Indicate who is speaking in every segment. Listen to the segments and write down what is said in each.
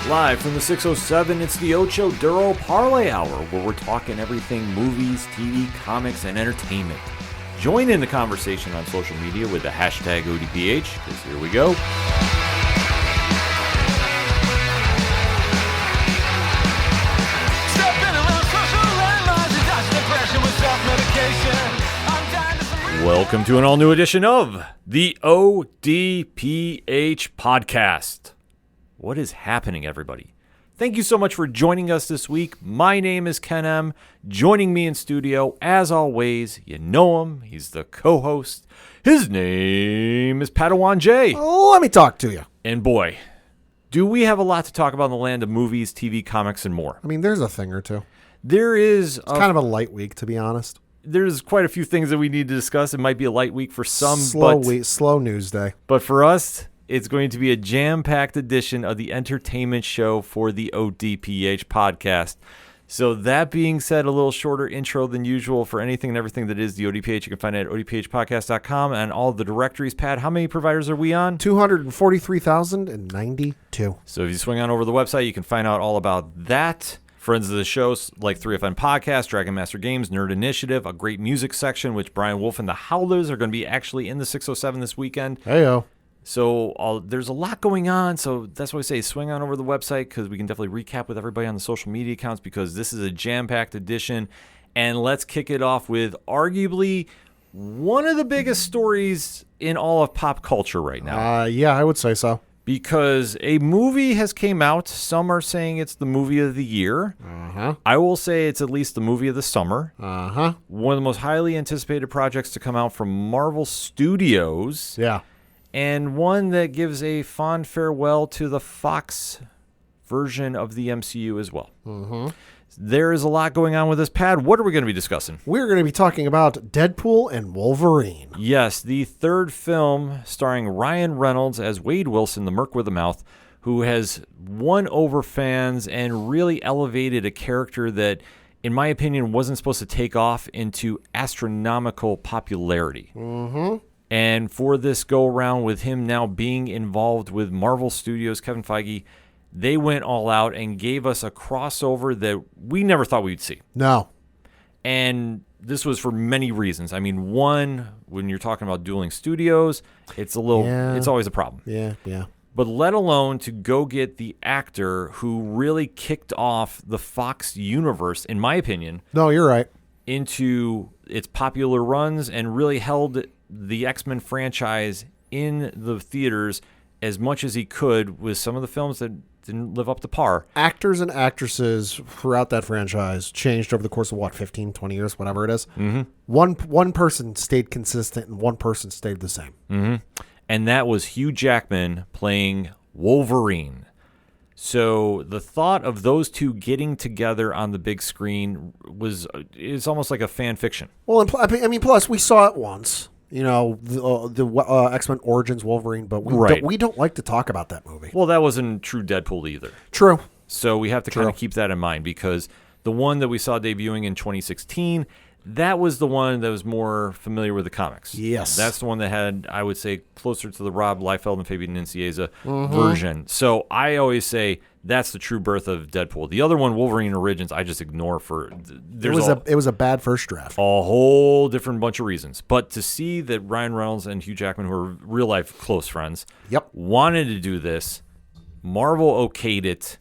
Speaker 1: Live from the 607, it's the Ocho Duro Parlay Hour, where we're talking everything movies, TV, comics, and entertainment. Join in the conversation on social media with the hashtag ODPH, because here we go. Welcome to an all-new edition of the ODPH Podcast. What is happening, everybody? Thank you so much for joining us this week. My name is Ken M. Joining me in studio, as always, you know him. He's the co-host. His name is Padawan J.
Speaker 2: Let me talk to you.
Speaker 1: And boy, do we have a lot to talk about in the land of movies, TV, comics, and more.
Speaker 2: I mean, there's a thing or two.
Speaker 1: It's
Speaker 2: kind of a light week, to be honest.
Speaker 1: There's quite a few things that we need to discuss. It might be a light week for some.
Speaker 2: Slow news day.
Speaker 1: But for us, it's going to be a jam-packed edition of the entertainment show for the ODPH podcast. So that being said, a little shorter intro than usual for anything and everything that is the ODPH. You can find it at odphpodcast.com and all the directories. Pat, how many providers are we on?
Speaker 2: 243,092.
Speaker 1: So if you swing on over to the website, you can find out all about that. Friends of the shows like 3FN Podcast, Dragon Master Games, Nerd Initiative, a great music section, which Brian Wolf and the Howlers are going to be actually in the 607 this weekend.
Speaker 2: Hey-o.
Speaker 1: So there's a lot going on, so that's why I say swing on over to the website because we can definitely recap with everybody on the social media accounts because this is a jam-packed edition. And let's kick it off with arguably one of the biggest stories in all of pop culture right now.
Speaker 2: Yeah, I would say so.
Speaker 1: Because a movie has came out. Some are saying it's the movie of the year. I will say it's at least the movie of the summer. One of the most highly anticipated projects to come out from Marvel Studios.
Speaker 2: Yeah.
Speaker 1: And one that gives a fond farewell to the Fox version of the MCU as well. There is a lot going on with this, Pad. What are we going to be discussing?
Speaker 2: We're going to be talking about Deadpool and Wolverine.
Speaker 1: Yes, the third film starring Ryan Reynolds as Wade Wilson, the Merc with a Mouth, who has won over fans and really elevated a character that, in my opinion, wasn't supposed to take off into astronomical popularity. And for this go-around with him now being involved with Marvel Studios, Kevin Feige, they went all out and gave us a crossover that we never thought we'd see.
Speaker 2: No.
Speaker 1: And this was for many reasons. I mean, one, when you're talking about dueling studios, it's always a problem.
Speaker 2: Yeah.
Speaker 1: But let alone to go get the actor who really kicked off the Fox universe, in my opinion.
Speaker 2: No, you're right.
Speaker 1: Into its popular runs and really held the X-Men franchise in the theaters as much as he could with some of the films that didn't live up to par.
Speaker 2: Actors and actresses throughout that franchise changed over the course of, 15, 20 years, whatever it is. One person stayed consistent and one person stayed the same.
Speaker 1: And that was Hugh Jackman playing Wolverine. So the thought of those two getting together on the big screen is almost like a fan fiction.
Speaker 2: Well, plus we saw it once. You know, the X-Men Origins Wolverine, but we don't like to talk about that movie.
Speaker 1: Well, that wasn't true Deadpool either.
Speaker 2: True.
Speaker 1: So we have to kind of keep that in mind because the one that we saw debuting in 2016, that was the one that was more familiar with the comics.
Speaker 2: Yes.
Speaker 1: That's the one that had, I would say, closer to the Rob Liefeld and Fabian Nicieza version. So I always say that's the true birth of Deadpool. The other one, Wolverine Origins, I just ignore for...
Speaker 2: It was a bad first draft.
Speaker 1: A whole different bunch of reasons. But to see that Ryan Reynolds and Hugh Jackman, who are real-life close friends, wanted to do this, Marvel okayed it.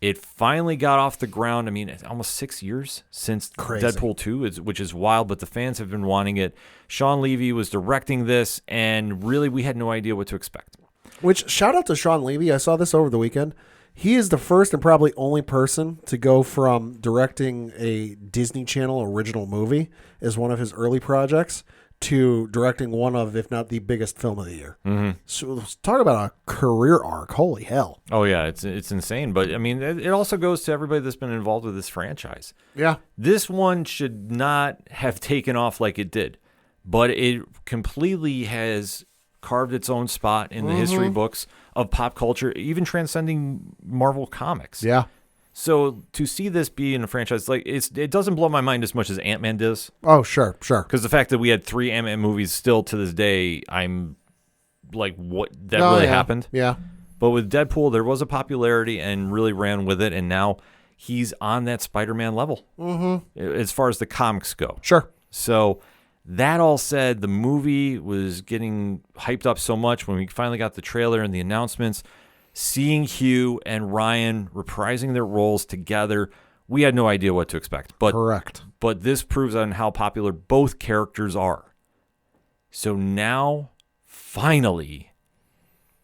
Speaker 1: It finally got off the ground. I mean, it's almost 6 years since Deadpool 2, which is wild, but the fans have been wanting it. Sean Levy was directing this, and really we had no idea what to expect.
Speaker 2: Which, shout out to Sean Levy. I saw this over the weekend. He is the first and probably only person to go from directing a Disney Channel original movie as one of his early projects to directing one of, if not the biggest film of the year. So let's talk about a career arc. Holy hell.
Speaker 1: Oh, yeah, it's insane. But, I mean, it also goes to everybody that's been involved with this franchise.
Speaker 2: Yeah.
Speaker 1: This one should not have taken off like it did, but it completely has carved its own spot in the history books of pop culture, even transcending Marvel Comics.
Speaker 2: Yeah.
Speaker 1: So to see this be in a franchise, like it doesn't blow my mind as much as Ant-Man does.
Speaker 2: Oh, sure.
Speaker 1: Because the fact that we had 3 Ant-Man movies still to this day, I'm like, what? That really happened?
Speaker 2: Yeah.
Speaker 1: But with Deadpool, there was a popularity and really ran with it, and now he's on that Spider-Man level as far as the comics go.
Speaker 2: Sure.
Speaker 1: So that all said, the movie was getting hyped up so much when we finally got the trailer and the announcements. Seeing Hugh and Ryan reprising their roles together, we had no idea what to expect. But,
Speaker 2: Correct.
Speaker 1: But this proves on how popular both characters are. So now, finally,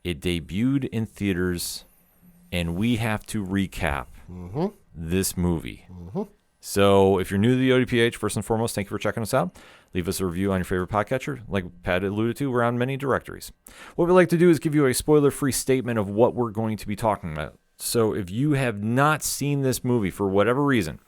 Speaker 1: it debuted in theaters, and we have to recap this movie. So if you're new to the ODPH, first and foremost, thank you for checking us out. Leave us a review on your favorite podcatcher. Like Pat alluded to, we're on many directories. What we like to do is give you a spoiler-free statement of what we're going to be talking about. So if you have not seen this movie for whatever reason,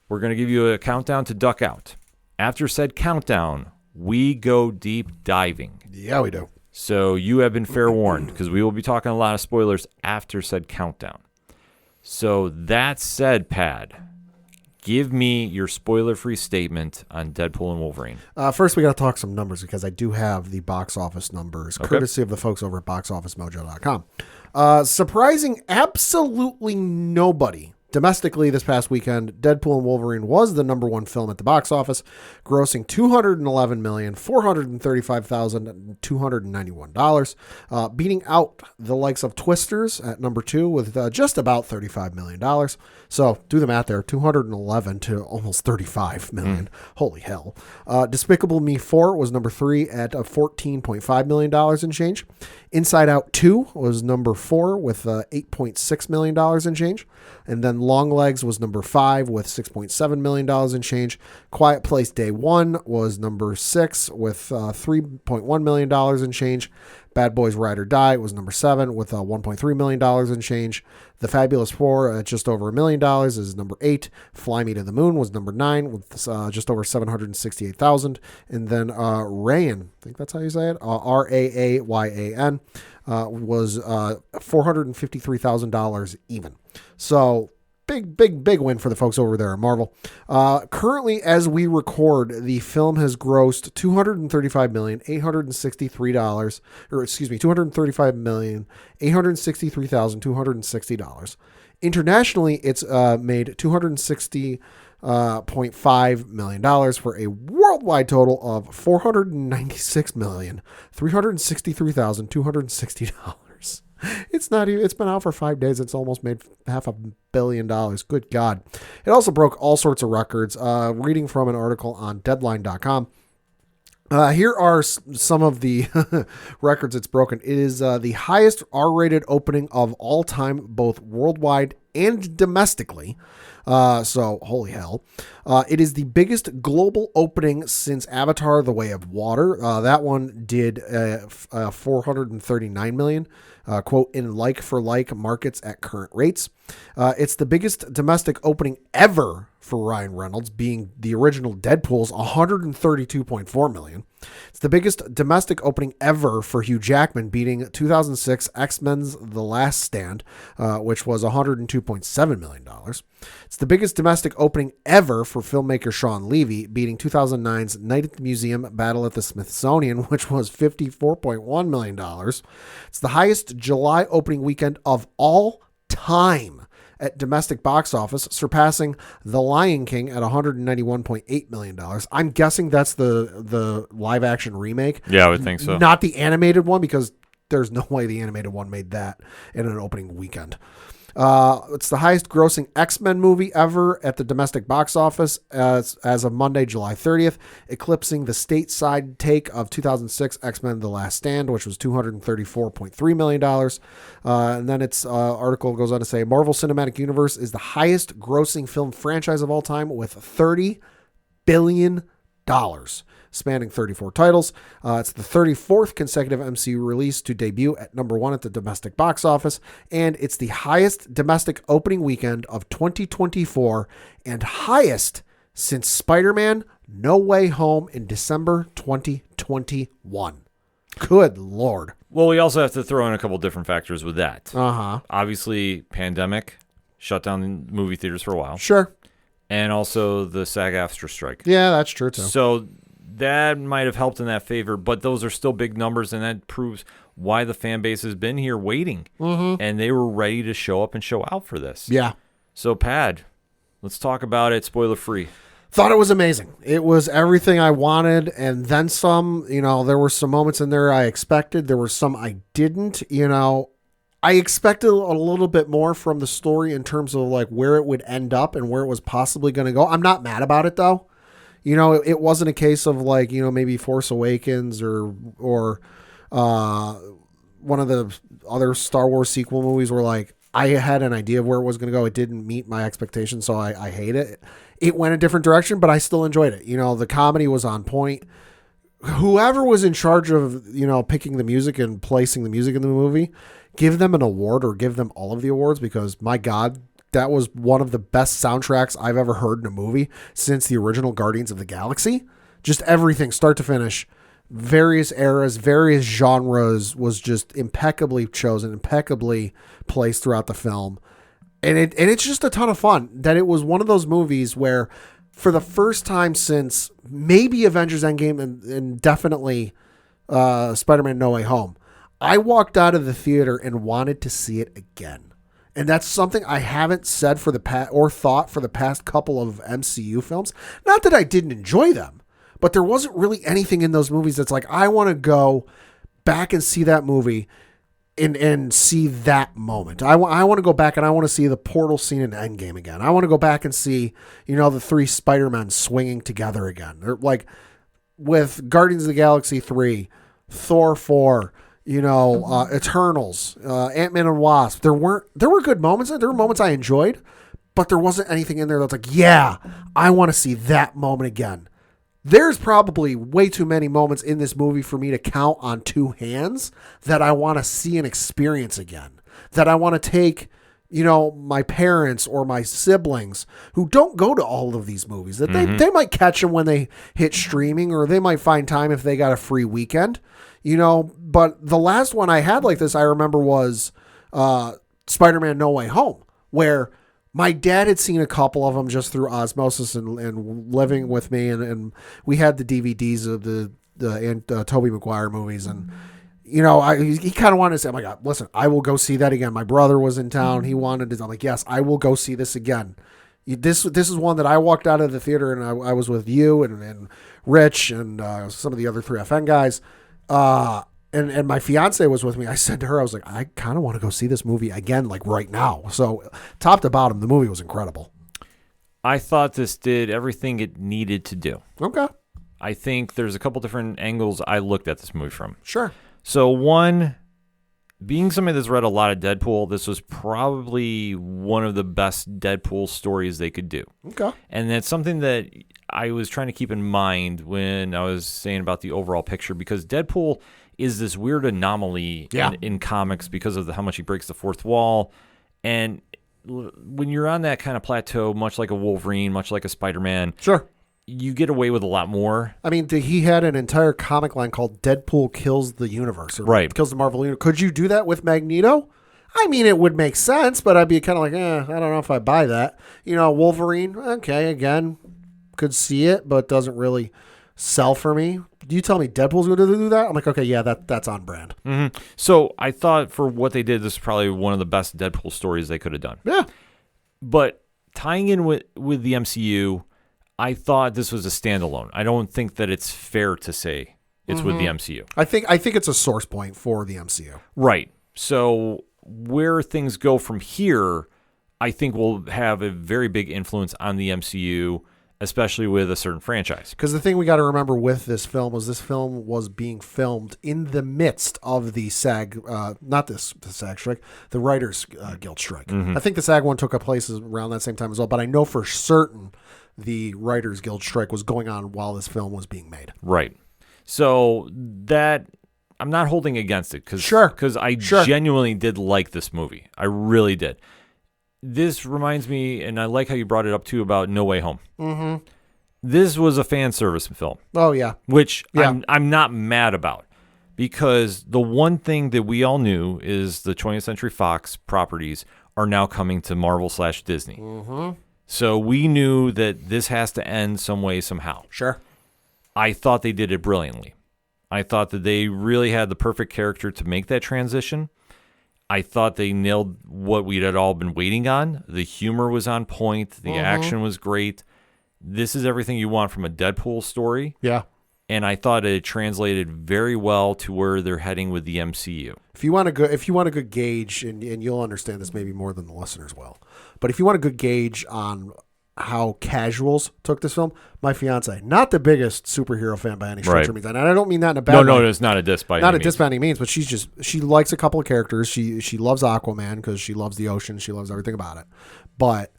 Speaker 1: we're going to give you a countdown to duck out. After said countdown, we go deep diving.
Speaker 2: Yeah, we do.
Speaker 1: So you have been fair warned because we will be talking a lot of spoilers after said countdown. So that said, Pat, give me your spoiler-free statement on Deadpool and Wolverine.
Speaker 2: First, we got to talk some numbers because I do have the box office numbers, courtesy of the folks over at boxofficemojo.com. Surprising absolutely nobody. Domestically, this past weekend, Deadpool and Wolverine was the number one film at the box office, grossing $211,435,291, beating out the likes of Twisters at number 2 with just about $35 million. So do the math there, 211 to almost 35 million. Holy hell. Despicable Me 4 was number 3 at $14.5 million and change. Inside Out 2 was number 4 with $8.6 million and change. And then Long Legs was number 5 with $6.7 million and change. Quiet Place Day 1 was number 6 with $3.1 million and change. Bad Boys Ride or Die was number 7 with $1.3 million and change. The Fabulous Four at just over $1 million is number 8. Fly Me to the Moon was number 9 with just over $768,000. And then Rayan, I think that's how you say it, Raayan, was $453,000 even. So big win for the folks over there at Marvel. Currently, as we record, the film has grossed $235,863,260. Internationally, it's made $260.5 million for a worldwide total of $496,363,260. It's not even, it's been out for 5 days. It's almost made $500 million. Good God. It also broke all sorts of records. Reading from an article on deadline.com. Here are some of the records it's broken. It is the highest R-rated opening of all time, both worldwide and domestically. So holy hell. It is the biggest global opening since Avatar: The Way of Water. That one did $439 million. Quote, in like-for-like markets at current rates. It's the biggest domestic opening ever for Ryan Reynolds, being the original Deadpool's $132.4 million. It's the biggest domestic opening ever for Hugh Jackman, beating 2006 X-Men's The Last Stand, which was $102.7 million. It's the biggest domestic opening ever for filmmaker Shawn Levy, beating 2009's Night at the Museum, Battle at the Smithsonian, which was $54.1 million. It's the highest July opening weekend of all time at domestic box office, surpassing The Lion King at $191.8 million. I'm guessing that's the live action remake.
Speaker 1: Yeah, I would think so.
Speaker 2: Not the animated one, because there's no way the animated one made that in an opening weekend. It's the highest grossing X-Men movie ever at the domestic box office as of Monday, July 30th, eclipsing the stateside take of 2006 X-Men The Last Stand, which was $234.3 million. And then its article goes on to say Marvel Cinematic Universe is the highest grossing film franchise of all time with $30 billion. Spanning 34 titles. It's the 34th consecutive MCU release to debut at number 1 at the domestic box office, and it's the highest domestic opening weekend of 2024 and highest since Spider-Man No Way Home in December 2021. Good Lord.
Speaker 1: Well, we also have to throw in a couple different factors with that.
Speaker 2: Uh-huh.
Speaker 1: Obviously, pandemic shut down movie theaters for a while.
Speaker 2: Sure.
Speaker 1: And also the SAG-AFTRA strike.
Speaker 2: Yeah, that's true too.
Speaker 1: So that might have helped in that favor, but those are still big numbers, and that proves why the fan base has been here waiting. And they were ready to show up and show out for this.
Speaker 2: Yeah.
Speaker 1: So, Pad, let's talk about it spoiler-free.
Speaker 2: Thought it was amazing. It was everything I wanted, and then some. There were some moments in there I expected. There were some I didn't. I expected a little bit more from the story in terms of like where it would end up and where it was possibly going to go. I'm not mad about it, though. It wasn't a case of like, maybe Force Awakens or one of the other Star Wars sequel movies where like I had an idea of where it was going to go. It didn't meet my expectations, so I hate it. It went a different direction, but I still enjoyed it. The comedy was on point. Whoever was in charge of, picking the music and placing the music in the movie, give them an award or give them all of the awards, because my God, that was one of the best soundtracks I've ever heard in a movie since the original Guardians of the Galaxy. Just everything, start to finish, various eras, various genres, was just impeccably chosen, impeccably placed throughout the film. And it's just a ton of fun that it was one of those movies where for the first time since maybe Avengers Endgame and definitely Spider-Man No Way Home, I walked out of the theater and wanted to see it again. And that's something I haven't said for the thought for the past couple of MCU films. Not that I didn't enjoy them, but there wasn't really anything in those movies that's like, I want to go back and see that movie and see that moment. I want to go back and I want to see the portal scene in Endgame again. I want to go back and see, the three Spider-Men swinging together again. Or like with Guardians of the Galaxy 3, Thor 4, Eternals, Ant-Man and Wasp. There were good moments. There were moments I enjoyed, but there wasn't anything in there that's like, yeah, I want to see that moment again. There's probably way too many moments in this movie for me to count on two hands that I want to see and experience again. That I want to take, my parents or my siblings who don't go to all of these movies. That they might catch them when they hit streaming, or they might find time if they got a free weekend. But the last one I had like this, I remember, was Spider-Man No Way Home, where my dad had seen a couple of them just through osmosis and living with me, and we had the DVDs of the Tobey Maguire movies, and he kind of wanted to say, "Oh my God, listen, I will go see that again." My brother was in town; he wanted to. I'm like, "Yes, I will go see this again." This is one that I walked out of the theater, and I was with you and Rich and some of the other 3FN guys. And my fiance was with me. I said to her, I was like, I kind of want to go see this movie again, like right now. So top to bottom, the movie was incredible.
Speaker 1: I thought this did everything it needed to do.
Speaker 2: Okay.
Speaker 1: I think there's a couple different angles I looked at this movie from.
Speaker 2: Sure.
Speaker 1: So one, being somebody that's read a lot of Deadpool, this was probably one of the best Deadpool stories they could do.
Speaker 2: Okay.
Speaker 1: And that's something that I was trying to keep in mind when I was saying about the overall picture, because Deadpool is this weird anomaly in comics because of how much he breaks the fourth wall. And when you're on that kind of plateau, much like a Wolverine, much like a Spider-Man,
Speaker 2: sure,
Speaker 1: you get away with a lot more.
Speaker 2: I mean, he had an entire comic line called Deadpool Kills the Universe, or
Speaker 1: right,
Speaker 2: Kills the Marvel Universe. Could you do that with Magneto? I mean, it would make sense, but I'd be kind of like, I don't know if I buy that. Wolverine, okay, again, could see it, but doesn't really sell for me. You tell me Deadpool's going to do that? I'm like, okay, yeah, that's on brand.
Speaker 1: Mm-hmm. So I thought for what they did, this is probably one of the best Deadpool stories they could have done.
Speaker 2: Yeah.
Speaker 1: But tying in with the MCU, I thought this was a standalone. I don't think that it's fair to say it's with the MCU.
Speaker 2: I think it's a source point for the MCU.
Speaker 1: Right. So where things go from here, I think will have a very big influence on the MCU, especially with a certain franchise.
Speaker 2: Because the thing we got to remember with this film was being filmed in the midst of the SAG, not the SAG strike, the Writers Guild strike. I think the SAG one took place around that same time as well, but I know for certain the Writers Guild strike was going on while this film was being made.
Speaker 1: Right. So that, I'm not holding against it, because I genuinely did like this movie. I really did. This reminds me, and I like how you brought it up too, about No Way Home. Mm-hmm. This was a fan service film.
Speaker 2: Oh, yeah.
Speaker 1: Which I'm not mad about, because the one thing that we all knew is the 20th Century Fox properties are now coming to Marvel/Disney. Mm-hmm. So we knew that this has to end some way, somehow.
Speaker 2: Sure.
Speaker 1: I thought they did it brilliantly. I thought that they really had the perfect character to make that transition. I thought they nailed what we had all been waiting on. The humor was on point. The action was great. This is everything you want from a Deadpool story.
Speaker 2: Yeah.
Speaker 1: And I thought it translated very well to where they're heading with the MCU.
Speaker 2: If you want a good gauge, and you'll understand this maybe more than the listeners will, but if you want a good gauge on how casuals took this film, my fiance, not the biggest superhero fan by any stretch of means, and I don't mean that in a bad way.
Speaker 1: No, it's not a diss by
Speaker 2: any means, but she likes a couple of characters. She loves Aquaman because she loves the ocean. She loves everything about it. But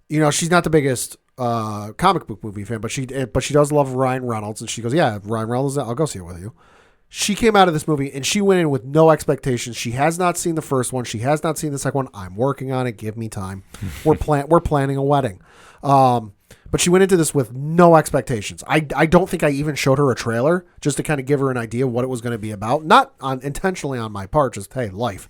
Speaker 2: she's not the biggest comic book movie fan, but she does love Ryan Reynolds, and she goes, yeah, Ryan Reynolds, I'll go see it with you. She came out of this movie and she went in with no expectations. She has not seen the first one. She has not seen the second one. I'm working on it. Give me time. We're planning a wedding. But she went into this with no expectations. I don't think I even showed her a trailer just to kind of give her an idea of what it was going to be about. Not intentionally on my part, just, hey, life.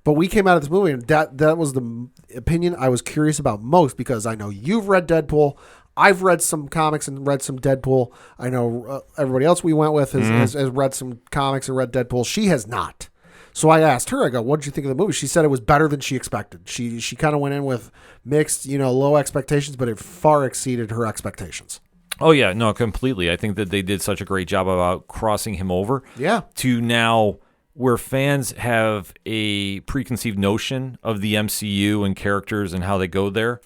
Speaker 2: But we came out of this movie, and that was the opinion I was curious about most, because I know you've read Deadpool. I've read some comics and read some Deadpool. I know everybody else we went with has read some comics and read Deadpool. She has not. So I asked her, I go, what did you think of the movie? She said it was better than she expected. She kind of went in with mixed, low expectations, but it far exceeded her expectations.
Speaker 1: Oh, yeah. No, completely. I think that they did such a great job about crossing him over.
Speaker 2: Yeah.
Speaker 1: To now where fans have a preconceived notion of the MCU and characters and how they go there.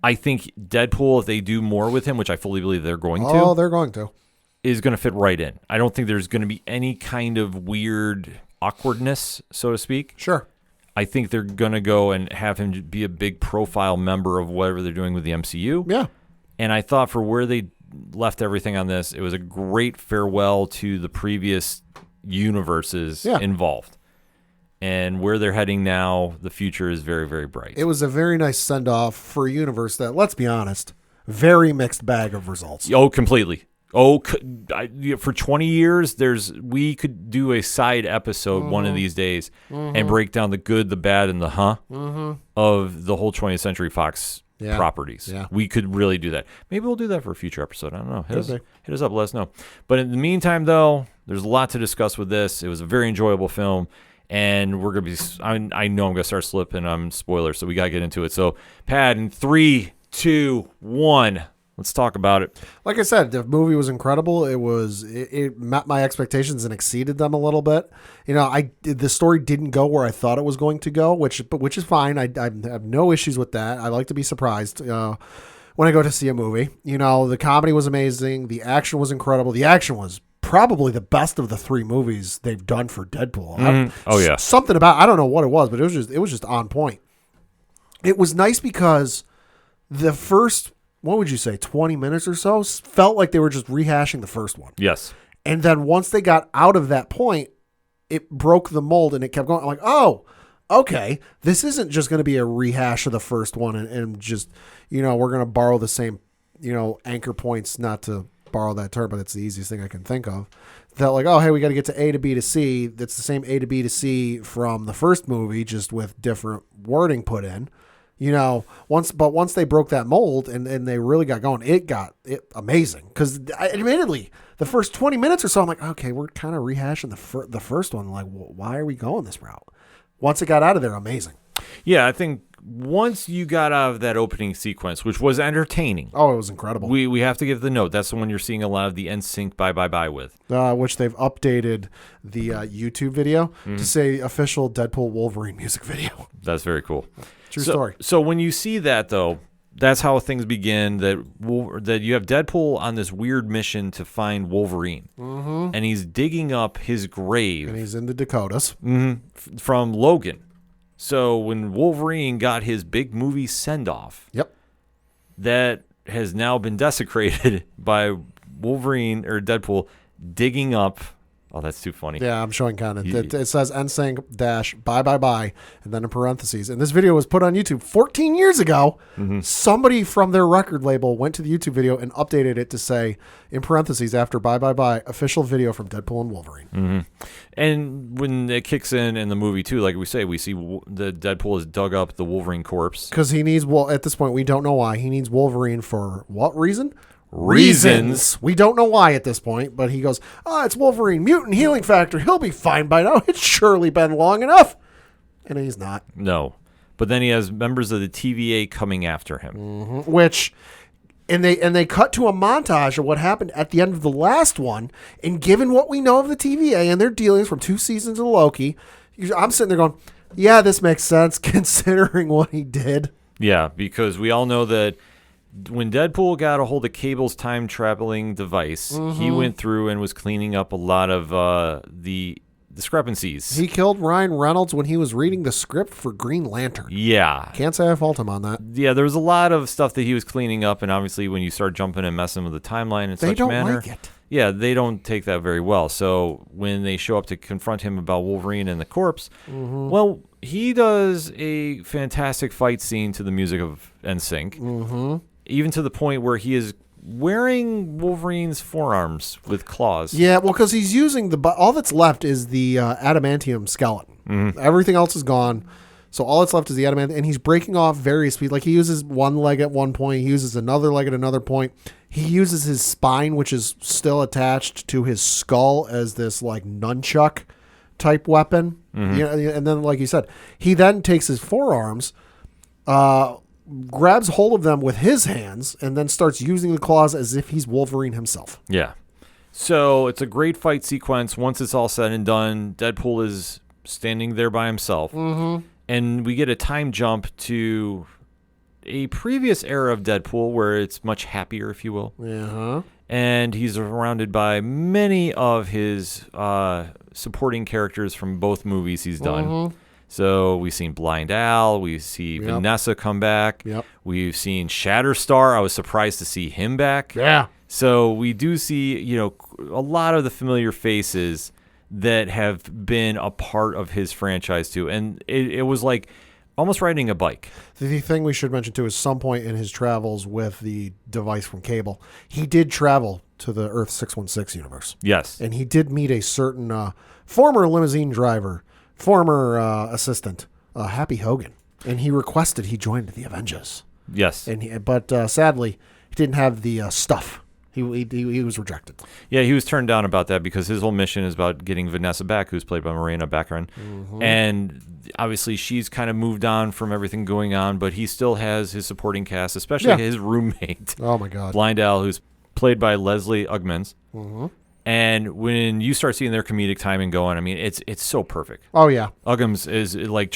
Speaker 1: I think Deadpool, if they do more with him, which I fully believe they're going to.
Speaker 2: Oh, they're going to.
Speaker 1: Is going to fit right in. I don't think there's going to be any kind of weird awkwardness, so to speak.
Speaker 2: Sure.
Speaker 1: I think they're going to go and have him be a big profile member of whatever they're doing with the MCU.
Speaker 2: Yeah.
Speaker 1: And I thought for where they left everything on this, it was a great farewell to the previous universes involved. And where they're heading now, the future is very, very bright.
Speaker 2: It was a very nice send-off for a universe that, let's be honest, very mixed bag of results.
Speaker 1: Oh, completely. Oh, for 20 years, we could do a side episode one of these days and break down the good, the bad, and the of the whole 20th Century Fox properties.
Speaker 2: Yeah.
Speaker 1: We could really do that. Maybe we'll do that for a future episode. I don't know. Hit us up. Let us know. But in the meantime, though, there's a lot to discuss with this. It was a very enjoyable film. And we're going to be, I know I'm going to start slipping spoilers, so we got to get into it. So, Pat, in 3, 2, 1, let's talk about it.
Speaker 2: Like I said, the movie was incredible. It met my expectations and exceeded them a little bit. The story didn't go where I thought it was going to go, which is fine. I have no issues with that. I like to be surprised when I go to see a movie. The comedy was amazing. The action was incredible. The action was probably the best of the 3 movies they've done for Deadpool.
Speaker 1: Oh yeah,
Speaker 2: something about, I don't know what it was, but it was just on point. It was nice because the first, what would you say, 20 minutes or so felt like they were just rehashing the first one.
Speaker 1: Yes.
Speaker 2: And then once they got out of that point, it broke the mold and it kept going. I'm like, oh, okay, this isn't just going to be a rehash of the first one and just, we're going to borrow the same, anchor points, not to borrow that term, but it's the easiest thing I can think of. That like, oh, hey, we got to get to A to B to C. That's the same A to B to C from the first movie, just with different wording put in. Once they broke that mold and they really got going, it amazing. Because admittedly, the first 20 minutes or so, I'm like, okay, we're kind of rehashing the first one. Like, why are we going this route? Once it got out of there, amazing.
Speaker 1: Yeah, I think once you got out of that opening sequence, which was entertaining.
Speaker 2: Oh, it was incredible.
Speaker 1: We have to give the note. That's the one you're seeing a lot of the NSYNC Bye Bye Bye with.
Speaker 2: Which they've updated the YouTube video to say official Deadpool Wolverine music video.
Speaker 1: That's very cool.
Speaker 2: True story.
Speaker 1: So when you see that, though, that's how things begin, that you have Deadpool on this weird mission to find Wolverine. Mm-hmm. And he's digging up his grave.
Speaker 2: And he's in the Dakotas.
Speaker 1: Mm-hmm, from Logan. So when Wolverine got his big movie send-off, that has now been desecrated by Wolverine or Deadpool digging up. Oh, that's too funny.
Speaker 2: Yeah, I'm showing kind of. It says NSYNC - bye bye bye, and then in parentheses. And this video was put on YouTube 14 years ago. Mm-hmm. Somebody from their record label went to the YouTube video and updated it to say, in parentheses, after bye bye bye, official video from Deadpool and Wolverine.
Speaker 1: Mm-hmm. And when it kicks in the movie, too, like we say, we see the Deadpool has dug up the Wolverine corpse.
Speaker 2: Because he needs, at this point, we don't know why. He needs Wolverine for what reason?
Speaker 1: reasons.
Speaker 2: We don't know why at this point, but he goes, it's Wolverine, mutant healing factor. He'll be fine by now. It's surely been long enough. And he's not.
Speaker 1: No. But then he has members of the TVA coming after him.
Speaker 2: Mm-hmm. Which... And they cut to a montage of what happened at the end of the last one. And given what we know of the TVA and their dealings from 2 seasons of Loki, I'm sitting there going, yeah, this makes sense considering what he did.
Speaker 1: Yeah, because we all know that when Deadpool got a hold of Cable's time-traveling device, he went through and was cleaning up a lot of the discrepancies.
Speaker 2: He killed Ryan Reynolds when he was reading the script for Green Lantern.
Speaker 1: Yeah.
Speaker 2: Can't say I fault him on that.
Speaker 1: Yeah, there was a lot of stuff that he was cleaning up, and obviously when you start jumping and messing with the timeline in such manner...
Speaker 2: Like it.
Speaker 1: Yeah, they don't take that very well. So when they show up to confront him about Wolverine and the corpse, well, he does a fantastic fight scene to the music of NSYNC, even to the point where he is wearing Wolverine's forearms with claws.
Speaker 2: Yeah, well, because he's using all that's left is the adamantium skeleton. Everything else is gone. So all that's left is the adamantium, and he's breaking off various pieces. Like he uses one leg at one point, he uses another leg at another point. He uses his spine, which is still attached to his skull, as this like nunchuck type weapon. And then, like you said, he then takes his forearms, grabs hold of them with his hands, and then starts using the claws as if he's Wolverine himself.
Speaker 1: Yeah. So it's a great fight sequence. Once it's all said and done, Deadpool is standing there by himself. And we get a time jump to a previous era of Deadpool where it's much happier, if you will. And he's surrounded by many of his supporting characters from both movies he's done. So we've seen Blind Al. We see Vanessa come back. We've seen Shatterstar. I was surprised to see him back.
Speaker 2: Yeah.
Speaker 1: So we do see, a lot of the familiar faces that have been a part of his franchise too. And it was like almost riding a bike.
Speaker 2: The thing we should mention too is some point in his travels with the device from Cable, he did travel to the Earth 616 universe.
Speaker 1: Yes.
Speaker 2: And he did meet a certain former limousine driver, former assistant, Happy Hogan. And he requested he joined the Avengers.
Speaker 1: Yes.
Speaker 2: But sadly, he didn't have the stuff. He was rejected.
Speaker 1: Yeah, he was turned down about that because his whole mission is about getting Vanessa back, who's played by Morena Baccarin. And obviously she's kind of moved on from everything going on, but he still has his supporting cast, especially his roommate.
Speaker 2: Oh, my God.
Speaker 1: Blind Al, who's played by Leslie Uggmans. And when you start seeing their comedic timing going, I mean, it's so perfect.
Speaker 2: Oh, yeah.
Speaker 1: Uggams is, like,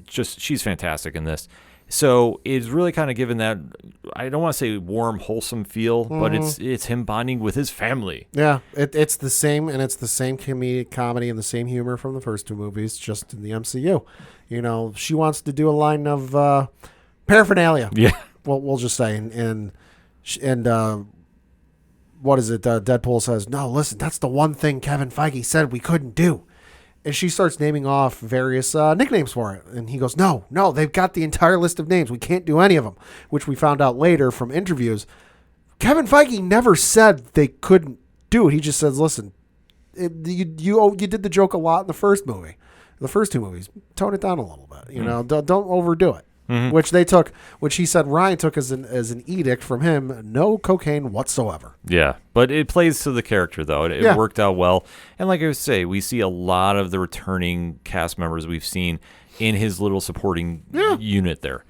Speaker 1: she's fantastic in this. So it's really kind of given that, I don't want to say warm, wholesome feel, but it's him bonding with his family.
Speaker 2: Yeah, it's the same, and it's the same comedy and the same humor from the first 2 movies, just in the MCU. She wants to do a line of paraphernalia.
Speaker 1: Yeah.
Speaker 2: Well, we'll just say, and what is it? Deadpool says, "No, listen, that's the one thing Kevin Feige said we couldn't do." And she starts naming off various nicknames for it. And he goes, no, they've got the entire list of names. We can't do any of them, which we found out later from interviews. Kevin Feige never said they couldn't do it. He just says, listen, you did the joke a lot in the first movie, the first 2 movies. Tone it down a little bit. Don't overdo it. Which he said Ryan took as an edict from him, no cocaine whatsoever.
Speaker 1: Yeah, but it plays to the character, though. It worked out well. And like I say, we see a lot of the returning cast members we've seen in his little supporting unit there.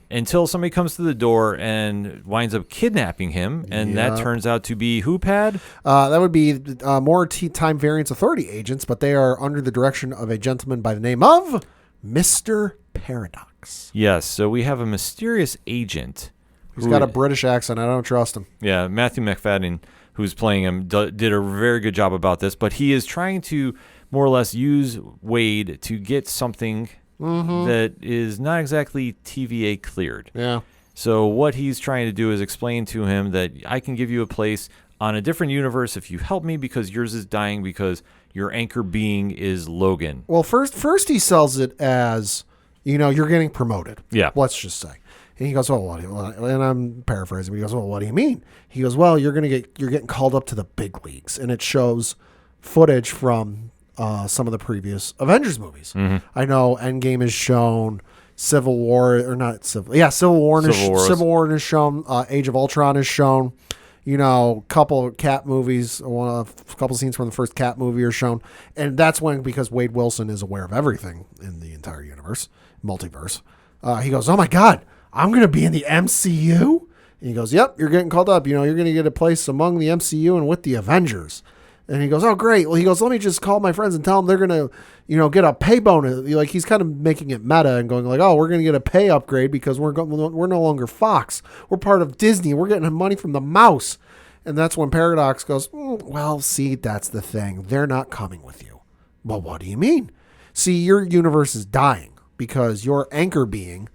Speaker 1: Until somebody comes to the door and winds up kidnapping him, and that turns out to be who, Pad?
Speaker 2: That would be more Time Variance Authority agents, but they are under the direction of a gentleman by the name of Mr. Paradox.
Speaker 1: Yes, so we have a mysterious agent.
Speaker 2: He's got a British accent. I don't trust him.
Speaker 1: Yeah, Matthew McFadden, who's playing him, did a very good job about this, but he is trying to more or less use Wade to get something that is not exactly TVA cleared.
Speaker 2: Yeah.
Speaker 1: So what he's trying to do is explain to him that I can give you a place on a different universe if you help me because yours is dying because your anchor being is Logan.
Speaker 2: Well, first he sells it as, you're getting promoted.
Speaker 1: Yeah.
Speaker 2: Let's just say. And he goes, oh, what? And I'm paraphrasing. But he goes, well, what do you mean? He goes, well, you're getting called up to the big leagues, and it shows footage from some of the previous Avengers movies. I know Endgame is shown, Civil War is shown, Age of Ultron is shown. couple cat movies, a couple scenes from the first cat movie are shown. And that's when, because Wade Wilson is aware of everything in the entire universe, multiverse, he goes, oh my God, I'm going to be in the MCU? And he goes, yep, you're getting called up. You're going to get a place among the MCU and with the Avengers. And he goes, oh, great. Well, he goes, let me just call my friends and tell them they're going to, get a pay bonus. Like, he's kind of making it meta and going like, oh, we're going to get a pay upgrade because we're no longer Fox. We're part of Disney. We're getting money from the mouse. And that's when Paradox goes, well, see, that's the thing. They're not coming with you. Well, what do you mean? See, your universe is dying because your anchor being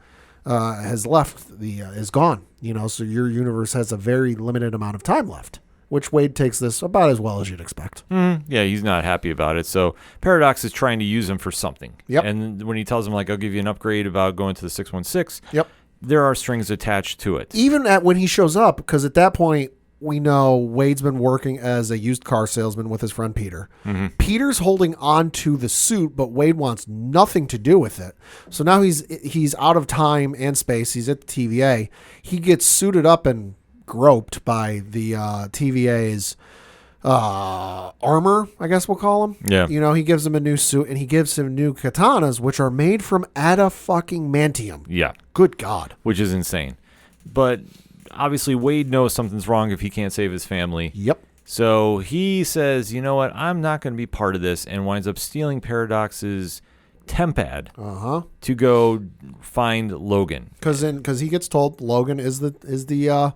Speaker 2: has left, is gone. So your universe has a very limited amount of time left. Which Wade takes this about as well as you'd expect.
Speaker 1: Yeah, he's not happy about it. So Paradox is trying to use him for something.
Speaker 2: Yep.
Speaker 1: And when he tells him, like, I'll give you an upgrade about going to the 616,
Speaker 2: yep,
Speaker 1: there are strings attached to it.
Speaker 2: Even when he shows up, because at that point, we know Wade's been working as a used car salesman with his friend Peter. Mm-hmm. Peter's holding on to the suit, but Wade wants nothing to do with it. So now he's out of time and space. He's at the TVA. He gets suited up and groped by the TVA's armor, I guess we'll call him.
Speaker 1: Yeah.
Speaker 2: He gives him a new suit and he gives him new katanas, which are made from adamantium.
Speaker 1: Yeah.
Speaker 2: Good God.
Speaker 1: Which is insane. But obviously Wade knows something's wrong if he can't save his family.
Speaker 2: Yep.
Speaker 1: So he says, you know what, I'm not going to be part of this, and winds up stealing Paradox's tempad to go find Logan.
Speaker 2: Because he gets told Logan is the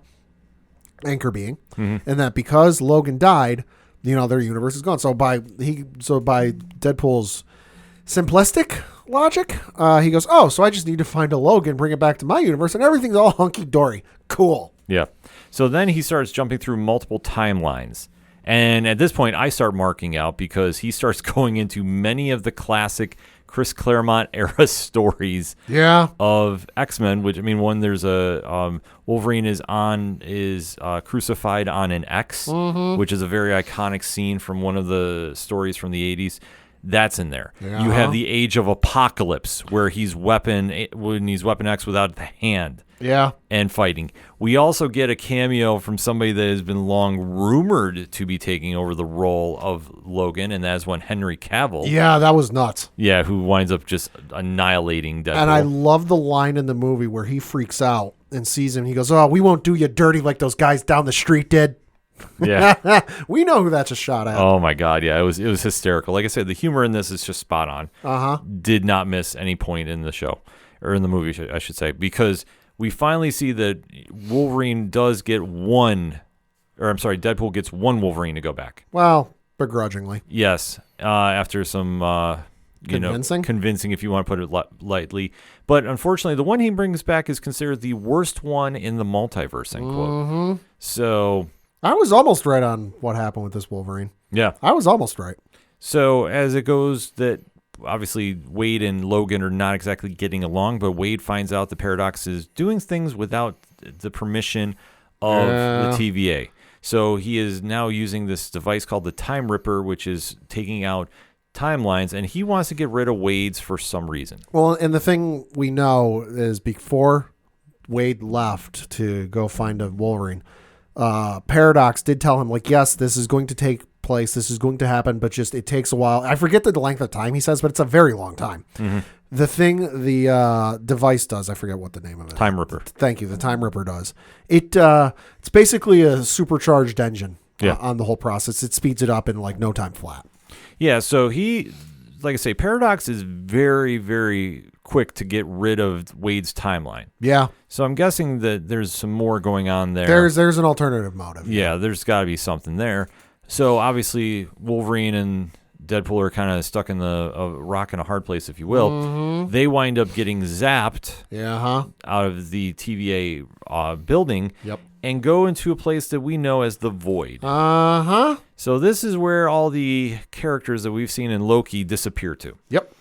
Speaker 2: anchor being, and that because Logan died, their universe is gone. So by Deadpool's simplistic logic, he goes, oh, so I just need to find a Logan, bring it back to my universe, and everything's all hunky dory. Cool.
Speaker 1: Yeah. So then he starts jumping through multiple timelines. And at this point, I start marking out because he starts going into many of the classic Chris Claremont era stories of X-Men, which, one, there's a Wolverine is crucified on an X, which is a very iconic scene from one of the stories from the 80s. That's in there. Yeah. You have the Age of Apocalypse, where he's Weapon X without the hand.
Speaker 2: Yeah.
Speaker 1: And fighting. We also get a cameo from somebody that has been long rumored to be taking over the role of Logan, and that's when Henry Cavill.
Speaker 2: Yeah, that was nuts.
Speaker 1: Yeah, who winds up just annihilating Deadpool.
Speaker 2: And I love the line in the movie where he freaks out and sees him. He goes, oh, we won't do you dirty like those guys down the street did.
Speaker 1: Yeah.
Speaker 2: We know who that's a shot at.
Speaker 1: Oh my God, yeah. It was hysterical. Like I said, the humor in this is just spot on. Did not miss any point in the show, or in the movie, I should say, because we finally see that Deadpool gets one Wolverine to go back.
Speaker 2: Well, begrudgingly.
Speaker 1: Yes, after some convincing, if you want to put it lightly. But unfortunately, the one he brings back is considered the worst one in the multiverse, end quote. So
Speaker 2: I was almost right on what happened with this Wolverine.
Speaker 1: Yeah.
Speaker 2: I was almost right.
Speaker 1: So as it goes, that obviously Wade and Logan are not exactly getting along, but Wade finds out the Paradox is doing things without the permission of the TVA. So he is now using this device called the Time Ripper, which is taking out timelines, and he wants to get rid of Wade's for some reason.
Speaker 2: Well, and the thing we know is before Wade left to go find a Wolverine, Paradox did tell him, like, yes, this is going to take place, this is going to happen, but just it takes a while. I forget the length of time he says, but it's a very long time. The thing the device does, I forget what the name of it is.
Speaker 1: Time Ripper.
Speaker 2: Thank you. The Time Ripper does. It's basically a supercharged engine on the whole process. It speeds it up in like no time flat.
Speaker 1: Yeah, so he, like I say, Paradox is very, very quick to get rid of Wade's timeline.
Speaker 2: Yeah.
Speaker 1: So I'm guessing that there's some more going on there.
Speaker 2: There's an alternative motive.
Speaker 1: Yeah, there's got to be something there. So obviously Wolverine and Deadpool are kind of stuck in a rock and a hard place, if you will. They wind up getting zapped out of the TVA building and go into a place that we know as the Void. So this is where all the characters that we've seen in Loki disappear to.
Speaker 2: Yep.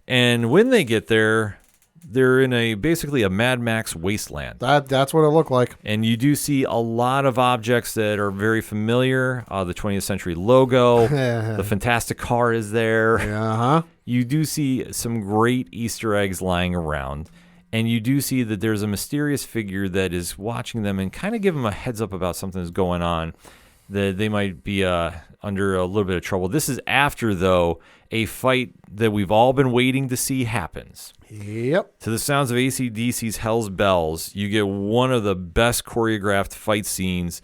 Speaker 1: And when they get there, they're in basically a Mad Max wasteland.
Speaker 2: That's what it looked like.
Speaker 1: And you do see a lot of objects that are very familiar. The 20th Century logo, the Fantastic Car is there. You do see some great Easter eggs lying around. And you do see that there's a mysterious figure that is watching them and kind of give them a heads up about something that's going on, that they might be under a little bit of trouble. This is after, though, a fight that we've all been waiting to see happens.
Speaker 2: Yep.
Speaker 1: To the sounds of AC/DC's Hell's Bells, you get one of the best choreographed fight scenes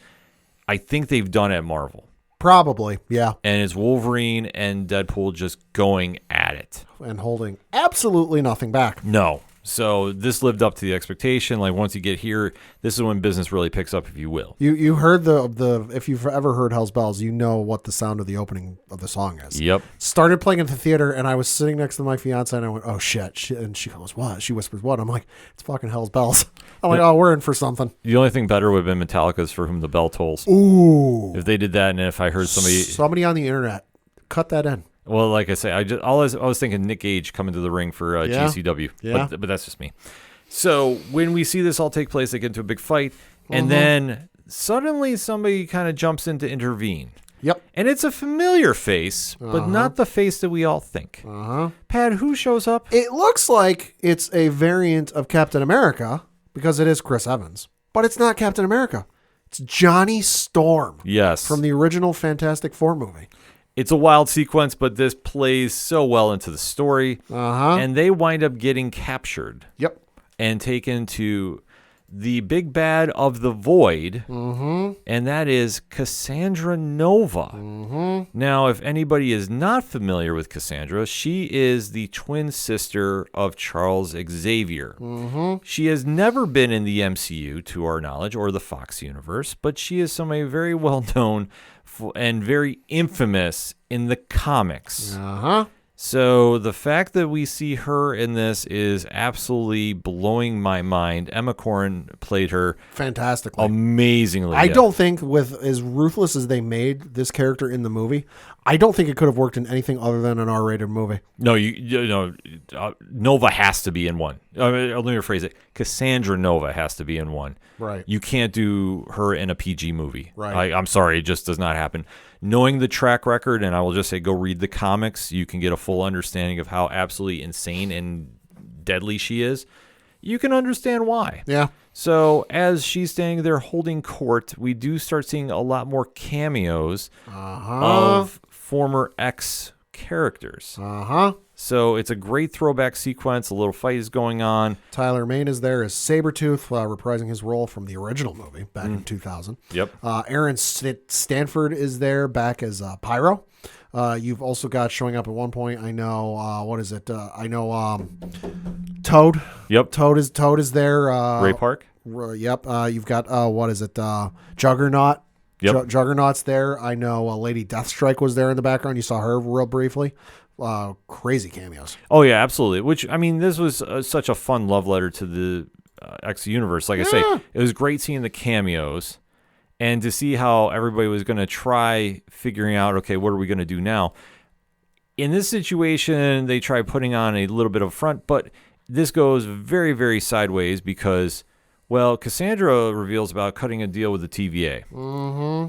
Speaker 1: I think they've done at Marvel.
Speaker 2: Probably, yeah.
Speaker 1: And it's Wolverine and Deadpool just going at it.
Speaker 2: And holding absolutely nothing back.
Speaker 1: No. So this lived up to the expectation. Like, once you get here, this is when business really picks up, if you will.
Speaker 2: You heard the if you've ever heard Hell's Bells, you know what the sound of the opening of the song is.
Speaker 1: Yep.
Speaker 2: Started playing at the theater, and I was sitting next to my fiance, and I went, "Oh shit!" And she goes, "What?" She whispers, "What?" I'm like, "It's fucking Hell's Bells." I'm like, "Oh, we're in for something." The
Speaker 1: only thing better would have been Metallica's "For Whom the Bell Tolls."
Speaker 2: Ooh.
Speaker 1: If they did that, and if I heard
Speaker 2: somebody on the internet cut that in.
Speaker 1: Well, like I say, I was thinking Nick Gage coming to the ring for GCW.
Speaker 2: Yeah.
Speaker 1: But that's just me. So when we see this all take place, they get into a big fight, and then suddenly somebody kind of jumps in to intervene.
Speaker 2: Yep.
Speaker 1: And it's a familiar face, but not the face that we all think. Pat, who shows up?
Speaker 2: It looks like it's a variant of Captain America, because it is Chris Evans. But it's not Captain America. It's Johnny Storm.
Speaker 1: Yes.
Speaker 2: From the original Fantastic Four movie.
Speaker 1: It's a wild sequence, but this plays so well into the story. And they wind up getting captured.
Speaker 2: Yep.
Speaker 1: And taken to the big bad of the Void, and that is Cassandra Nova. Now, if anybody is not familiar with Cassandra, she is the twin sister of Charles Xavier. She has never been in the MCU, to our knowledge, or the Fox universe, but she is somebody very well known and very infamous in the comics. So the fact that we see her in this is absolutely blowing my mind. Emma Corrin played her
Speaker 2: fantastically,
Speaker 1: amazingly.
Speaker 2: I don't think, with as ruthless as they made this character in the movie, I don't think it could have worked in anything other than an R-rated movie.
Speaker 1: No, Nova has to be in one. Let me rephrase it. Cassandra Nova has to be in one.
Speaker 2: Right.
Speaker 1: You can't do her in a PG movie.
Speaker 2: Right.
Speaker 1: I'm sorry, it just does not happen. Knowing the track record, and I will just say go read the comics, you can get a full understanding of how absolutely insane and deadly she is. You can understand why.
Speaker 2: Yeah.
Speaker 1: So as she's standing there holding court, we do start seeing a lot more cameos of former X characters. So it's a great throwback sequence. A little fight is going on.
Speaker 2: Tyler Mane is there as Sabretooth, reprising his role from the original movie back in 2000.
Speaker 1: Yep.
Speaker 2: Aaron Stanford is there back as Pyro. You've also got, showing up at one point, I know, Toad.
Speaker 1: Yep.
Speaker 2: Toad is there.
Speaker 1: Ray Park.
Speaker 2: Yep. You've got, Juggernaut.
Speaker 1: Yep.
Speaker 2: Juggernaut's there. I know Lady Deathstrike was there in the background. You saw her real briefly. Crazy cameos.
Speaker 1: Oh, yeah, absolutely. Which, I mean, this was such a fun love letter to the X universe. Like I say, it was great seeing the cameos and to see how everybody was going to try figuring out, okay, what are we going to do now? In this situation, they try putting on a little bit of front, but this goes very, very sideways because, well, Cassandra reveals about cutting a deal with the TVA,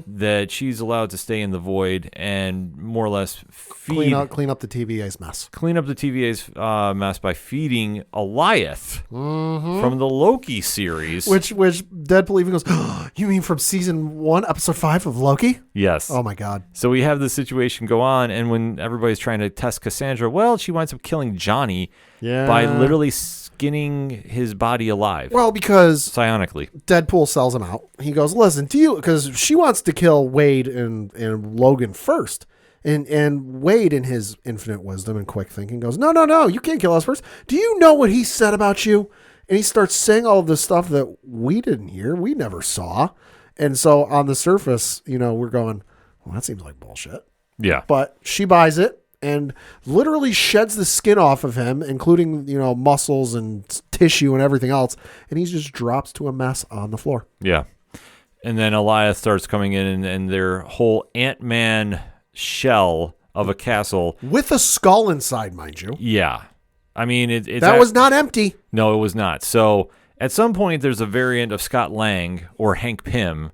Speaker 1: that she's allowed to stay in the Void and more or less
Speaker 2: clean up the TVA's mess.
Speaker 1: Clean up the TVA's mess by feeding Alioth from the Loki series.
Speaker 2: Which Deadpool even goes, oh, you mean from season 1, episode 5 of Loki?
Speaker 1: Yes.
Speaker 2: Oh, my God.
Speaker 1: So we have this situation go on, and when everybody's trying to test Cassandra, well, she winds up killing Johnny by literally skinning his body alive.
Speaker 2: Well, because
Speaker 1: psionically,
Speaker 2: Deadpool sells him out. He goes, listen, because she wants to kill Wade and Logan first. And Wade, in his infinite wisdom and quick thinking, goes, no, you can't kill us first. Do you know what he said about you? And he starts saying all of this stuff that we didn't hear, we never saw. And so on the surface, we're going, well, that seems like bullshit.
Speaker 1: Yeah.
Speaker 2: But she buys it and literally sheds the skin off of him, including, muscles and tissue and everything else. And he just drops to a mess on the floor.
Speaker 1: Yeah. And then Alioth starts coming in and their whole Ant-Man shell of a castle.
Speaker 2: With a skull inside, mind you.
Speaker 1: Yeah. I mean, it's
Speaker 2: that was not empty.
Speaker 1: No, it was not. So at some point, there's a variant of Scott Lang or Hank Pym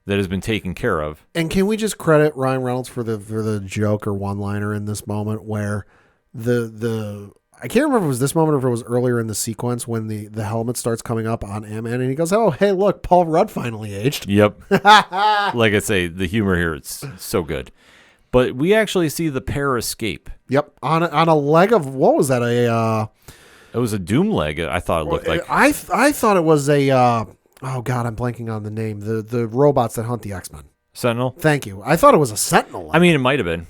Speaker 1: that has been taken care of.
Speaker 2: And can we just credit Ryan Reynolds for the joke or one-liner in this moment where the I can't remember if it was this moment or if it was earlier in the sequence when the helmet starts coming up on Ant-Man and he goes, oh, hey, look, Paul Rudd finally aged.
Speaker 1: Yep. Like I say, the humor here, it's so good. But we actually see the pair escape.
Speaker 2: Yep. On a leg of, what was that?
Speaker 1: It was a Doom leg, I thought it looked like.
Speaker 2: I thought it was a, oh, God, I'm blanking on the name. The robots that hunt the X-Men.
Speaker 1: Sentinel?
Speaker 2: Thank you. I thought it was a Sentinel leg.
Speaker 1: I mean, it might have been.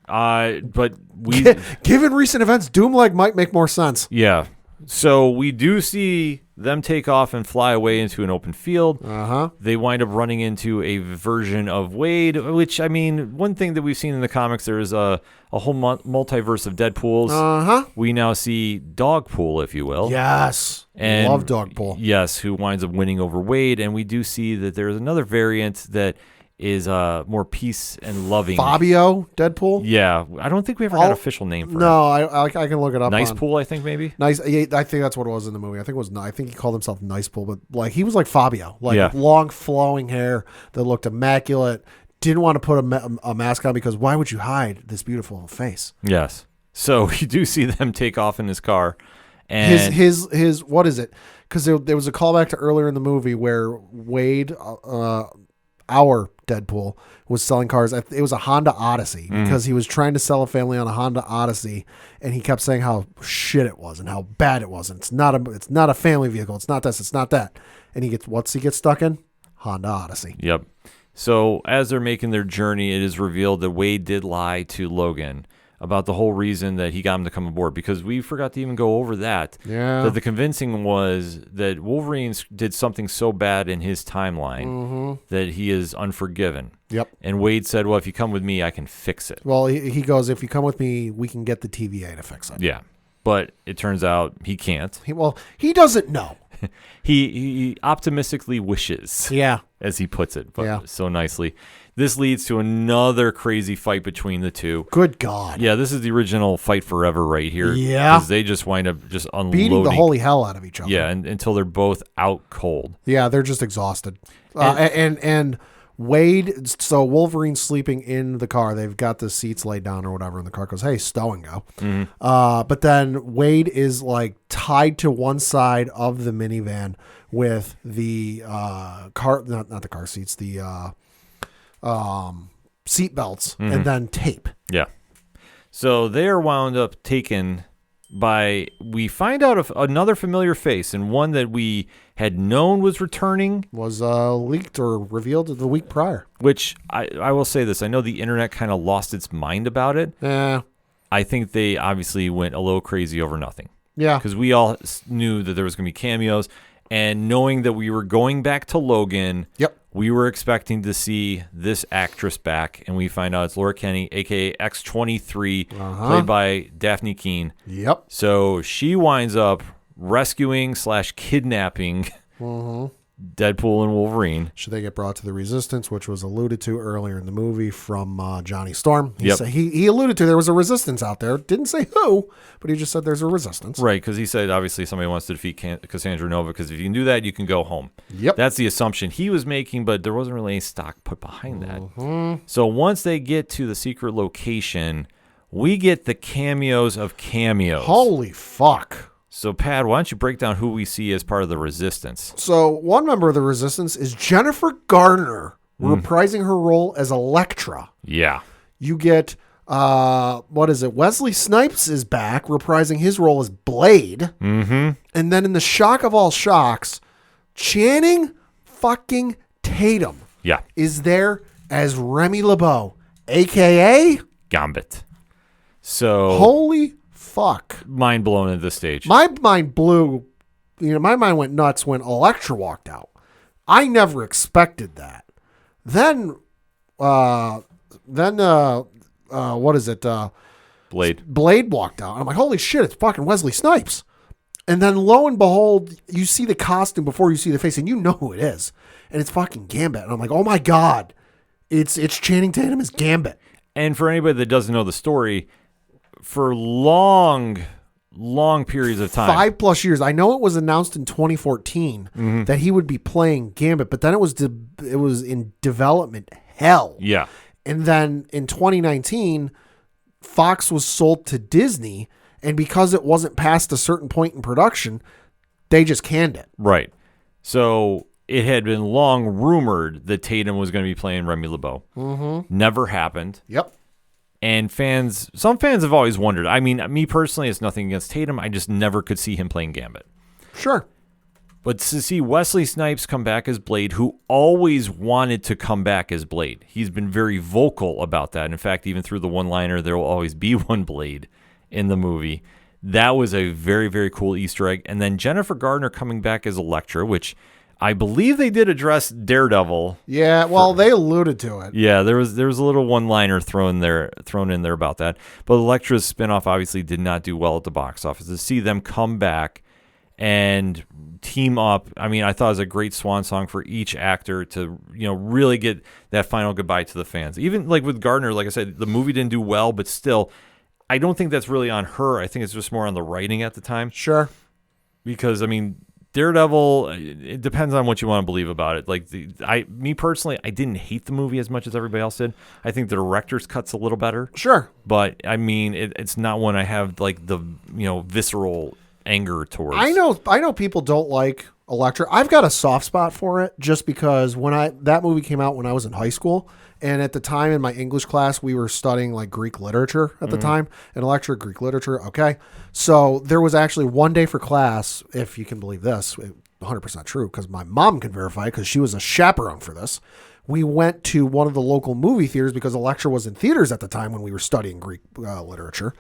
Speaker 1: But we...
Speaker 2: Given recent events, Doom leg might make more sense.
Speaker 1: Yeah. So we do see them take off and fly away into an open field.
Speaker 2: Uh-huh.
Speaker 1: They wind up running into a version of Wade, which, I mean, one thing that we've seen in the comics, there is a whole multiverse of Deadpools.
Speaker 2: Uh-huh.
Speaker 1: We now see Dogpool, if you will.
Speaker 2: Yes.
Speaker 1: And
Speaker 2: love Dogpool.
Speaker 1: Yes, who winds up winning over Wade. And we do see that there's another variant that is more peace and loving.
Speaker 2: Fabio Deadpool?
Speaker 1: Yeah. I don't think we ever got an official name for him.
Speaker 2: No, I can look it up.
Speaker 1: Nice Pool, I think, maybe?
Speaker 2: Nice. Yeah, I think that's what it was in the movie. I think he called himself Nice Pool, but like he was like Fabio. Like
Speaker 1: yeah.
Speaker 2: long flowing hair that looked immaculate. Didn't want to put a mask on because why would you hide this beautiful face?
Speaker 1: Yes. So we do see them take off in his car. And
Speaker 2: his what is it? Because there was a callback to earlier in the movie where Wade, our Deadpool, was selling cars. It was a Honda Odyssey because he was trying to sell a family on a Honda Odyssey, and he kept saying how shit it was and how bad it was. And it's not a family vehicle. It's not this. It's not that. And he gets stuck in? Honda Odyssey.
Speaker 1: Yep. So as they're making their journey, it is revealed that Wade did lie to Logan about the whole reason that he got him to come aboard, because we forgot to even go over that.
Speaker 2: Yeah.
Speaker 1: That the convincing was that Wolverine did something so bad in his timeline that he is unforgiven.
Speaker 2: Yep.
Speaker 1: And Wade said, well, if you come with me, I can fix it.
Speaker 2: Well, he goes, if you come with me, we can get the TVA to fix it.
Speaker 1: Yeah. But it turns out he can't.
Speaker 2: He doesn't know.
Speaker 1: He optimistically wishes.
Speaker 2: Yeah.
Speaker 1: As he puts it, but so nicely. This leads to another crazy fight between the two.
Speaker 2: Good God.
Speaker 1: Yeah, this is the original fight forever right here.
Speaker 2: Yeah.
Speaker 1: Because they just wind up just unloading.
Speaker 2: Beating the holy hell out of each other.
Speaker 1: Yeah, until they're both out cold.
Speaker 2: Yeah, they're just exhausted. And Wade, so Wolverine's sleeping in the car. They've got the seats laid down or whatever, and the car goes, hey, stow and go. But then Wade is like tied to one side of the minivan with the car, not the car seats, the seat belts, and then tape.
Speaker 1: Yeah. So they are wound up taken by, we find out another familiar face, and one that we had known was returning.
Speaker 2: Was leaked or revealed the week prior.
Speaker 1: Which, I will say this, I know the internet kind of lost its mind about it.
Speaker 2: Yeah.
Speaker 1: I think they obviously went a little crazy over nothing.
Speaker 2: Yeah.
Speaker 1: Because we all knew that there was going to be cameos, and knowing that we were going back to Logan, we were expecting to see this actress back, and we find out it's Laura Kinney, a.k.a. X-23, played by Daphne Keane.
Speaker 2: Yep.
Speaker 1: So she winds up rescuing / kidnapping Deadpool and Wolverine.
Speaker 2: Should they get brought to the Resistance, which was alluded to earlier in the movie from Johnny Storm.
Speaker 1: Yep.
Speaker 2: He alluded to there was a Resistance out there. Didn't say who, but he just said there's a Resistance.
Speaker 1: Right, because he said obviously somebody wants to defeat Cassandra Nova, because if you can do that, you can go home.
Speaker 2: Yep.
Speaker 1: That's the assumption he was making, but there wasn't really any stock put behind that. So once they get to the secret location, we get the cameos of cameos.
Speaker 2: Holy fuck.
Speaker 1: So, Pat, why don't you break down who we see as part of the Resistance?
Speaker 2: So, one member of the Resistance is Jennifer Garner, reprising her role as Elektra.
Speaker 1: Yeah.
Speaker 2: You get, Wesley Snipes is back, reprising his role as Blade. And then in the shock of all shocks, Channing fucking Tatum is there as Remy LeBeau, a.k.a.
Speaker 1: Gambit. So...
Speaker 2: Holy fuck.
Speaker 1: Mind blown at this stage.
Speaker 2: My mind blew, my mind went nuts when Elektra walked out. I never expected that. Then what is it? Blade walked out. I'm like, holy shit, it's fucking Wesley Snipes. And then lo and behold, you see the costume before you see the face, and you know who it is. And it's fucking Gambit. And I'm like, oh my God, it's Channing Tatum as Gambit.
Speaker 1: And for anybody that doesn't know the story, for long periods of time.
Speaker 2: 5+ years. I know it was announced in 2014 that he would be playing Gambit, but then it was in development hell.
Speaker 1: Yeah.
Speaker 2: And then in 2019, Fox was sold to Disney, And because it wasn't past a certain point in production, they just canned it.
Speaker 1: Right. So it had been long rumored that Tatum was going to be playing Remy LeBeau.
Speaker 2: Mm-hmm.
Speaker 1: Never happened.
Speaker 2: Yep.
Speaker 1: And some fans have always wondered. I mean, me personally, it's nothing against Tatum. I just never could see him playing Gambit.
Speaker 2: Sure.
Speaker 1: But to see Wesley Snipes come back as Blade, who always wanted to come back as Blade, he's been very vocal about that. In fact, even through the one-liner, there will always be one Blade in the movie. That was a very, very cool Easter egg. And then Jennifer Gardner coming back as Elektra, which I believe they did address Daredevil.
Speaker 2: Yeah, well, they alluded to it.
Speaker 1: Yeah, there was a little one-liner thrown in there about that. But Elektra's spinoff obviously did not do well at the box office. To see them come back and team up, I mean, I thought it was a great swan song for each actor to, really get that final goodbye to the fans. Even like with Gardner, like I said, the movie didn't do well, but still, I don't think that's really on her. I think it's just more on the writing at the time.
Speaker 2: Sure.
Speaker 1: Because, I mean, Daredevil, it depends on what you want to believe about it. Like, me personally, I didn't hate the movie as much as everybody else did. I think the director's cut's a little better.
Speaker 2: Sure.
Speaker 1: But, I mean, it's not one I have, like, the, visceral anger towards.
Speaker 2: I know people don't like Elektra. I've got a soft spot for it just because that movie came out when I was in high school, and at the time in my English class we were studying like Greek literature at the time, and Elektra, Greek literature. Okay, so there was actually one day for class, if you can believe this, 100% true because my mom can verify because she was a chaperone for this. We went to one of the local movie theaters because Elektra was in theaters at the time when we were studying Greek literature.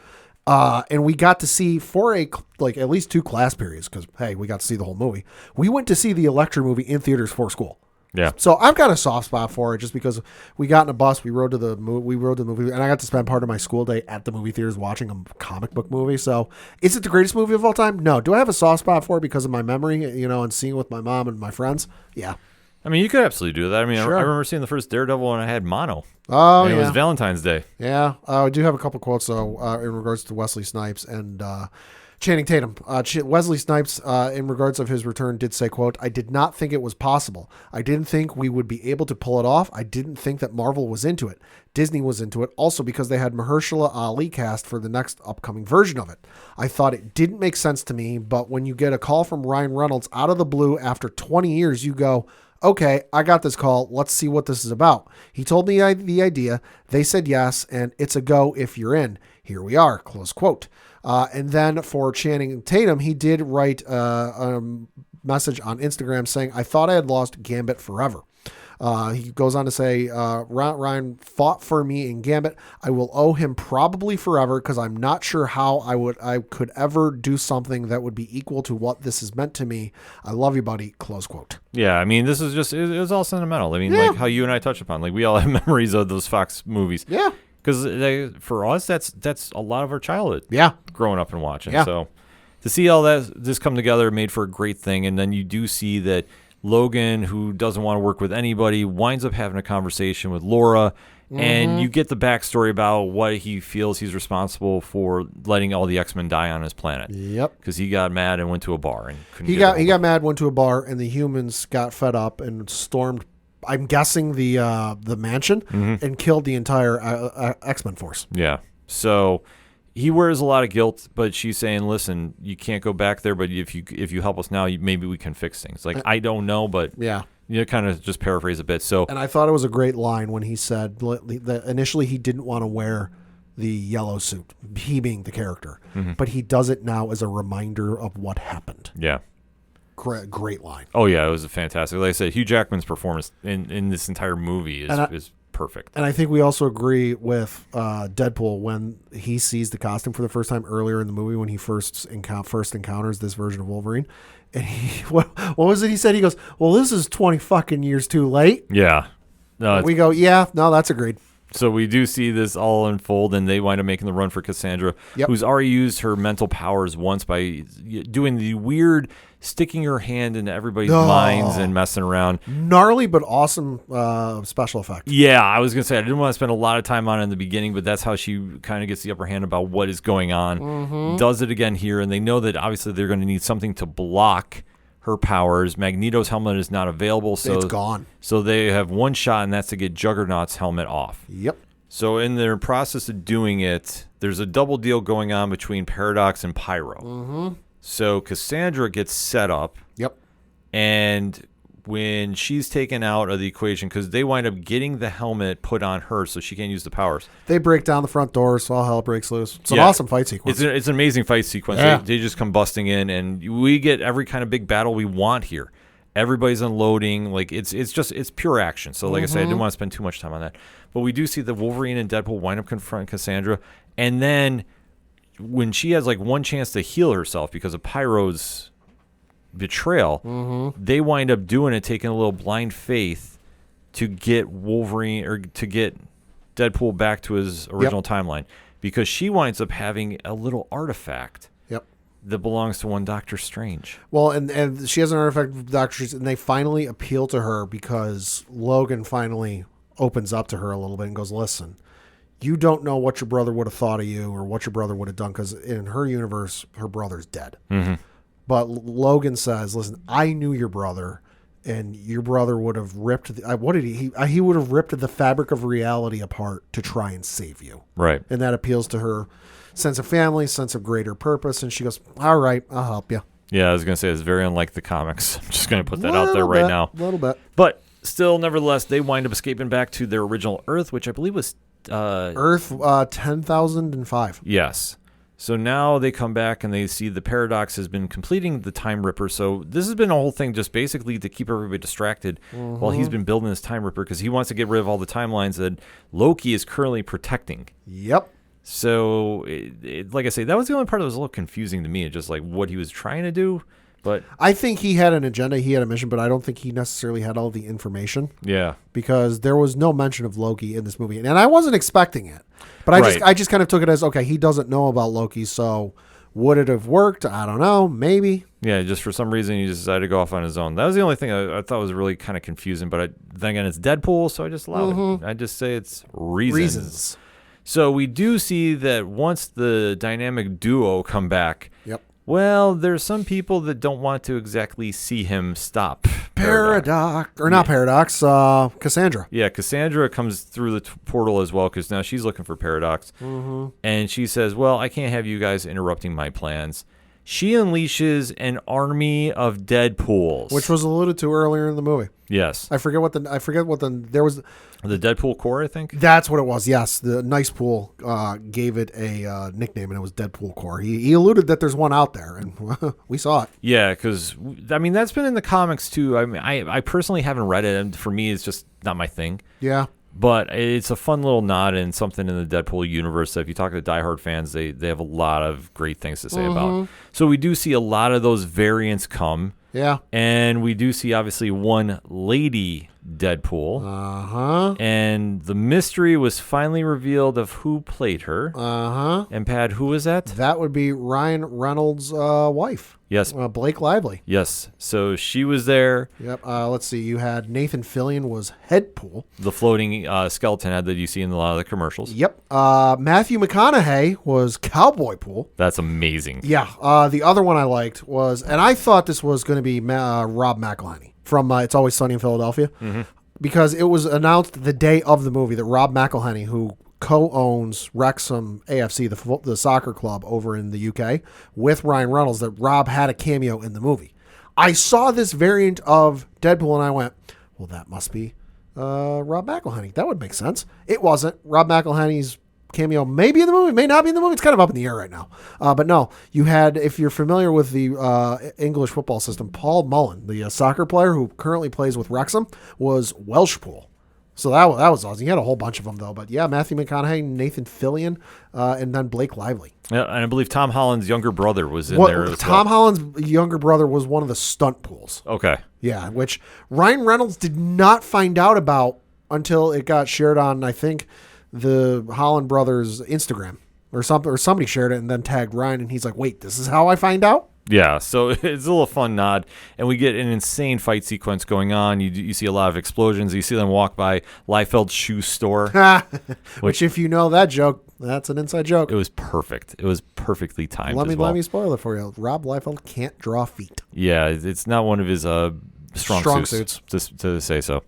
Speaker 2: And we got to see for at least 2 class periods because, hey, we got to see the whole movie. We went to see the Elektra movie in theaters for school.
Speaker 1: Yeah.
Speaker 2: So I've got a soft spot for it just because we got in a bus, we rode to the movie, and I got to spend part of my school day at the movie theaters watching a comic book movie. So is it the greatest movie of all time? No. Do I have a soft spot for it because of my memory, and seeing it with my mom and my friends? Yeah.
Speaker 1: I mean, you could absolutely do that. I mean,
Speaker 2: Sure.
Speaker 1: I remember seeing the first Daredevil and I had mono.
Speaker 2: Oh,
Speaker 1: and
Speaker 2: yeah.
Speaker 1: It was Valentine's Day.
Speaker 2: Yeah. I do have a couple quotes, though, in regards to Wesley Snipes and Channing Tatum. Wesley Snipes, in regards of his return, did say, quote, "I did not think it was possible. I didn't think we would be able to pull it off. I didn't think that Marvel was into it. Disney was into it, also because they had Mahershala Ali cast for the next upcoming version of it. I thought it didn't make sense to me, but when you get a call from Ryan Reynolds out of the blue after 20 years, you go, okay, I got this call. Let's see what this is about. He told me the idea. They said yes, and it's a go if you're in. Here we are," close quote. And then for Channing Tatum, he did write a message on Instagram saying, "I thought I had lost Gambit forever." He goes on to say, Ryan fought for me in Gambit. I will owe him probably forever because I'm not sure how I could ever do something that would be equal to what this has meant to me. I love you, buddy. Close quote.
Speaker 1: Yeah, I mean, this is just, it was all sentimental. I mean, like how you and I touched upon, like we all have memories of those Fox movies.
Speaker 2: Yeah.
Speaker 1: Because for us, that's a lot of our childhood.
Speaker 2: Yeah.
Speaker 1: Growing up and watching.
Speaker 2: Yeah.
Speaker 1: So to see all this come together made for a great thing. And then you do see that Logan, who doesn't want to work with anybody, winds up having a conversation with Laura. And you get the backstory about what he feels he's responsible for letting all the X-Men die on his planet.
Speaker 2: Yep.
Speaker 1: Because he got mad and went to a bar and couldn't
Speaker 2: He got mad, went to a bar, and the humans got fed up and stormed, I'm guessing, the mansion and killed the entire X-Men force.
Speaker 1: Yeah. So he wears a lot of guilt, but she's saying, "Listen, you can't go back there, but if you help us now, maybe we can fix things." Like, I don't know, but
Speaker 2: yeah.
Speaker 1: Kind of just paraphrase a bit. So,
Speaker 2: and I thought it was a great line when he said that initially he didn't want to wear the yellow suit, he being the character, but he does it now as a reminder of what happened.
Speaker 1: Yeah.
Speaker 2: Great line.
Speaker 1: Oh, yeah, it was a fantastic. Like I said, Hugh Jackman's performance in this entire movie is perfect.
Speaker 2: And I think we also agree with Deadpool when he sees the costume for the first time earlier in the movie when he first encounters this version of Wolverine. And what was it he said? He goes, "Well, this is 20 fucking years too late."
Speaker 1: Yeah. No,
Speaker 2: we go, "Yeah, no, that's agreed."
Speaker 1: So we do see this all unfold, and they wind up making the run for Cassandra, who's already used her mental powers once by doing the weird sticking her hand into everybody's minds and messing around.
Speaker 2: Gnarly but awesome special effect.
Speaker 1: Yeah, I was going to say, I didn't want to spend a lot of time on it in the beginning, but that's how she kind of gets the upper hand about what is going on. Does it again here, and they know that obviously they're going to need something to block her powers. Magneto's helmet is not available, so
Speaker 2: it's gone.
Speaker 1: So they have one shot, and that's to get Juggernaut's helmet off.
Speaker 2: Yep.
Speaker 1: So in their process of doing it, there's a double deal going on between Paradox and Pyro.
Speaker 2: Mm-hmm.
Speaker 1: So Cassandra gets set up.
Speaker 2: Yep.
Speaker 1: And when she's taken out of the equation, because they wind up getting the helmet put on her so she can't use the powers.
Speaker 2: They break down the front doors, so all hell breaks loose. It's an awesome fight sequence.
Speaker 1: It's an amazing fight sequence.
Speaker 2: Yeah.
Speaker 1: They just come busting in, and we get every kind of big battle we want here. Everybody's unloading. Like it's pure action. So like I said, I didn't want to spend too much time on that. But we do see that Wolverine and Deadpool wind up confronting Cassandra. And then when she has like one chance to heal herself because of Pyro's betrayal, they wind up doing it, taking a little blind faith to get Wolverine or to get Deadpool back to his original timeline, because she winds up having a little artifact that belongs to one Doctor Strange.
Speaker 2: Well, and she has an artifact of Doctor Strange, and they finally appeal to her because Logan finally opens up to her a little bit and goes, listen, you don't know what your brother would have thought of you or what your brother would have done, because in her universe, her brother's dead. But Logan says, listen, I knew your brother, and your brother would have ripped he would have ripped the fabric of reality apart to try and save you.
Speaker 1: Right.
Speaker 2: And that appeals to her sense of family, sense of greater purpose, and she goes, all right, I'll help you.
Speaker 1: Yeah, I was going to say, it's very unlike the comics. I'm just going to put that out there right now.
Speaker 2: A little bit.
Speaker 1: But still, nevertheless, they wind up escaping back to their original Earth, which I believe was...
Speaker 2: Earth 10,005.
Speaker 1: Yes. So now they come back and they see the Paradox has been completing the Time Ripper. So this has been a whole thing just basically to keep everybody distracted while he's been building this Time Ripper, because he wants to get rid of all the timelines that Loki is currently protecting.
Speaker 2: Yep.
Speaker 1: So, like I say, that was the only part that was a little confusing to me, just like what he was trying to do. But
Speaker 2: I think he had an agenda, he had a mission, but I don't think he necessarily had all the information.
Speaker 1: Yeah.
Speaker 2: Because there was no mention of Loki in this movie, and I wasn't expecting it. But I just kind of took it as, okay, he doesn't know about Loki, so would it have worked? I don't know, maybe. Yeah,
Speaker 1: just for some reason he just decided to go off on his own. That was the only thing I thought was really kind of confusing, but then again, it's Deadpool, so I just allowed it. I just say it's reasons. So we do see that once the dynamic duo come back, well, there's some people that don't want to exactly see him stop
Speaker 2: Paradox. Cassandra.
Speaker 1: Yeah, Cassandra comes through the portal as well, because now she's looking for Paradox. And she says, well, I can't have you guys interrupting my plans. She unleashes an army of Deadpools,
Speaker 2: which was alluded to earlier in the movie.
Speaker 1: Yes.
Speaker 2: I forget what there was.
Speaker 1: The Deadpool Corps, I think.
Speaker 2: That's what it was. Yes, the Nice Pool gave it a nickname, and it was Deadpool Corps. He alluded that there's one out there, and we saw it.
Speaker 1: Yeah, because I mean that's been in the comics too. I mean, I personally haven't read it, and for me, it's just not my thing.
Speaker 2: Yeah.
Speaker 1: But it's a fun little nod and something in the Deadpool universe that if you talk to diehard fans, they have a lot of great things to say about. So we do see a lot of those variants come.
Speaker 2: Yeah.
Speaker 1: And we do see, obviously, one lady Deadpool. And the mystery was finally revealed of who played her. And Pat, who was that?
Speaker 2: That would be Ryan Reynolds' wife.
Speaker 1: Yes.
Speaker 2: Blake Lively.
Speaker 1: Yes. So she was there.
Speaker 2: Yep. Let's see. You had Nathan Fillion was Headpool.
Speaker 1: The floating skeleton head that you see in a lot of the commercials.
Speaker 2: Yep. Matthew McConaughey was Cowboy Pool.
Speaker 1: That's amazing.
Speaker 2: Yeah. The other one I liked was, and I thought this was going to be Rob McElhenney from It's Always Sunny in Philadelphia, because it was announced the day of the movie that Rob McElhenney, who co-owns Wrexham AFC, the soccer club over in the UK, with Ryan Reynolds, that Rob had a cameo in the movie. I saw this variant of Deadpool and I went, well, that must be Rob McElhenney. That would make sense. It wasn't. Rob McElhenney's cameo may be in the movie, may not be in the movie. It's kind of up in the air right now. But no, you had, if you're familiar with the English football system, Paul Mullen, the soccer player who currently plays with Wrexham, was Welshpool. So that was awesome. You had a whole bunch of them, though. But yeah, Matthew McConaughey, Nathan Fillion, and then Blake Lively.
Speaker 1: Yeah, and I believe Tom Holland's younger brother was in there as
Speaker 2: Tom Holland's younger brother was one of the stunt pools.
Speaker 1: Okay.
Speaker 2: Yeah, which Ryan Reynolds did not find out about until it got shared on, I think, the Holland brothers' Instagram or something, or somebody shared it and then tagged Ryan, and he's like, wait, this is how I find out?
Speaker 1: Yeah, so it's a little fun nod, and we get an insane fight sequence going on. You see a lot of explosions. You see them walk by Liefeld's shoe store.
Speaker 2: Which, if you know that joke, that's an inside joke.
Speaker 1: It was perfect. It was perfectly timed
Speaker 2: Let me spoil it for you. Rob Liefeld can't draw feet.
Speaker 1: Yeah, it's not one of his strong suits. To say so.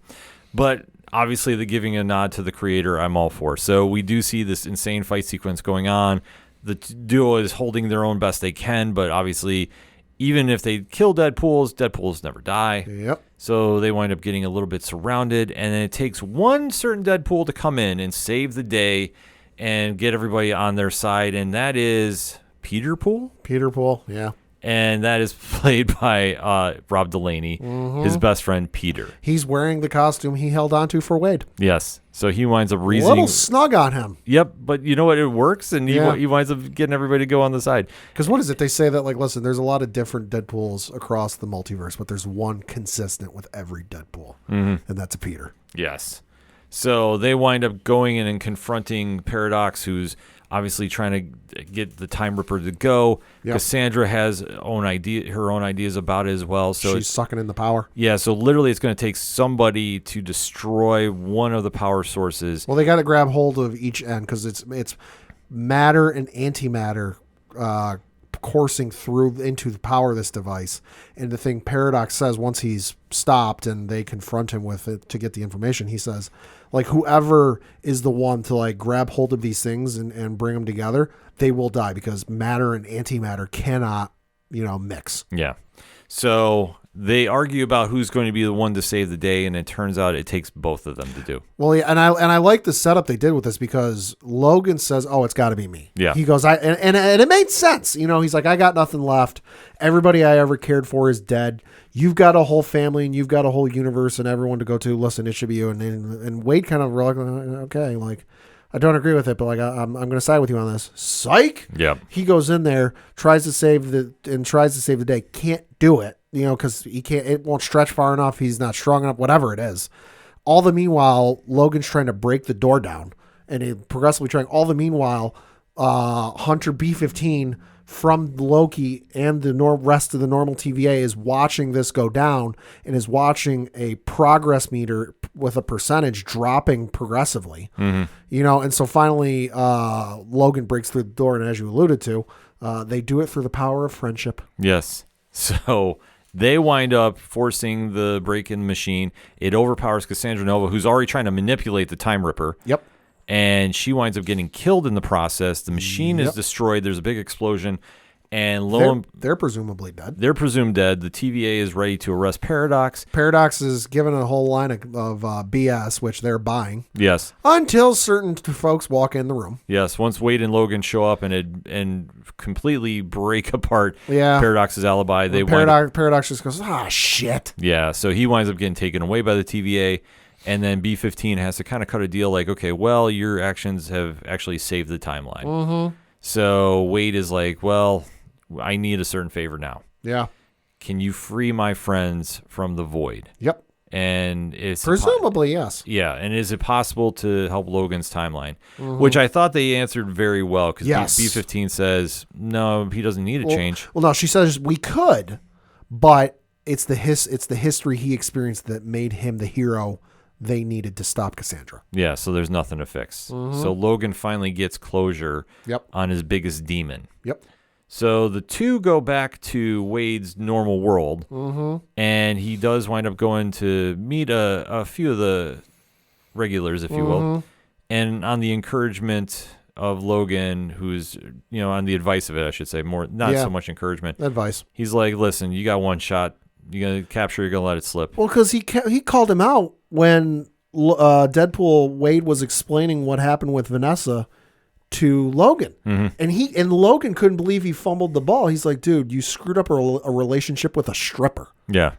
Speaker 1: But obviously the giving a nod to the creator, I'm all for. So we do see this insane fight sequence going on. The duo is holding their own best they can, but obviously, even if they kill Deadpools never die.
Speaker 2: Yep.
Speaker 1: So they wind up getting a little bit surrounded, and then it takes one certain Deadpool to come in and save the day and get everybody on their side, and that is Peter Pool?
Speaker 2: Peter Pool, yeah.
Speaker 1: And that is played by Rob Delaney, his best friend Peter.
Speaker 2: He's wearing the costume he held onto for Wade.
Speaker 1: Yes. So he winds up
Speaker 2: A little snug on him.
Speaker 1: Yep, but you know what? It works, and he winds up getting everybody to go on the side.
Speaker 2: Because what is it? They say that, like, listen, there's a lot of different Deadpools across the multiverse, but there's one consistent with every Deadpool, and that's a Peter.
Speaker 1: Yes. So they wind up going in and confronting Paradox, who's obviously trying to get the Time Ripper to go.
Speaker 2: Yep.
Speaker 1: Cassandra has her own ideas about it as well. So
Speaker 2: she's sucking in the power.
Speaker 1: Yeah, so literally it's going to take somebody to destroy one of the power sources.
Speaker 2: Well, they got to grab hold of each end because it's matter and antimatter coursing through into the power of this device. And the thing Paradox says once he's stopped and they confront him with it to get the information, he says, like, whoever is the one to, like, grab hold of these things and bring them together, they will die because matter and antimatter cannot, mix.
Speaker 1: Yeah. So they argue about who's going to be the one to save the day, and it turns out it takes both of them to do.
Speaker 2: Well, yeah, and I like the setup they did with this because Logan says, "Oh, it's got to be me."
Speaker 1: Yeah.
Speaker 2: He goes, and it made sense. He's like, "I got nothing left. Everybody I ever cared for is dead. You've got a whole family and you've got a whole universe and everyone to go to. Listen, it should be you." And Wade kind of okay, like, I don't agree with it, but, like, I'm going to side with you on this. Psych.
Speaker 1: Yeah.
Speaker 2: He goes in there, tries to save the day. Can't do it, because he can't. It won't stretch far enough. He's not strong enough. Whatever it is. All the meanwhile, Logan's trying to break the door down, and he progressively trying. All the meanwhile, Hunter B-15 from Loki and the rest of the normal TVA is watching this go down and is watching a progress meter with a percentage dropping progressively. And so finally Logan breaks through the door, and as you alluded to, they do it through the power of friendship.
Speaker 1: Yes. So they wind up forcing the break-in machine. It overpowers Cassandra Nova, who's already trying to manipulate the Time Ripper.
Speaker 2: Yep.
Speaker 1: And she winds up getting killed in the process. The machine is destroyed. There's a big explosion. And
Speaker 2: they're presumably dead.
Speaker 1: They're presumed dead. The TVA is ready to arrest Paradox.
Speaker 2: Paradox is given a whole line of BS, which they're buying.
Speaker 1: Yes.
Speaker 2: Until certain folks walk in the room.
Speaker 1: Yes. Once Wade and Logan show up and completely break apart Paradox's alibi,
Speaker 2: Paradox just goes, shit.
Speaker 1: Yeah. So he winds up getting taken away by the TVA. And then B-15 has to kind of cut a deal like, okay, well, your actions have actually saved the timeline. So Wade is like, well, I need a certain favor now.
Speaker 2: Yeah.
Speaker 1: Can you free my friends from the void?
Speaker 2: Yep.
Speaker 1: And it's
Speaker 2: presumably, yes.
Speaker 1: Yeah. And is it possible to help Logan's timeline? Which I thought they answered very well because B-15 says, no, he doesn't need a change.
Speaker 2: Well, no, she says we could, but it's the history he experienced that made him the hero they needed to stop Cassandra.
Speaker 1: Yeah, so there's nothing to fix. So Logan finally gets closure on his biggest demon.
Speaker 2: Yep.
Speaker 1: So the two go back to Wade's normal world, and he does wind up going to meet a few of the regulars, if you will, and on the encouragement of Logan, who's, on the advice of it, I should say, not so much encouragement.
Speaker 2: Advice.
Speaker 1: He's like, listen, you got one shot. You're going to capture, you're going to let it slip.
Speaker 2: Well, because he called him out when Deadpool Wade was explaining what happened with Vanessa to Logan. And Logan couldn't believe he fumbled the ball. He's like, dude, you screwed up a relationship with a stripper.
Speaker 1: Yeah.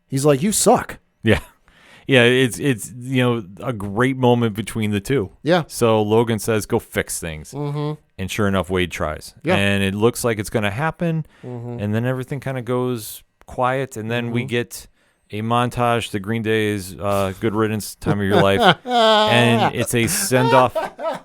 Speaker 2: He's like, you suck.
Speaker 1: Yeah. Yeah, it's a great moment between the two.
Speaker 2: Yeah.
Speaker 1: So Logan says, go fix things. And sure enough, Wade tries.
Speaker 2: Yeah.
Speaker 1: And it looks like it's going to happen. And then everything kind of goes quiet, and then we get a montage, the Green Day's Good Riddance, Time of Your Life, and it's a send-off.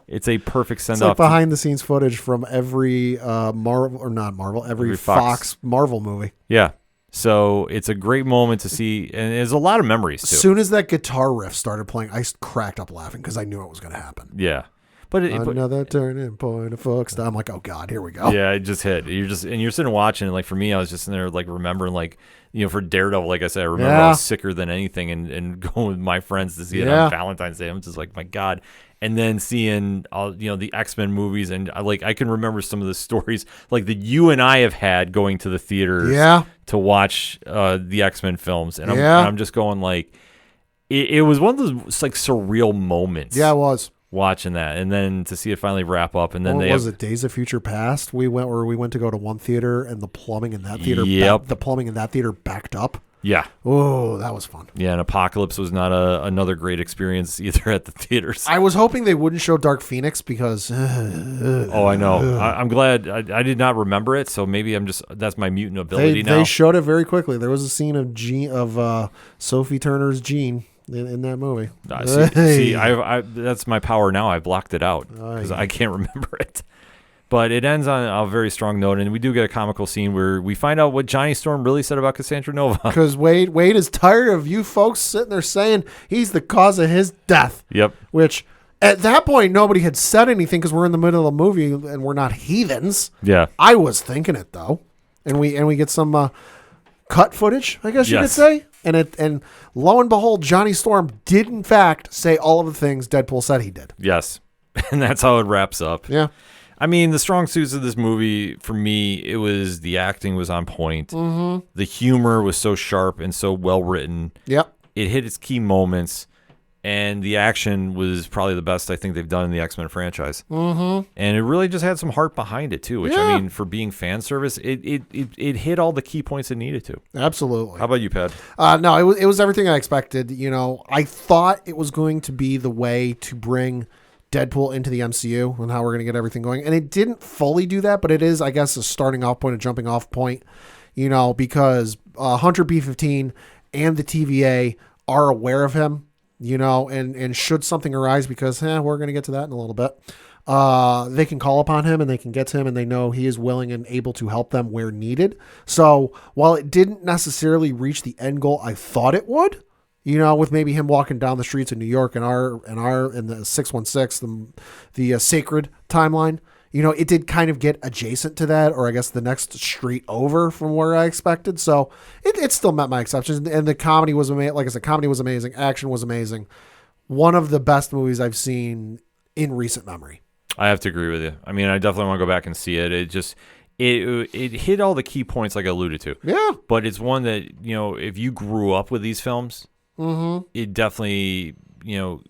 Speaker 1: It's a perfect send-off.
Speaker 2: It's like behind-the-scenes footage from every every Fox Marvel movie.
Speaker 1: Yeah. So it's a great moment to see, and there's a lot of memories, too.
Speaker 2: As soon as that guitar riff started playing, I cracked up laughing because I knew it was going to happen.
Speaker 1: Yeah. But
Speaker 2: another turning point of folks. I'm like, oh God, here we go.
Speaker 1: Yeah, it just hit. You're sitting watching, and like for me, I was just in there like remembering, like, you know, for Daredevil, like I said, I remember I was sicker than anything, and going with my friends to see it on Valentine's Day. I'm just like, my God. And then seeing all, you know, the X-Men movies, and I can remember some of the stories like that you and I have had going to the theaters to watch the X-Men films, and I'm just going like, it was one of those like surreal moments.
Speaker 2: Yeah, it was.
Speaker 1: Watching that, and then to see it finally wrap up, and then
Speaker 2: was it Days of Future Past? We went to go to one theater, and the plumbing in that theater, backed up.
Speaker 1: Yeah.
Speaker 2: Oh, that was fun.
Speaker 1: Yeah, and Apocalypse was not another great experience either at the theaters.
Speaker 2: I was hoping they wouldn't show Dark Phoenix because.
Speaker 1: I know. I'm glad I did not remember it, so maybe that's my mutant ability now.
Speaker 2: They showed it very quickly. There was a scene of Sophie Turner's Jean. In that movie.
Speaker 1: See, that's my power now. I blocked it out because I can't remember it. But it ends on a very strong note, and we do get a comical scene where we find out what Johnny Storm really said about Cassandra Nova.
Speaker 2: Because Wade is tired of you folks sitting there saying he's the cause of his death.
Speaker 1: Yep.
Speaker 2: Which, at that point, nobody had said anything because we're in the middle of the movie and we're not heathens.
Speaker 1: Yeah.
Speaker 2: I was thinking it, though. And we get some cut footage, I guess you could say. And lo and behold, Johnny Storm did in fact say all of the things Deadpool said he did.
Speaker 1: Yes, and that's how it wraps up.
Speaker 2: Yeah,
Speaker 1: I mean, the strong suits of this movie for me, it was the acting was on point. Mm-hmm. The humor was so sharp and so well written.
Speaker 2: Yep,
Speaker 1: it hit its key moments, and the action was probably the best I think they've done in the X-Men franchise.
Speaker 2: Mm-hmm.
Speaker 1: And it really just had some heart behind it too, which I mean, for being fan service, it hit all the key points it needed to.
Speaker 2: Absolutely.
Speaker 1: How about you, Pat?
Speaker 2: No, it was everything I expected. You know, I thought it was going to be the way to bring Deadpool into the MCU and how we're going to get everything going. And it didn't fully do that, but it is, I guess, a starting off point, a jumping off point, you know, because Hunter B-15 and the TVA are aware of him. You know, and should something arise, because we're going to get to that in a little bit, they can call upon him and they can get to him, and they know he is willing and able to help them where needed. So while it didn't necessarily reach the end goal I thought it would, you know, with maybe him walking down the streets of New York in the 616, the sacred timeline, you know, it did kind of get adjacent to that, or I guess the next street over from where I expected. So it still met my exceptions. And the comedy was amazing. Like I said, comedy was amazing. Action was amazing. One of the best movies I've seen in recent memory.
Speaker 1: I have to agree with you. I mean, I definitely want to go back and see it. It just, it hit all the key points like I alluded to.
Speaker 2: Yeah.
Speaker 1: But it's one that, you know, if you grew up with these films, it definitely, you know,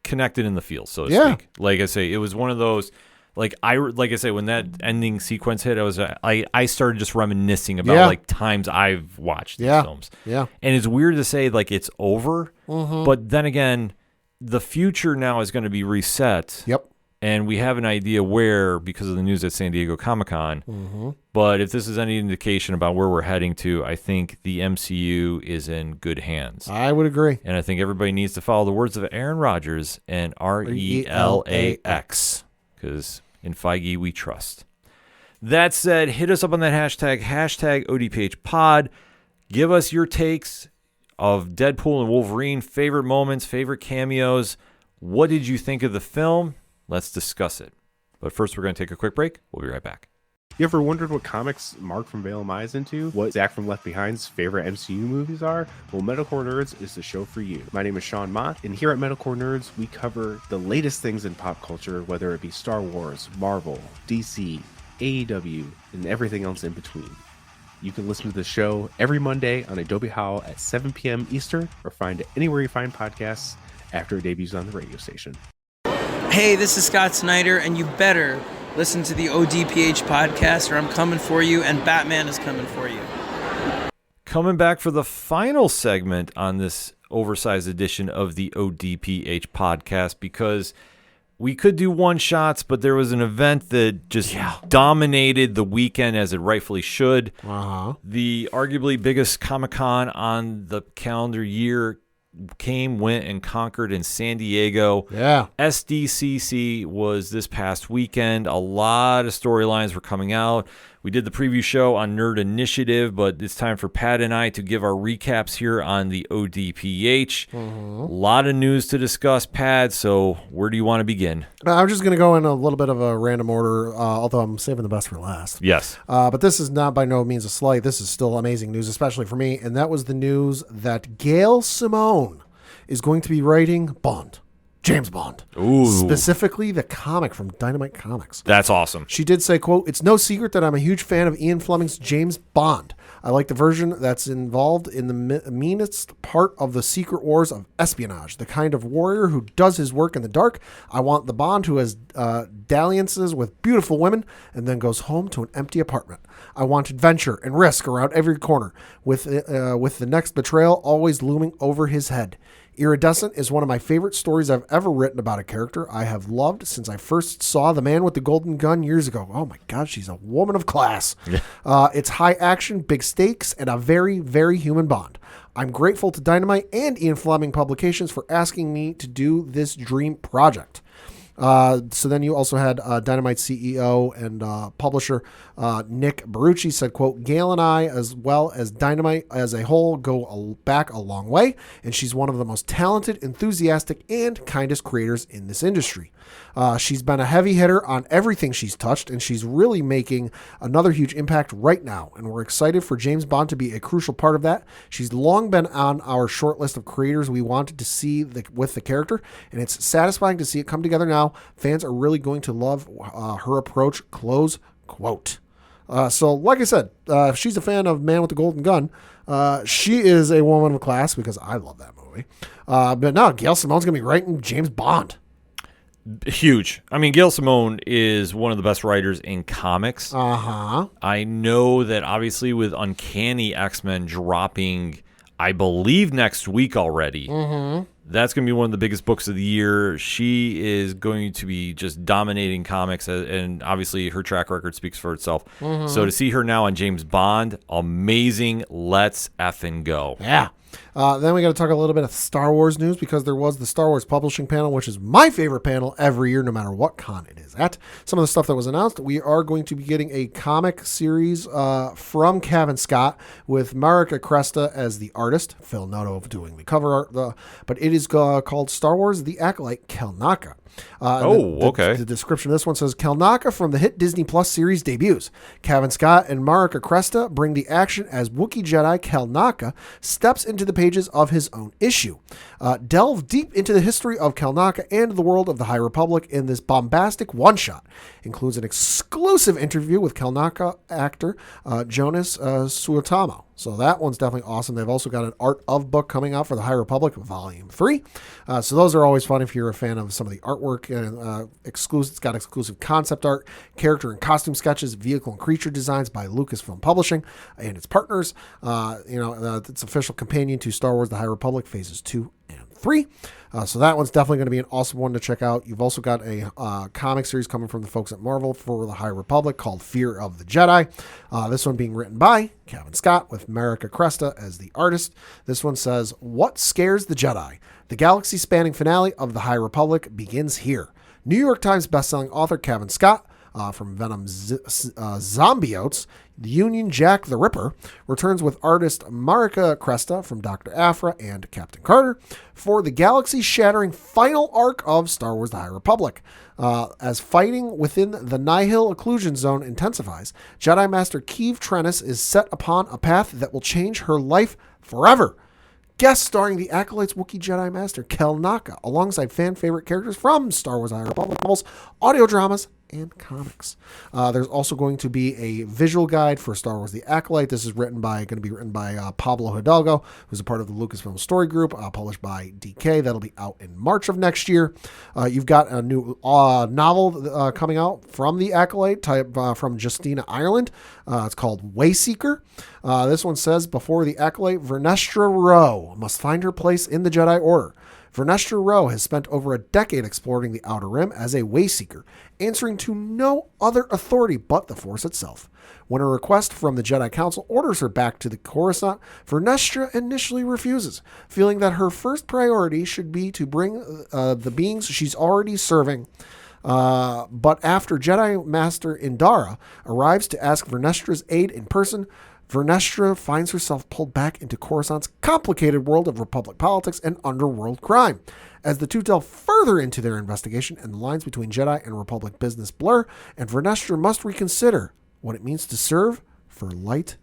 Speaker 1: connected in the feel, so to speak. Like I say, it was one of those. Like I say, when that ending sequence hit, I started just reminiscing about like times I've watched these films.
Speaker 2: Yeah,
Speaker 1: and it's weird to say like it's over, but then again, the future now is going to be reset.
Speaker 2: Yep.
Speaker 1: And we have an idea where, because of the news at San Diego Comic-Con. But if this is any indication about where we're heading to, I think the MCU is in good hands.
Speaker 2: I would agree.
Speaker 1: And I think everybody needs to follow the words of Aaron Rodgers and RELAX. Because in Feige, we trust. That said, hit us up on that hashtag ODPH Pod. Give us your takes of Deadpool and Wolverine, favorite moments, favorite cameos. What did you think of the film? Let's discuss it. But first, we're going to take a quick break. We'll be right back.
Speaker 3: You ever wondered what comics Mark from Vale Am I is into? What Zach from Left Behind's favorite MCU movies are? Well, Metalcore Nerds is the show for you. My name is Sean Mott, and here at Metalcore Nerds, we cover the latest things in pop culture, whether it be Star Wars, Marvel, DC, AEW, and everything else in between. You can listen to the show every Monday on Adobe Howl at 7 p.m. Eastern, or find it anywhere you find podcasts after it debuts on the radio station.
Speaker 4: Hey, this is Scott Snyder, and you better listen to the ODPH podcast, or I'm coming for you, and Batman is coming for you.
Speaker 1: Coming back for the final segment on this oversized edition of the ODPH podcast, because we could do one-shots, but there was an event that just dominated the weekend, as it rightfully should. The arguably biggest Comic-Con on the calendar year went and conquered in San Diego. SDCC was this past weekend. A lot of storylines were coming out. We did the preview show on Nerd Initiative, but it's time for Pat and I to give our recaps here on the ODPH. A lot of news to discuss, Pat, so where do you want to begin?
Speaker 2: I'm just going to go in a little bit of a random order, although I'm saving the best for last.
Speaker 1: Yes.
Speaker 2: But this is not by no means a slight. This is still amazing news, especially for me, and that was the news that Gail Simone is going to be writing Bond. James Bond.
Speaker 1: Ooh.
Speaker 2: Specifically the comic from Dynamite Comics.
Speaker 1: That's awesome.
Speaker 2: She did say, quote, "It's no secret that I'm a huge fan of Ian Fleming's James Bond. I like the version that's involved in the meanest part of the secret wars of espionage, the kind of warrior who does his work in the dark. I want the Bond who has dalliances with beautiful women and then goes home to an empty apartment. I want adventure and risk around every corner, with the next betrayal always looming over his head. Iridescent is one of my favorite stories I've ever written about a character I have loved since I first saw The Man with the Golden Gun years ago. Oh my God, she's a woman of class. It's high action, big stakes, and a very, very human Bond. I'm grateful to Dynamite and Ian Fleming Publications for asking me to do this dream project." So then you also had Dynamite CEO and publisher Nick Barucci said, quote, "Gail and I, as well as Dynamite as a whole, go back a long way, and she's one of the most talented, enthusiastic, and kindest creators in this industry. She's been a heavy hitter on everything she's touched, and she's really making another huge impact right now, and we're excited for James Bond to be a crucial part of that. She's long been on our short list of creators we wanted to see with the character, and it's satisfying to see it come together now. Fans are really going to love her approach," close quote. So like I said, if she's a fan of Man with the Golden Gun, she is a woman of class because I love that movie. But no, Gail Simone's going to be writing James Bond.
Speaker 1: Huge. I mean, Gail Simone is one of the best writers in comics. I know that obviously with Uncanny X-Men dropping, I believe, next week already, that's going to be one of the biggest books of the year. She is going to be just dominating comics, and obviously her track record speaks for itself. So to see her now on James Bond, amazing. Let's effing go.
Speaker 2: Yeah. Then we got to talk a little bit of Star Wars news, because there was the Star Wars Publishing panel, which is my favorite panel every year, no matter what con it is at. Some of the stuff that was announced, we are going to be getting a comic series from Kevin Scott with Marika Cresta as the artist, Phil Noto doing the cover art, but it is called Star Wars The Acolyte Kelnaka.
Speaker 1: Okay.
Speaker 2: The description of this one says, "Kelnaka from the hit Disney Plus series debuts. Kevin Scott and Marika Cresta bring the action as Wookiee Jedi Kelnaka steps into the pages of his own issue. Delve deep into the history of Kelnaka and the world of the High Republic in this bombastic one-shot. Includes an exclusive interview with Kelnaka actor Jonas Suotamo." So that one's definitely awesome. They've also got an art of book coming out for the High Republic, Volume 3. So those are always fun if you're a fan of some of the artwork. Exclusive. It's got exclusive concept art, character and costume sketches, vehicle and creature designs by Lucasfilm Publishing and its partners. It's official companion to Star Wars The High Republic Phases 2 and 3. So that one's definitely going to be an awesome one to check out. You've also got a comic series coming from the folks at Marvel for the High Republic called Fear of the Jedi. This one being written by Kevin Scott with Marika Cresta as the artist. This one says, "What scares the Jedi? The galaxy-spanning finale of the High Republic begins here. New York Times bestselling author Kevin Scott from Venom Zombiotes, the Union Jack the Ripper, returns with artist Marika Cresta from Dr. Aphra and Captain Carter for the galaxy-shattering final arc of Star Wars The High Republic. As fighting within the Nihil Occlusion Zone intensifies, Jedi Master Keeve Trennis is set upon a path that will change her life forever. Guest starring the Acolyte's Wookiee Jedi Master Kelnaka, alongside fan-favorite characters from Star Wars The High Republic novels, audio dramas, and comics. There's also going to be a visual guide for Star Wars The Acolyte. This is going to be written by Pablo Hidalgo, who's a part of the Lucasfilm Story Group, published by DK. That'll be out in March of next year. You've got a new novel coming out from The Acolyte, from Justina Ireland. It's called Wayseeker. This one says, "Before the Acolyte, Vernestra Rwoh must find her place in the Jedi Order. Vernestra Rwoh has spent over a decade exploring the Outer Rim as a Wayseeker, answering to no other authority but the Force itself. When a request from the Jedi Council orders her back to the Coruscant, Vernestra initially refuses, feeling that her first priority should be to bring the beings she's already serving But after Jedi Master Indara arrives to ask Vernestra's aid in person, Vernestra finds herself pulled back into Coruscant's complicated world of Republic politics and underworld crime. As the two delve further into their investigation and the lines between Jedi and Republic business blur, and Vernestra must reconsider what it means to serve for light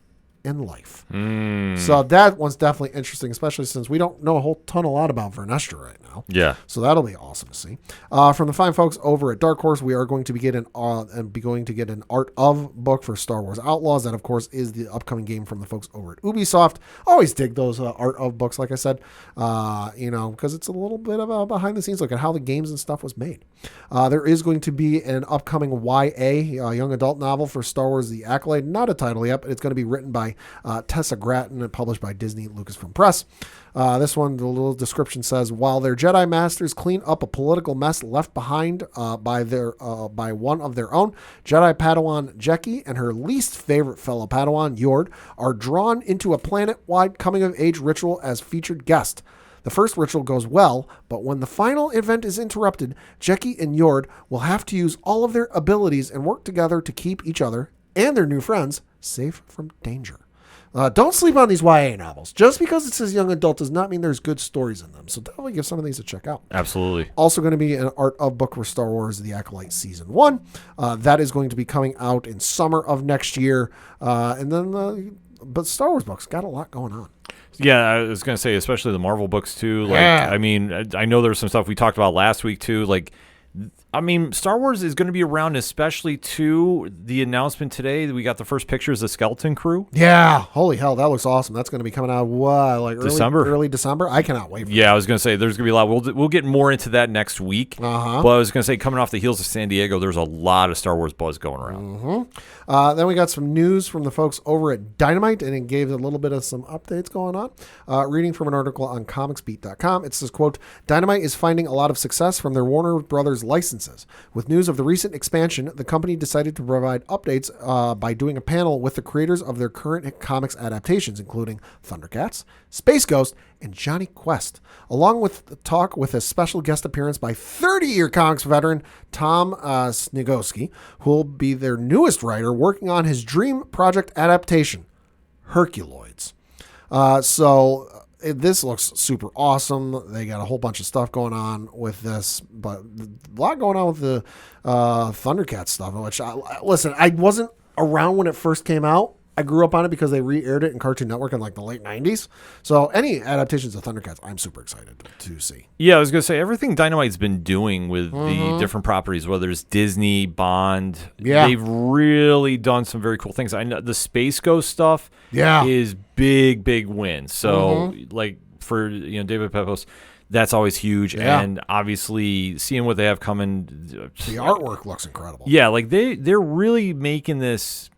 Speaker 2: and life. So that one's definitely interesting, especially since we don't know a lot about Vernestra right now.
Speaker 1: Yeah.
Speaker 2: So that'll be awesome to see. From the fine folks over at Dark Horse, we are going to get an Art of book for Star Wars Outlaws. That, of course, is the upcoming game from the folks over at Ubisoft. Always dig those Art of books, like I said, because it's a little bit of a behind the scenes look at how the games and stuff was made. There is going to be an upcoming YA, young adult novel for Star Wars The Acolyte. Not a title yet, but it's going to be written by Tessa Gratton and published by Disney Lucasfilm Press. This one, the little description says, while their Jedi Masters clean up a political mess left behind by one of their own, Jedi Padawan Jeki and her least favorite fellow Padawan, Yord, are drawn into a planet-wide coming-of-age ritual as featured guest. The first ritual goes well, but when the final event is interrupted, Jeki and Yord will have to use all of their abilities and work together to keep each other and their new friends safe from danger. Don't sleep on these YA novels. Just because it says young adult does not mean there's good stories in them. So definitely give some of these a check out.
Speaker 1: Absolutely.
Speaker 2: Also going to be an Art of book for Star Wars The Acolyte Season 1. That is going to be coming out in summer of next year. But Star Wars books got a lot going on.
Speaker 1: Yeah, I was going to say, especially the Marvel books, too. Like,
Speaker 2: Yeah.
Speaker 1: I mean, I know there's some stuff we talked about last week, too. Like, I mean, Star Wars is going to be around, especially to the announcement today that we got the first pictures of Skeleton Crew.
Speaker 2: Yeah. Holy hell, that looks awesome. That's going to be coming out, early December? I cannot wait for
Speaker 1: Yeah, I was going to say, there's going to be a lot. We'll get more into that next week.
Speaker 2: Uh-huh.
Speaker 1: But I was going to say, coming off the heels of San Diego, there's a lot of Star Wars buzz going around.
Speaker 2: Then we got some news from the folks over at Dynamite, and it gave a little bit of some updates going on. Reading from an article on comicsbeat.com, it says, quote, Dynamite is finding a lot of success from their Warner Brothers licenses. With news of the recent expansion, the company decided to provide updates by doing a panel with the creators of their current comics adaptations, including Thundercats, Space Ghost, and Johnny Quest, along with the talk with a special guest appearance by 30-year comics veteran Tom Snigoski, who will be their newest writer working on his dream project adaptation, Herculoids. This looks super awesome. They got a whole bunch of stuff going on with this, but a lot going on with the Thundercats stuff, which, I wasn't around when it first came out. I grew up on it because they re-aired it in Cartoon Network in like the late 90s. So any adaptations of Thundercats, I'm super excited to see.
Speaker 1: Yeah, I was going to say, everything Dynamite's been doing with the different properties, whether it's Disney, Bond, they've really done some very cool things. I know the Space Ghost stuff is big win. So like for David Pepos, that's always huge. And obviously seeing what they have coming.
Speaker 2: The artwork looks incredible.
Speaker 1: Yeah, like they're really making this,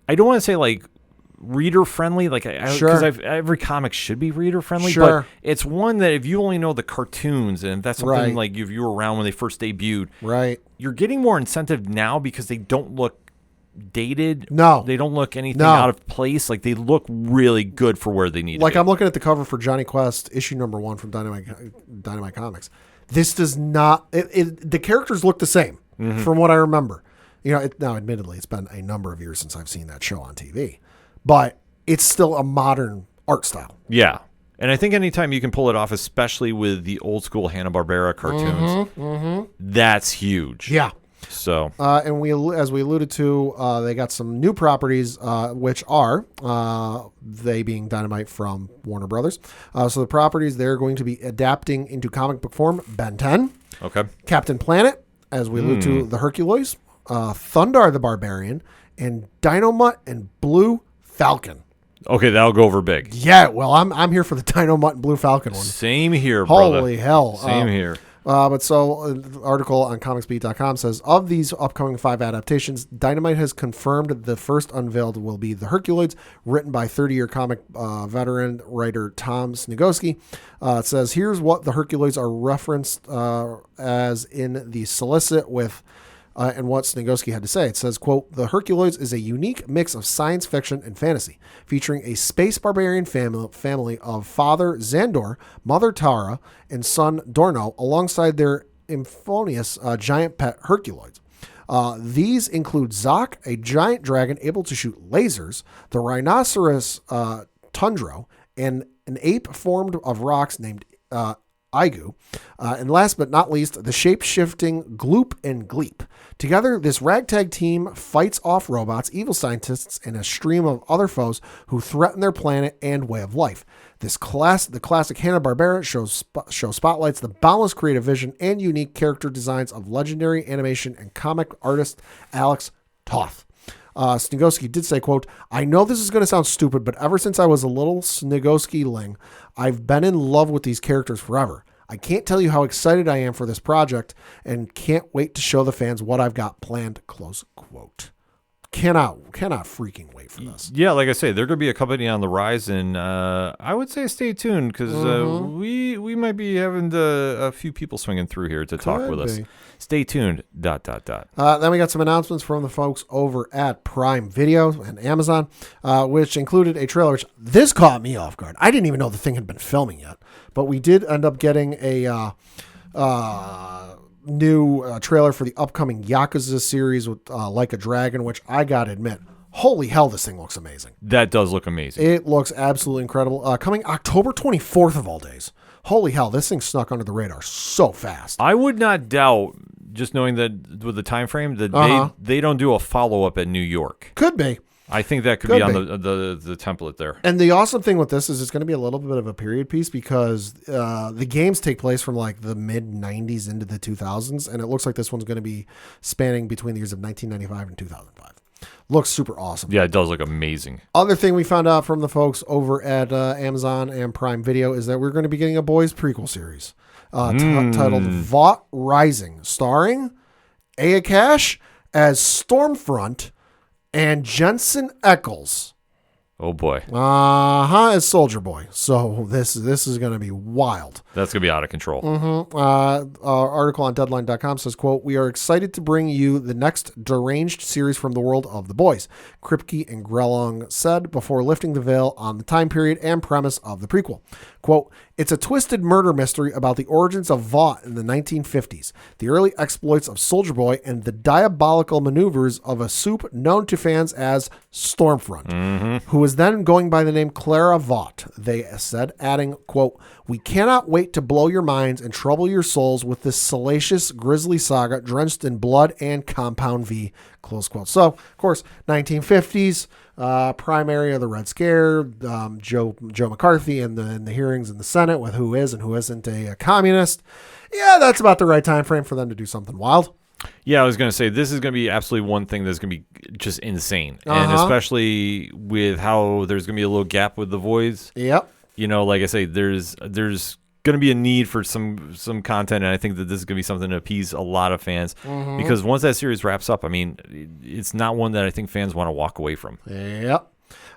Speaker 1: I don't want to say like reader friendly, like because every comic should be reader friendly, but it's one that if you only know the cartoons, and if that's something like if you were around when they first debuted, you're getting more incentive now because they don't look dated. No, they don't look anything out of place. Like they look really good for where they need to be.
Speaker 2: I'm looking at the cover for Johnny Quest issue number 1 from Dynamite Comics. This does not. The characters look the same from what I remember. Now, admittedly, it's been a number of years since I've seen that show on TV, but it's still a modern art style. Yeah.
Speaker 1: And I think anytime you can pull it off, especially with the old school Hanna-Barbera cartoons, that's huge.
Speaker 2: Yeah.
Speaker 1: So,
Speaker 2: and as we alluded to, they got some new properties, which are they being Dynamite from Warner Brothers. So the properties they're going to be adapting into comic book form: Ben 10, Captain Planet, as we allude to, the Herculoids, Thundar the Barbarian, and Dynamut and Blue Falcon.
Speaker 1: Okay, that'll go over big.
Speaker 2: Yeah, well, I'm here for the Dynamut and Blue Falcon one.
Speaker 1: Same here, brother.
Speaker 2: Holy hell.
Speaker 1: Same here.
Speaker 2: The article on comicsbeat.com says, of these upcoming 5 adaptations, Dynamite has confirmed the first unveiled will be The Herculoids, written by 30-year comic veteran writer Tom Snigoski. It says, here's what the Herculoids are referenced as in the solicit with... and what Snigoski had to say. It says, quote, the Herculoids is a unique mix of science fiction and fantasy, featuring a space barbarian family of father Xandor, mother Tara, and son Dorno, alongside their euphonious giant pet Herculoids. These include Zoc, a giant dragon able to shoot lasers, the rhinoceros Tundro, and an ape formed of rocks named Igu. And last but not least, the shape-shifting Gloop and Gleep. Together, this ragtag team fights off robots, evil scientists, and a stream of other foes who threaten their planet and way of life. The classic Hanna-Barbera show spotlights the boundless creative vision and unique character designs of legendary animation and comic artist Alex Toth. Snigoski did say, quote, "I know this is going to sound stupid, but ever since I was a little Snigoski-ling, I've been in love with these characters forever. I can't tell you how excited I am for this project and can't wait to show the fans what I've got planned," close quote. Cannot freaking wait for this.
Speaker 1: Yeah, like I say, they're going to be a company on the rise, and I would say stay tuned because we might be having a few people swinging through here to talk with us. Stay tuned. ...
Speaker 2: Then we got some announcements from the folks over at Prime Video and Amazon, which included a trailer. Which this caught me off guard. I didn't even know the thing had been filming yet, but we did end up getting a new trailer for the upcoming Yakuza series with Like a Dragon, which I gotta admit, holy hell, this thing looks amazing.
Speaker 1: That does look amazing.
Speaker 2: It looks absolutely incredible. Coming October 24th of all days. Holy hell, this thing snuck under the radar so fast.
Speaker 1: I would not doubt, just knowing that with the time frame, that they don't do a follow-up at New York.
Speaker 2: Could be.
Speaker 1: I think that could be on the template there.
Speaker 2: And the awesome thing with this is it's going to be a little bit of a period piece because the games take place from like the mid-90s into the 2000s, and it looks like this one's going to be spanning between the years of 1995 and 2005. Looks super awesome.
Speaker 1: Yeah, it does look amazing.
Speaker 2: Other thing we found out from the folks over at Amazon and Prime Video is that we're going to be getting a boys prequel series titled Vought Rising, starring Aya Cash as Stormfront and Jensen Ackles.
Speaker 1: Oh boy.
Speaker 2: As Soldier Boy. So this is going to be wild.
Speaker 1: That's going to be out of control.
Speaker 2: Article on Deadline.com says, quote, "We are excited to bring you the next deranged series from the world of the boys," Kripke and Grelong said before lifting the veil on the time period and premise of the prequel. Quote, "It's a twisted murder mystery about the origins of Vought in the 1950s, the early exploits of Soldier Boy, and the diabolical maneuvers of a soup known to fans as Stormfront, who was then going by the name Clara Vought," they said, adding, quote, "We cannot wait to blow your minds and trouble your souls with this salacious, grisly saga drenched in blood and Compound V," close quote. So, of course, 1950s, primary of the Red Scare, Joe McCarthy and the hearings in the Senate with who is and who isn't a communist. Yeah, that's about the right time frame for them to do something wild.
Speaker 1: Yeah, I was going to say, this is going to be absolutely one thing that's going to be just insane. And especially with how there's going to be a little gap with the voids.
Speaker 2: Yep.
Speaker 1: You know, like I say, there's going to be a need for some content, and I think that this is going to be something to appease a lot of fans. Because once that series wraps up, I mean, it's not one that I think fans want to walk away from.
Speaker 2: Yep.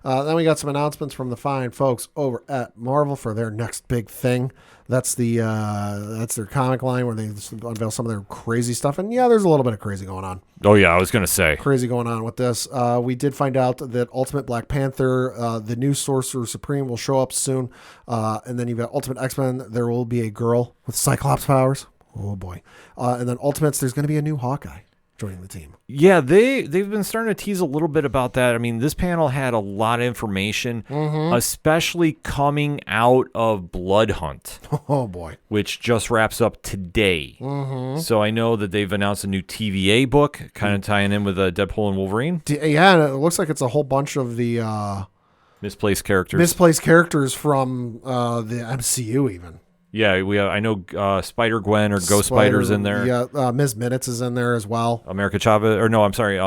Speaker 2: Then we got some announcements from the fine folks over at Marvel for their next big thing. That's their comic line where they unveil some of their crazy stuff. And yeah, there's a little bit of crazy going on.
Speaker 1: Oh yeah, I was going to say.
Speaker 2: Crazy going on with this. We did find out that Ultimate Black Panther, the new Sorcerer Supreme, will show up soon. And then you've got Ultimate X-Men. There will be a girl with Cyclops powers. Oh boy. And then Ultimates, there's going to be a new Hawkeye joining the team.
Speaker 1: Yeah, they've been starting to tease a little bit about that. I mean, this panel had a lot of information, especially coming out of Blood Hunt.
Speaker 2: Oh boy.
Speaker 1: Which just wraps up today. So I know that they've announced a new TVA book, kind of tying in with Deadpool and Wolverine.
Speaker 2: Yeah, and it looks like it's a whole bunch of the
Speaker 1: misplaced characters
Speaker 2: from the MCU even.
Speaker 1: Yeah, I know Spider-Gwen or Ghost Spider's in there.
Speaker 2: Yeah, Ms. Minutes is in there as well.
Speaker 1: America Chavez, or no, I'm sorry,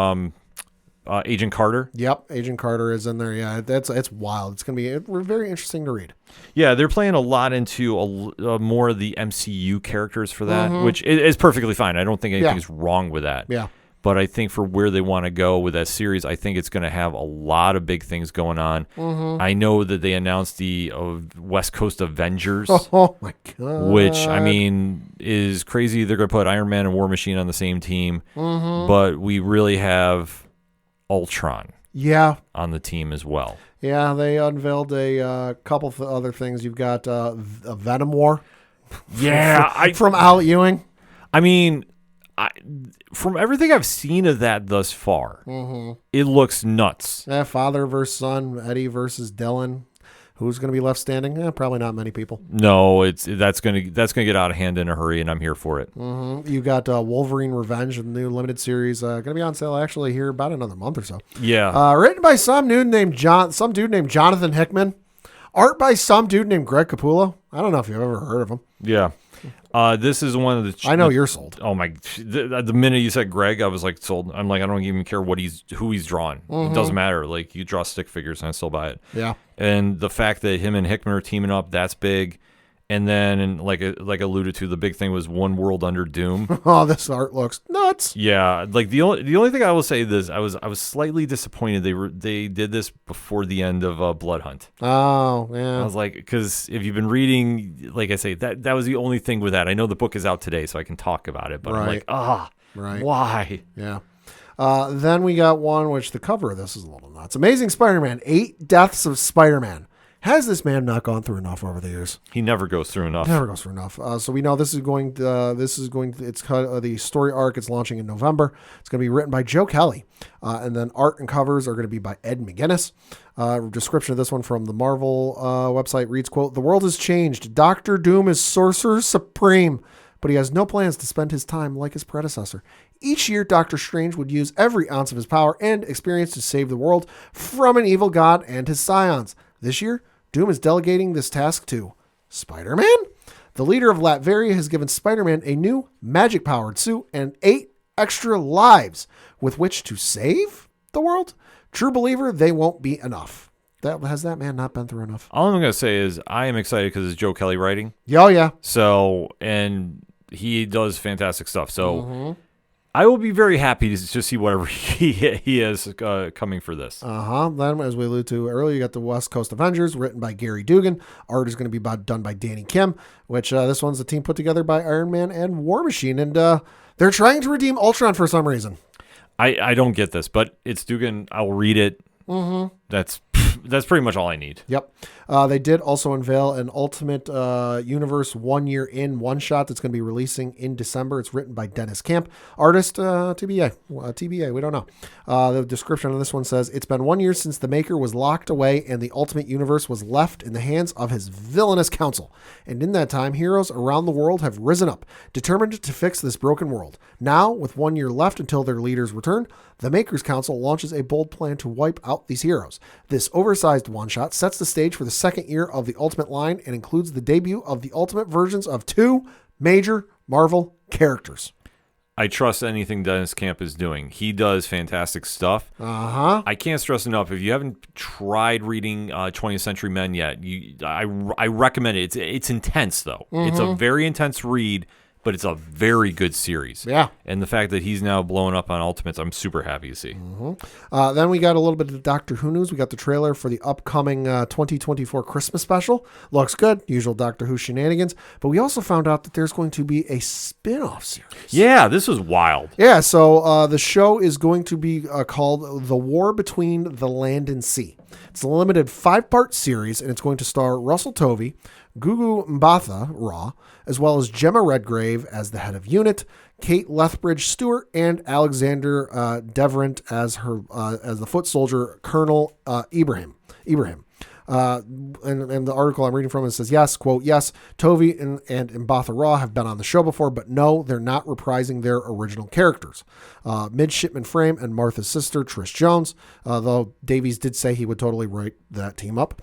Speaker 1: Agent Carter.
Speaker 2: Yep, Agent Carter is in there. Yeah, it's wild. It's going to be very interesting to read.
Speaker 1: Yeah, they're playing a lot into more of the MCU characters for that, which is perfectly fine. I don't think anything's wrong with that.
Speaker 2: Yeah.
Speaker 1: But I think for where they want to go with that series, I think it's going to have a lot of big things going on. I know that they announced the West Coast Avengers.
Speaker 2: Oh, my God.
Speaker 1: Which, I mean, is crazy. They're going to put Iron Man and War Machine on the same team. But we really have Ultron on the team as well.
Speaker 2: Yeah, they unveiled a couple of other things. You've got a Venom War.
Speaker 1: Yeah.
Speaker 2: From Al Ewing.
Speaker 1: I mean, from everything I've seen of that thus far, it looks nuts.
Speaker 2: Father versus son, Eddie versus Dylan. Who's going to be left standing? Probably not many people.
Speaker 1: No, that's gonna get out of hand in a hurry, and I'm here for it.
Speaker 2: You got Wolverine Revenge, the new limited series, going to be on sale actually here about another month or so.
Speaker 1: Yeah.
Speaker 2: Written by some dude named Jonathan Hickman. Art by some dude named Greg Capullo. I don't know if you've ever heard of him.
Speaker 1: Yeah. This is one of the.
Speaker 2: I know you're sold.
Speaker 1: Oh my! The minute you said Greg, I was like sold. I'm like, I don't even care who he's drawn. It doesn't matter. Like, you draw stick figures, and I still buy it.
Speaker 2: Yeah.
Speaker 1: And the fact that him and Hickman are teaming up, that's big. And then, like alluded to, the big thing was One World Under Doom.
Speaker 2: Oh, this art looks nuts.
Speaker 1: Yeah, like the only thing I will say is I was slightly disappointed they did this before the end of Blood Hunt.
Speaker 2: Oh, yeah.
Speaker 1: I was like, because if you've been reading, like I say, that was the only thing with that. I know the book is out today, so I can talk about it, but I'm like,
Speaker 2: right.
Speaker 1: Why?
Speaker 2: Yeah. Then we got one, which the cover of this is a little nuts. Amazing Spider-Man, 8 Deaths of Spider-Man. Has this man not gone through enough over the years?
Speaker 1: He never goes through enough.
Speaker 2: Never goes through enough. So we know the story arc is launching in November. It's going to be written by Joe Kelly. And then art and covers are going to be by Ed McGuinness. Description of this one from the Marvel website reads, quote, "The world has changed. Dr. Doom is Sorcerer Supreme, but he has no plans to spend his time like his predecessor. Each year, Doctor Strange would use every ounce of his power and experience to save the world from an evil god and his scions. This year, Doom is delegating this task to Spider-Man? The leader of Latveria has given Spider-Man a new magic-powered suit and 8 extra lives with which to save the world? True believer, they won't be enough." Has that man not been through enough?
Speaker 1: All I'm going to say is I am excited because it's Joe Kelly writing.
Speaker 2: Oh, yeah.
Speaker 1: So, and he does fantastic stuff. So, I will be very happy to just see whatever he has coming for this.
Speaker 2: Then, as we alluded to earlier, you got the West Coast Avengers, written by Gary Dugan. Art is going to be done by Danny Kim, which this one's a team put together by Iron Man and War Machine. And they're trying to redeem Ultron for some reason.
Speaker 1: I don't get this, but it's Dugan. I'll read it. That's pretty much all I need.
Speaker 2: Yep. They did also unveil an Ultimate Universe 1 year in one shot that's going to be releasing in December. It's written by Dennis Camp. Artist, TBA, we don't know. The description of this one says, "It's been 1 year since the Maker was locked away and the Ultimate Universe was left in the hands of his villainous council. And in that time, heroes around the world have risen up, determined to fix this broken world. Now, with 1 year left until their leaders return, the Maker's Council launches a bold plan to wipe out these heroes. This oversized one-shot sets the stage for the second year of the Ultimate line and includes the debut of the Ultimate versions of 2 major Marvel characters."
Speaker 1: I trust anything Dennis Camp is doing. He does fantastic stuff. I can't stress enough, if you haven't tried reading 20th Century Men yet, I recommend it. It's intense, though. It's a very intense read, but it's a very good series.
Speaker 2: Yeah.
Speaker 1: And the fact that he's now blowing up on Ultimates, I'm super happy to see.
Speaker 2: Then we got a little bit of Doctor Who news. We got the trailer for the upcoming 2024 Christmas special. Looks good. Usual Doctor Who shenanigans. But we also found out that there's going to be a spin-off series.
Speaker 1: Yeah, this was wild.
Speaker 2: Yeah, so the show is going to be called The War Between the Land and Sea. It's a limited 5-part series, and it's going to star Russell Tovey, Gugu Mbatha-Raw, as well as Gemma Redgrave as the head of unit, Kate Lethbridge Stewart, and Alexander Devrant as the foot soldier Colonel Ibrahim. And the article I'm reading from it says, yes, quote, "Yes, Tovey and Mbatha-Raw have been on the show before, but no, they're not reprising their original characters. Midshipman Frame and Martha's sister, Trish Jones, though Davies did say he would totally write that team up.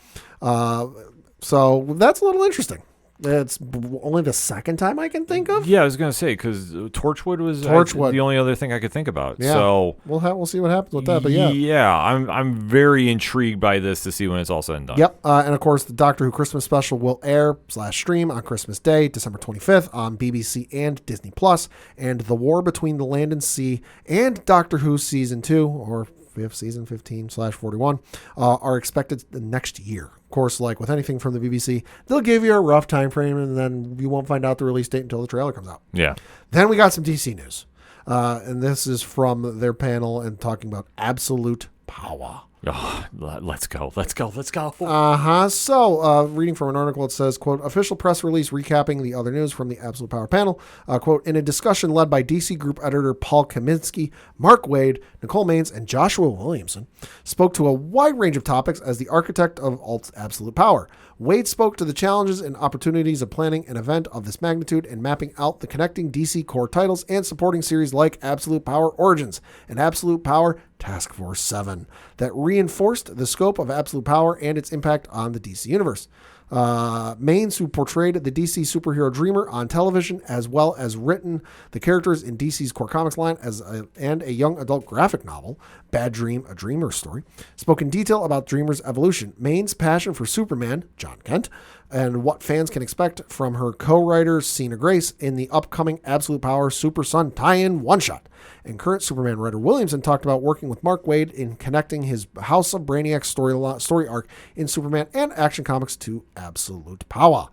Speaker 2: So that's a little interesting. It's only the second time I can think of.
Speaker 1: Yeah, I was going to say, because Torchwood was the only other thing I could think about.
Speaker 2: Yeah.
Speaker 1: So
Speaker 2: we'll see what happens with that. But
Speaker 1: yeah, I'm very intrigued by this to see when it's all said and done.
Speaker 2: Yep. And of course, the Doctor Who Christmas special will air / stream on Christmas Day, December 25th on BBC and Disney Plus. And The War Between the Land and Sea and Doctor Who Season 2 or 5th season 15/41 are expected the next year. Of course, like with anything from the BBC, they'll give you a rough time frame, and then you won't find out the release date until the trailer comes out.
Speaker 1: Yeah.
Speaker 2: Then we got some DC news, and this is from their panel and talking about absolute power.
Speaker 1: Oh, let's go.
Speaker 2: So, reading from an article, it says, quote, official press release recapping the other news from the Absolute Power panel. Quote, in a discussion led by DC Group editor Paul Kaminsky, Mark Waid, Nicole Maines, and Joshua Williamson, spoke to a wide range of topics as the architect of Absolute Power. Wade spoke to the challenges and opportunities of planning an event of this magnitude and mapping out the connecting DC core titles and supporting series like Absolute Power Origins and Absolute Power Task Force 7 that reinforced the scope of Absolute Power and its impact on the DC universe. Maines, who portrayed the DC superhero Dreamer on television, as well as written the characters in DC's core comics line and a young adult graphic novel, Bad Dream, A Dreamer's Story, spoke in detail about Dreamer's evolution, Maines' passion for Superman, John Kent, and what fans can expect from her co-writer, Sina Grace, in the upcoming Absolute Power Super Son tie-in one-shot. And current Superman writer Williamson talked about working with Mark Waid in connecting his House of Brainiac story arc in Superman and Action Comics to Absolute Power.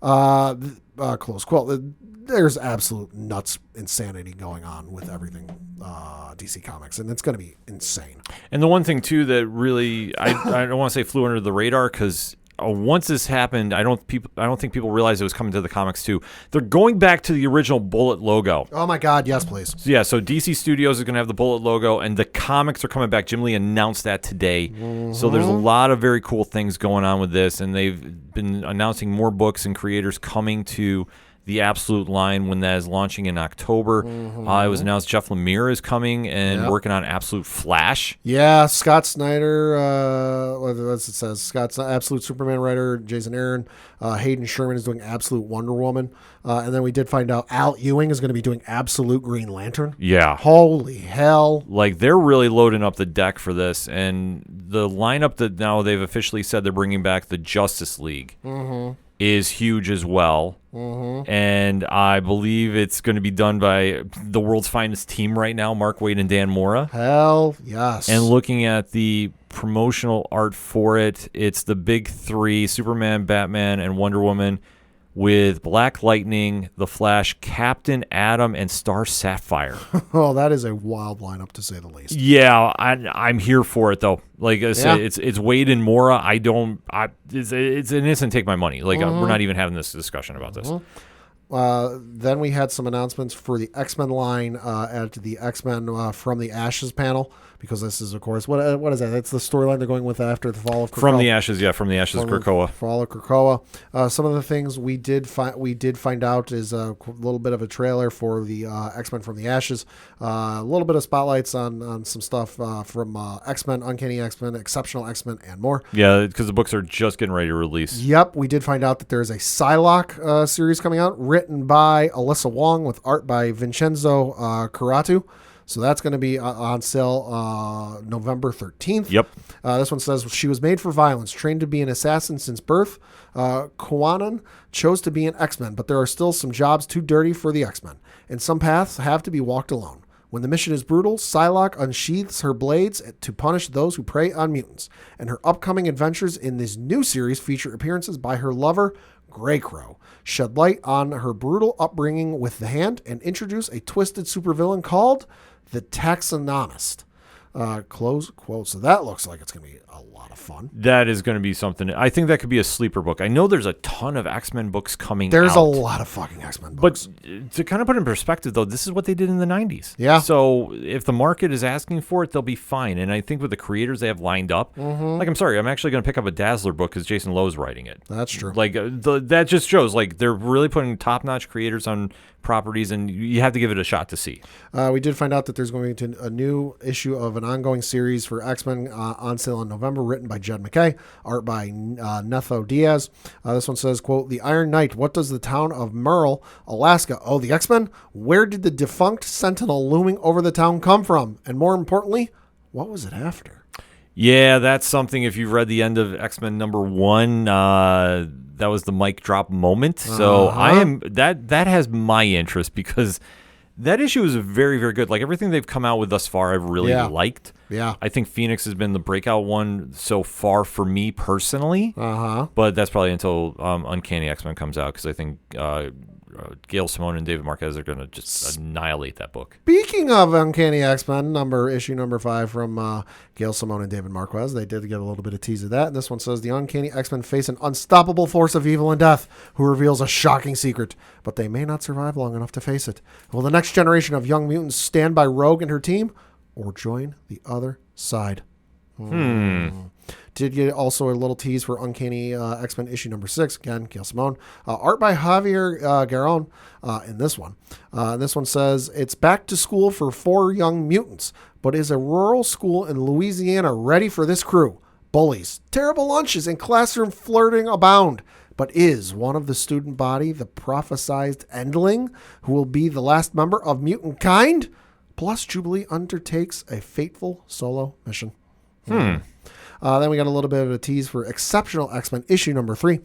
Speaker 2: Close quote. There's absolute nuts insanity going on with everything DC Comics, and it's going to be insane.
Speaker 1: And the one thing, too, that really, I don't want to say flew under the radar, because once this happened, I don't think people realized it was coming to the comics too. They're going back to the original Bullet logo.
Speaker 2: Oh my God, yes, please.
Speaker 1: So DC Studios is going to have the Bullet logo, and the comics are coming back. Jim Lee announced that today. Mm-hmm. So there's a lot of very cool things going on with this, and they've been announcing more books and creators coming to the Absolute line when that is launching in October. Mm-hmm. It was announced Jeff Lemire is coming and working on Absolute Flash.
Speaker 2: Yeah, Scott Snyder, what it says, Scott's Absolute Superman writer, Jason Aaron, Hayden Sherman is doing Absolute Wonder Woman. And then we did find out Al Ewing is going to be doing Absolute Green Lantern.
Speaker 1: Yeah.
Speaker 2: Holy hell.
Speaker 1: Like, they're really loading up the deck for this. And the lineup that now they've officially said they're bringing back the Justice League is huge as well. And I believe it's going to be done by the world's finest team right now, Mark Waid and Dan Mora.
Speaker 2: Hell yes.
Speaker 1: And looking at the promotional art for it, it's the big three, Superman, Batman, and Wonder Woman, with Black Lightning, The Flash, Captain Atom, and Star Sapphire.
Speaker 2: Oh, that is a wild lineup, to say the least.
Speaker 1: Yeah, I'm here for it, though. Like I say, it's Waid and Mora. It's an instant take my money. Like, we're not even having this discussion about this.
Speaker 2: Then we had some announcements for the X-Men line at the X-Men from the Ashes panel, because this is, of course, what is that? That's the storyline they're going with after the fall of Krakoa.
Speaker 1: From the Ashes, Krakoa.
Speaker 2: Fall of Krakoa. Some of the things we did find out is a little bit of a trailer for the X-Men from the Ashes. A little bit of spotlights on some stuff from X-Men, Uncanny X-Men, Exceptional X-Men, and more.
Speaker 1: Yeah, because the books are just getting ready to release.
Speaker 2: Yep, we did find out that there's a Psylocke series coming out, written by Alyssa Wong with art by Vincenzo Caratu. So that's going to be on sale November 13th.
Speaker 1: Yep.
Speaker 2: This one says, she was made for violence, trained to be an assassin since birth. Kwannon chose to be an X-Men, but there are still some jobs too dirty for the X-Men, and some paths have to be walked alone. When the mission is brutal, Psylocke unsheathes her blades to punish those who prey on mutants, and her upcoming adventures in this new series feature appearances by her lover, Greycrow, shed light on her brutal upbringing with the Hand, and introduce a twisted supervillain called the Taxonomist. Close quote. So that looks like it's going to be a lot of fun.
Speaker 1: That is going to be something. I think that could be a sleeper book. I know there's a ton of X-Men books coming
Speaker 2: There's
Speaker 1: out.
Speaker 2: a lot of fucking X-Men books.
Speaker 1: But to kind of put it in perspective, though, this is what they did in the 90s.
Speaker 2: Yeah.
Speaker 1: So if the market is asking for it, they'll be fine. And I think with the creators they have lined up, like, I'm sorry, I'm actually going to pick up a Dazzler book because Jason Lowe's writing it.
Speaker 2: That's true.
Speaker 1: Like, that just shows, like, they're really putting top-notch creators on properties, and you have to give it a shot to see.
Speaker 2: We did find out that there's going to be a new issue of an ongoing series for X-Men on sale in November, written by Jed McKay, art by Netho Diaz. This one says, quote, the Iron Knight, what does the town of Merle, Alaska, owe the X-Men? Where did the defunct Sentinel looming over the town come from? And more importantly, what was it after?
Speaker 1: Yeah, that's something. If you've read the end of X-Men #1, that was the mic drop moment. So that has my interest, because that issue is very, very good. Like, everything they've come out with thus far, I've really liked.
Speaker 2: Yeah.
Speaker 1: I think Phoenix has been the breakout one so far for me personally. But that's probably until Uncanny X-Men comes out, because I think Gail Simone and David Marquez are going to just annihilate that book.
Speaker 2: Speaking of Uncanny X-Men, issue number 5 from Gail Simone and David Marquez, they did get a little bit of tease of that. And this one says, the Uncanny X-Men face an unstoppable force of evil and death who reveals a shocking secret, but they may not survive long enough to face it. Will the next generation of young mutants stand by Rogue and her team or join the other side? Did get also a little tease for Uncanny X-Men issue number 6. Again, Gail Simone. Art by Javier Garron in this one. This one says, it's back to school for 4 young mutants, but is a rural school in Louisiana ready for this crew? Bullies, terrible lunches, and classroom flirting abound. But is one of the student body the prophesized endling who will be the last member of mutant kind? Plus, Jubilee undertakes a fateful solo mission. Then we got a little bit of a tease for Exceptional X-Men issue number 3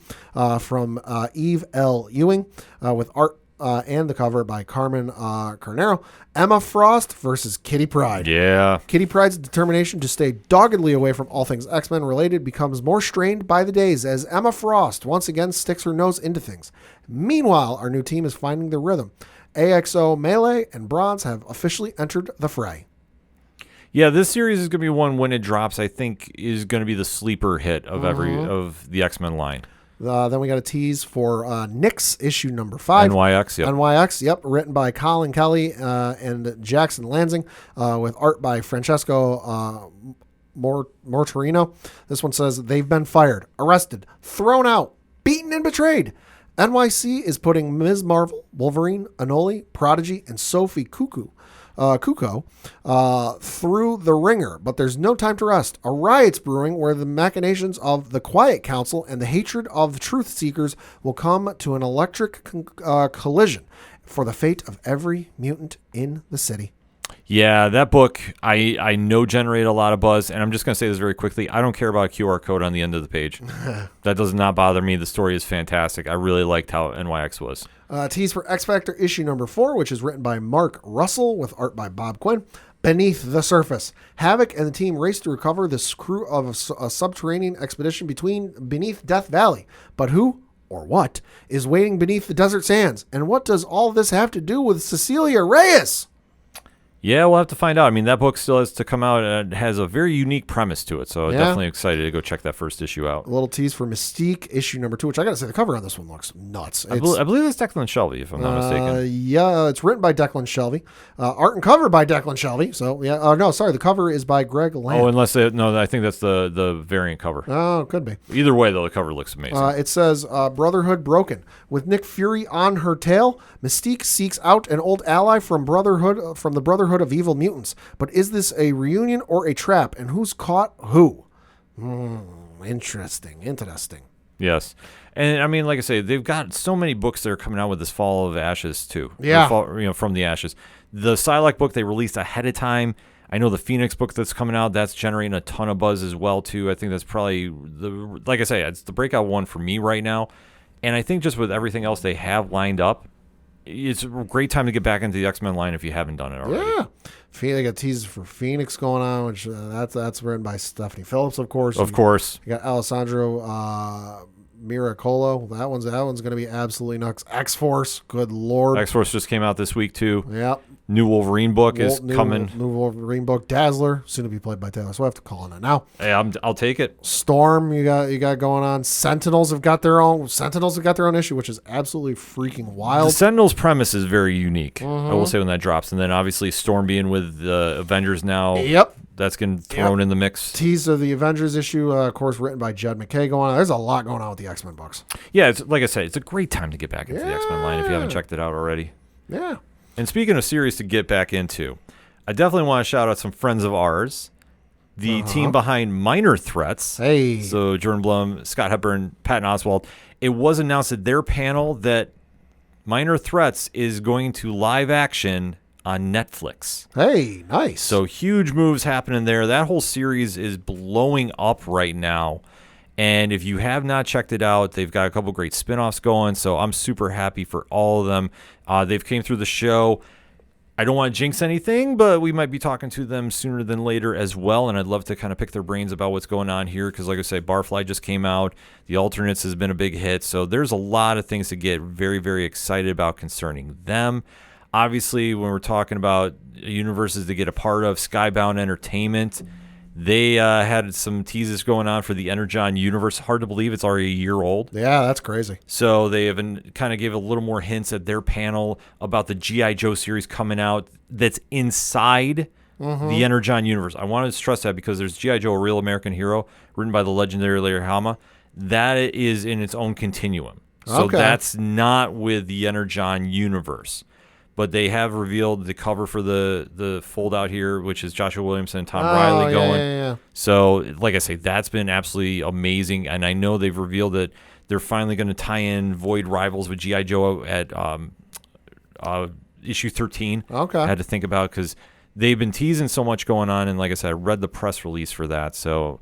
Speaker 2: from Eve L. Ewing with art and the cover by Carmen Carnero. Emma Frost versus Kitty Pryde.
Speaker 1: Yeah.
Speaker 2: Kitty Pryde's determination to stay doggedly away from all things X-Men related becomes more strained by the days as Emma Frost once again sticks her nose into things. Meanwhile, our new team is finding their rhythm. AXO, Melee, and Bronze have officially entered the fray.
Speaker 1: Yeah, this series is going to be one when it drops, I think, is going to be the sleeper hit of of the X-Men line.
Speaker 2: Then we got a tease for Nyx issue number 5.
Speaker 1: NYX, yep.
Speaker 2: NYX, yep. Written by Colin Kelly and Jackson Lansing with art by Francesco Mortorino. This one says, they've been fired, arrested, thrown out, beaten, and betrayed. NYC is putting Ms. Marvel, Wolverine, Anole, Prodigy, and Sophie Kuko through the ringer, but there's no time to rest. A riot's brewing where the machinations of the Quiet Council and the hatred of the Truth Seekers will come to an electric collision for the fate of every mutant in the city.
Speaker 1: Yeah, that book I know generated a lot of buzz, and I'm just going to say this very quickly. I don't care about a QR code on the end of the page. That does not bother me. The story is fantastic. I really liked how NYX was.
Speaker 2: Tease for X Factor issue number 4, which is written by Mark Russell with art by Bob Quinn. Beneath the Surface. Havoc and the team race to recover this crew of a subterranean expedition beneath Death Valley. But who or what is waiting beneath the desert sands? And what does all this have to do with Cecilia Reyes?
Speaker 1: Yeah, we'll have to find out. I mean, that book still has to come out and it has a very unique premise to it. So definitely excited to go check that first issue out.
Speaker 2: A little tease for Mystique issue number 2, which I got to say, the cover on this one looks nuts.
Speaker 1: I believe it's Declan Shelby, if I'm not mistaken.
Speaker 2: Yeah, it's written by Declan Shelby. Art and cover by Declan Shelby. So, yeah. No, sorry. The cover is by Greg Lamb.
Speaker 1: Oh, I think that's the variant cover.
Speaker 2: Oh, could be.
Speaker 1: Either way, though, the cover looks amazing.
Speaker 2: It says, Brotherhood broken. With Nick Fury on her tail, Mystique seeks out an old ally from the Brotherhood of Evil Mutants. But is this a reunion or a trap? And who's caught who? Interesting.
Speaker 1: Yes. And I mean, like I say, they've got so many books that are coming out with this Fall of Ashes too.
Speaker 2: Yeah.
Speaker 1: From the Ashes. The Psylocke book they released ahead of time. I know the Phoenix book that's coming out, that's generating a ton of buzz as well too. I think that's probably like I say, it's the breakout one for me right now. And I think just with everything else they have lined up, it's a great time to get back into the X-Men line if you haven't done it already.
Speaker 2: Yeah. They got teasers for Phoenix going on, which that's written by Stephanie Phillips, of course.
Speaker 1: Of course.
Speaker 2: You got Alessandro Miracolo. That one's going to be absolutely nuts. X-Force, good lord.
Speaker 1: X-Force just came out this week too.
Speaker 2: Yep.
Speaker 1: New Wolverine book is coming.
Speaker 2: New Wolverine book, Dazzler, soon to be played by Taylor Swift. Calling it now.
Speaker 1: Hey, I'll take it.
Speaker 2: Storm, you got going on. Sentinels have got their own issue, which is absolutely freaking wild.
Speaker 1: The Sentinels premise is very unique. I will say when that drops, and then obviously Storm being with the Avengers now.
Speaker 2: Yep.
Speaker 1: That's getting thrown in the mix.
Speaker 2: Tease of the Avengers issue, of course, written by Jed McKay going on. There's a lot going on with the X-Men books.
Speaker 1: Yeah, it's like I said, it's a great time to get back into the X-Men line if you haven't checked it out already.
Speaker 2: Yeah.
Speaker 1: And speaking of series to get back into, I definitely want to shout out some friends of ours. The team behind Minor Threats.
Speaker 2: Hey.
Speaker 1: So Jordan Blum, Scott Hepburn, Patton Oswalt. It was announced at their panel that Minor Threats is going to live action on Netflix.
Speaker 2: Hey, nice.
Speaker 1: So huge moves happening there. That whole series is blowing up right now. And if you have not checked it out, they've got a couple great spinoffs going. So I'm super happy for all of them. They've came through the show. I don't want to jinx anything, but we might be talking to them sooner than later as well, and I'd love to kind of pick their brains about what's going on here because, like I say, Barfly just came out. The Alternates has been a big hit, so there's a lot of things to get very, very excited about concerning them. Obviously, when we're talking about universes to get a part of, Skybound Entertainment, they had some teases going on for the Energon universe. Hard to believe it's already a year old.
Speaker 2: Yeah, that's crazy.
Speaker 1: So they even kind of gave a little more hints at their panel about the G.I. Joe series coming out that's inside the Energon universe. I wanted to stress that because there's G.I. Joe, a Real American Hero, written by the legendary Larry Hama. That is in its own continuum. So that's not with the Energon universe. But they have revealed the cover for the fold-out here, which is Joshua Williamson and Tom Riley going.
Speaker 2: Yeah.
Speaker 1: So, like I say, that's been absolutely amazing. And I know they've revealed that they're finally going to tie in Void Rivals with G.I. Joe at issue 13.
Speaker 2: Okay.
Speaker 1: I had to think about because they've been teasing so much going on. And like I said, I read the press release for that. So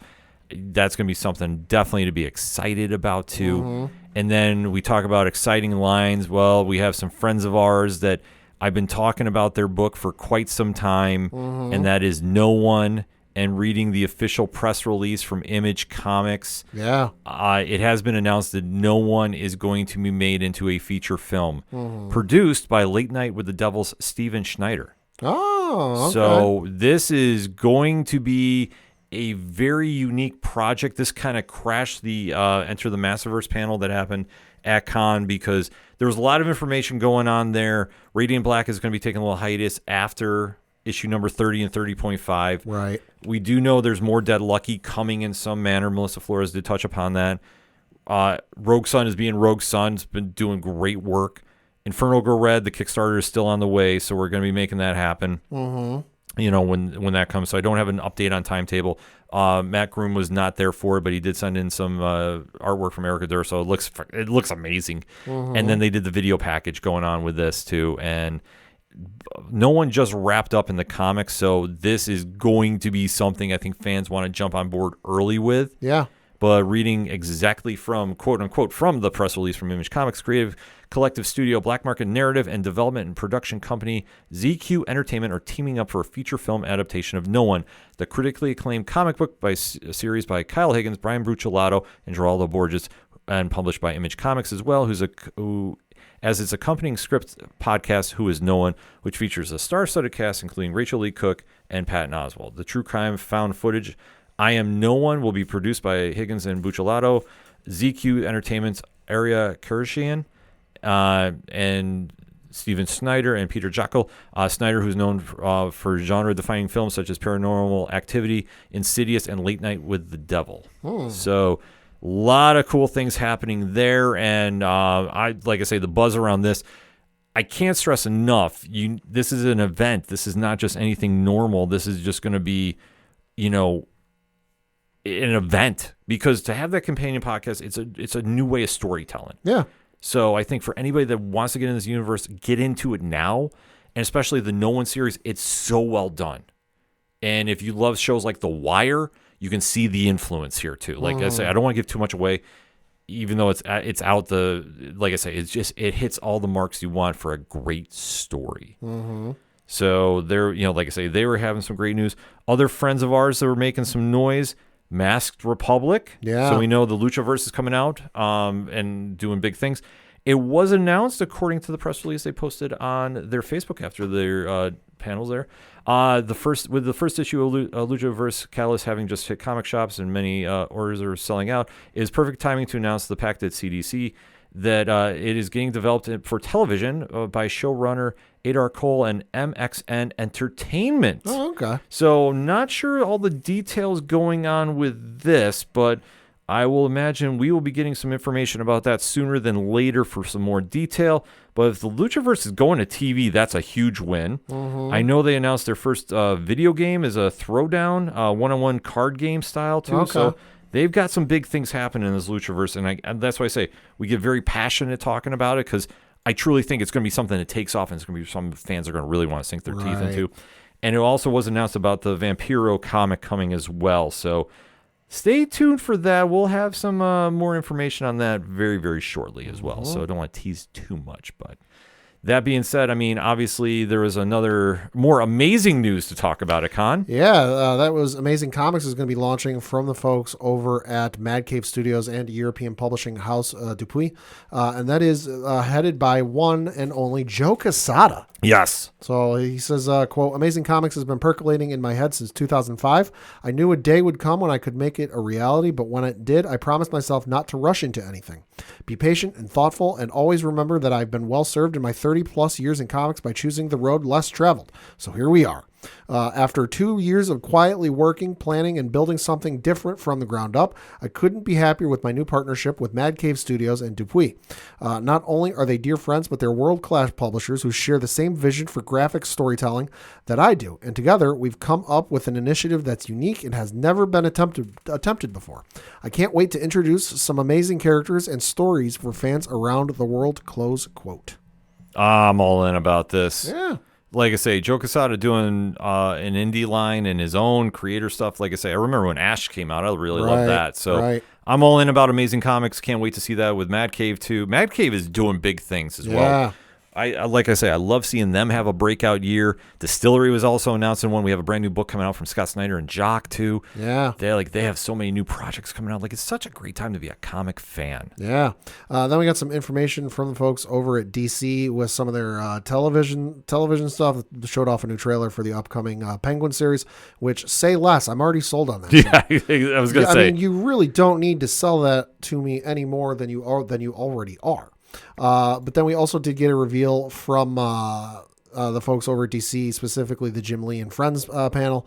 Speaker 1: that's going to be something definitely to be excited about, too. And then we talk about exciting lines. Well, we have some friends of ours that I've been talking about their book for quite some time, and that is No One, and reading the official press release from Image Comics.
Speaker 2: Yeah.
Speaker 1: It has been announced that No One is going to be made into a feature film, produced by Late Night with the Devil's Steven Schneider.
Speaker 2: Oh, okay.
Speaker 1: So this is going to be a very unique project. This kind of crashed the Enter the Massiverse panel that happened at Con because there was a lot of information going on there. Radiant Black is going to be taking a little hiatus after issue number 30 and 30.5.
Speaker 2: Right.
Speaker 1: We do know there's more Dead Lucky coming in some manner. Melissa Flores did touch upon that. Rogue Sun is being Rogue Sun. It's been doing great work. Inferno Go Red, the Kickstarter is still on the way, so we're going to be making that happen. You know, when that comes. So I don't have an update on timetable. Matt Groom was not there for it, but he did send in some artwork from Erica Durr, so it looks amazing. And then they did the video package going on with this too, and No One just wrapped up in the comics, so this is going to be something I think fans want to jump on board early with.
Speaker 2: Yeah.
Speaker 1: But reading exactly from, quote-unquote, from the press release from Image Comics, creative collective studio Black Market Narrative and Development and Production Company ZQ Entertainment are teaming up for a feature film adaptation of No One, the critically acclaimed comic book by series by Kyle Higgins, Brian Brucciolato, and Geraldo Borges, and published by Image Comics as well, who as its accompanying script podcast, Who is No One, which features a star-studded cast including Rachel Lee Cook and Patton Oswalt. The true crime found footage I Am No One will be produced by Higgins and Buccellato, ZQ Entertainment's Aria Kirshian, and Steven Snyder and Peter Jockel. Snyder, who's known for genre-defining films such as Paranormal Activity, Insidious, and Late Night with the Devil. So a lot of cool things happening there, and like I say, the buzz around this, I can't stress enough. This is an event. This is not just anything normal. This is just going to be, an event, because to have that companion podcast, it's a new way of storytelling.
Speaker 2: Yeah.
Speaker 1: So I think for anybody that wants to get in this universe, get into it now, and especially the No One series, it's so well done. And if you love shows like The Wire, you can see the influence here too. Like I say, I don't want to give too much away, even though it's out like I say, it hits all the marks you want for a great story. So they're, like I say, they were having some great news. Other friends of ours that were making some noise. Masked Republic. Yeah. So we know the Luchaverse is coming out and doing big things. It was announced, according to the press release they posted on their Facebook after their panels there. The first issue of Luchaverse Catalyst having just hit comic shops and many orders are selling out, is perfect timing to announce the pact at CDC that it is getting developed for television by showrunner Adar Cole and MXN Entertainment.
Speaker 2: Oh, okay.
Speaker 1: So not sure all the details going on with this, but I will imagine we will be getting some information about that sooner than later for some more detail. But if the Luchaverse is going to TV, that's a huge win. I know they announced their first video game is a throwdown, one-on-one card game style too.
Speaker 2: Okay.
Speaker 1: So they've got some big things happening in this Luchaverse, and that's why I say we get very passionate talking about it, because I truly think it's going to be something that takes off, and it's going to be some fans are going to really want to sink their teeth into. And it also was announced about the Vampiro comic coming as well. So stay tuned for that. We'll have some more information on that very, very shortly as well. So I don't want to tease too much, but That being said, I mean, obviously there is another more amazing news to talk about at Con.
Speaker 2: Yeah, that was Amazing Comics is going to be launching from the folks over at Mad Cave Studios and European publishing house Dupuis. And that is headed by one and only Joe Quesada.
Speaker 1: Yes.
Speaker 2: So he says, quote, Amazing Comics has been percolating in my head since 2005. I knew a day would come when I could make it a reality, but when it did, I promised myself not to rush into anything. Be patient and thoughtful, and always remember that I've been well served in my 30-plus years in comics by choosing the road less traveled. So here we are. After 2 years of quietly working, planning, and building something different from the ground up, I couldn't be happier with my new partnership with Mad Cave Studios and Dupuis. Not only are they dear friends, but they're world-class publishers who share the same vision for graphic storytelling that I do. And together, we've come up with an initiative that's unique and has never been attempted before. I can't wait to introduce some amazing characters and stories for fans around the world, close quote.
Speaker 1: I'm all in about this.
Speaker 2: Yeah.
Speaker 1: Like I say, Joe Quesada doing an indie line and his own creator stuff. Like I say, I remember when Ash came out. I really loved that. So I'm all in about Amazing Comics. Can't wait to see that with Mad Cave too. Mad Cave is doing big things as well. I like I say, I love seeing them have a breakout year. Distillery was also announcing one. We have a brand new book coming out from Scott Snyder and Jock too.
Speaker 2: Yeah,
Speaker 1: they have so many new projects coming out. Like, it's such a great time to be a comic fan.
Speaker 2: Yeah. Then we got some information from the folks over at DC with some of their television stuff. They showed off a new trailer for the upcoming Penguin series, which, say less. I'm already sold on that.
Speaker 1: Yeah, I was gonna say.
Speaker 2: I mean, you really don't need to sell that to me any more than you already are. But then we also did get a reveal from the folks over at DC, specifically the Jim Lee and Friends panel,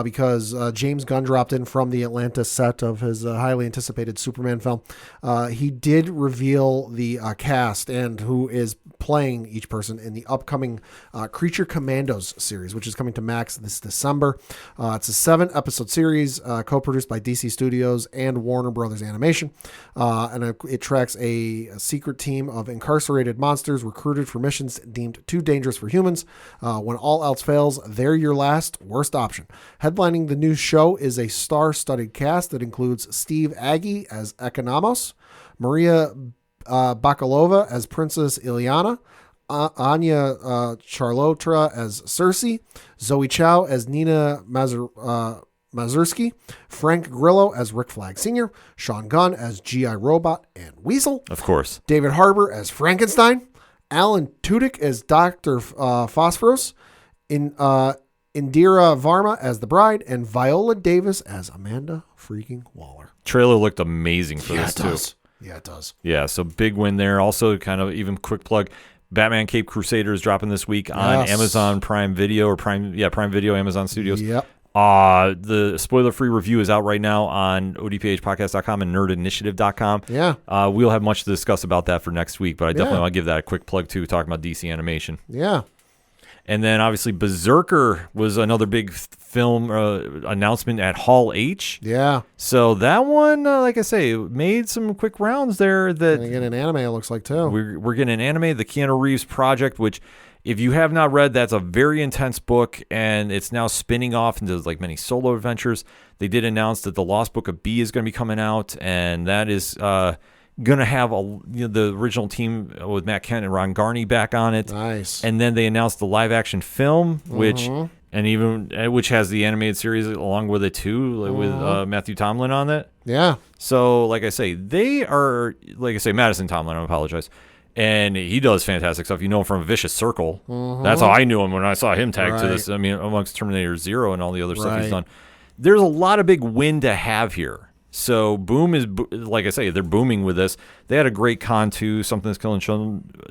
Speaker 2: because James Gunn dropped in from the Atlanta set of his highly anticipated Superman film. He did reveal the cast and who is playing each person in the upcoming Creature Commandos series, which is coming to Max this December. It's a 7-episode series co-produced by DC Studios and Warner Brothers Animation, and it tracks a secret team of incarcerated monsters recruited for missions deemed too dangerous for humans. When all else fails, they're your last worst option. Headlining the new show is a star-studded cast that includes Steve Agee as Economos, Maria Bakalova as Princess Ileana, Anya Charlotra as Cersei, Zoe Chow as Nina Mazursky, Frank Grillo as Rick Flag Sr., Sean Gunn as G.I. Robot and Weasel,
Speaker 1: of course,
Speaker 2: David Harbour as Frankenstein, Alan Tudyk as Dr. Phosphorus, Indira Varma as the Bride, and Viola Davis as Amanda freaking Waller.
Speaker 1: Trailer looked amazing for this too.
Speaker 2: Yeah, it does.
Speaker 1: Yeah, so big win there. Also, kind of even quick plug, Batman Cape Crusader is dropping this week on Amazon Prime Video or Prime Video, Amazon Studios.
Speaker 2: Yep.
Speaker 1: The spoiler-free review is out right now on ODPHpodcast.com and nerdinitiative.com.
Speaker 2: Yeah.
Speaker 1: We'll have much to discuss about that for next week, but I definitely want to give that a quick plug too, talking about DC animation.
Speaker 2: Yeah.
Speaker 1: And then obviously Berserker was another big film announcement at Hall H.
Speaker 2: Yeah.
Speaker 1: So that one, like I say, made some quick rounds there. That
Speaker 2: gonna get an anime, it looks like too.
Speaker 1: We're getting an anime, the Keanu Reeves project, which, if you have not read, that's a very intense book, and it's now spinning off into like many solo adventures. They did announce that the Lost Book of B is going to be coming out, and that is going to have the original team with Matt Kent and Ron Garney back on it.
Speaker 2: Nice.
Speaker 1: And then they announced the live action film, which has the animated series along with it too, with Matthew Tomlin on it.
Speaker 2: Yeah.
Speaker 1: So, like I say, Madison Tomlin, I apologize. And he does fantastic stuff. You know him from Vicious Circle. That's how I knew him when I saw him tagged to this. I mean, amongst Terminator Zero and all the other stuff he's done. There's a lot of big win to have here. So Boom is, like I say, they're booming with this. They had a great con too. Something That's Killing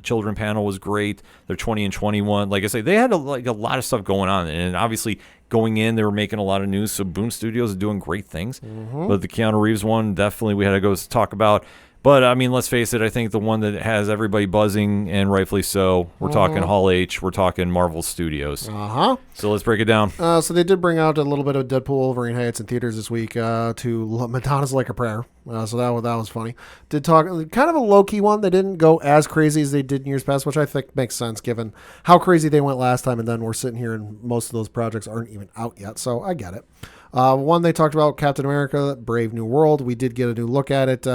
Speaker 1: Children panel was great. They're 20 and 21. Like I say, they had a lot of stuff going on. And obviously going in, they were making a lot of news. So Boom Studios is doing great things. But the Keanu Reeves one, definitely we had to go talk about. But, I mean, let's face it, I think the one that has everybody buzzing, and rightfully so, we're talking Hall H, we're talking Marvel Studios. So let's break it down.
Speaker 2: So they did bring out a little bit of Deadpool Wolverine. Hey, it's in theaters this week to Madonna's Like a Prayer. So that was funny. Did talk kind of a low-key one. They didn't go as crazy as they did in years past, which I think makes sense given how crazy they went last time, and then we're sitting here and most of those projects aren't even out yet, so I get it. One they talked about, Captain America, Brave New World. We did get a new look at it.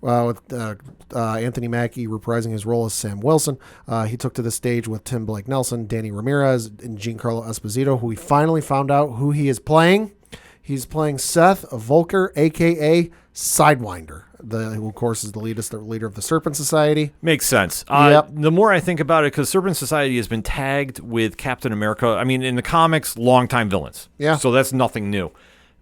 Speaker 2: with Anthony Mackie reprising his role as Sam Wilson. He took to the stage with Tim Blake Nelson, Danny Ramirez, and Giancarlo Esposito, who we finally found out who he is playing. He's playing Seth Volker, a.k.a. Sidewinder, who, of course, is the leader of the Serpent Society.
Speaker 1: Makes sense.
Speaker 2: Yep.
Speaker 1: The more I think about it, because Serpent Society has been tagged with Captain America. I mean, in the comics, longtime villains.
Speaker 2: Yeah.
Speaker 1: So that's nothing new.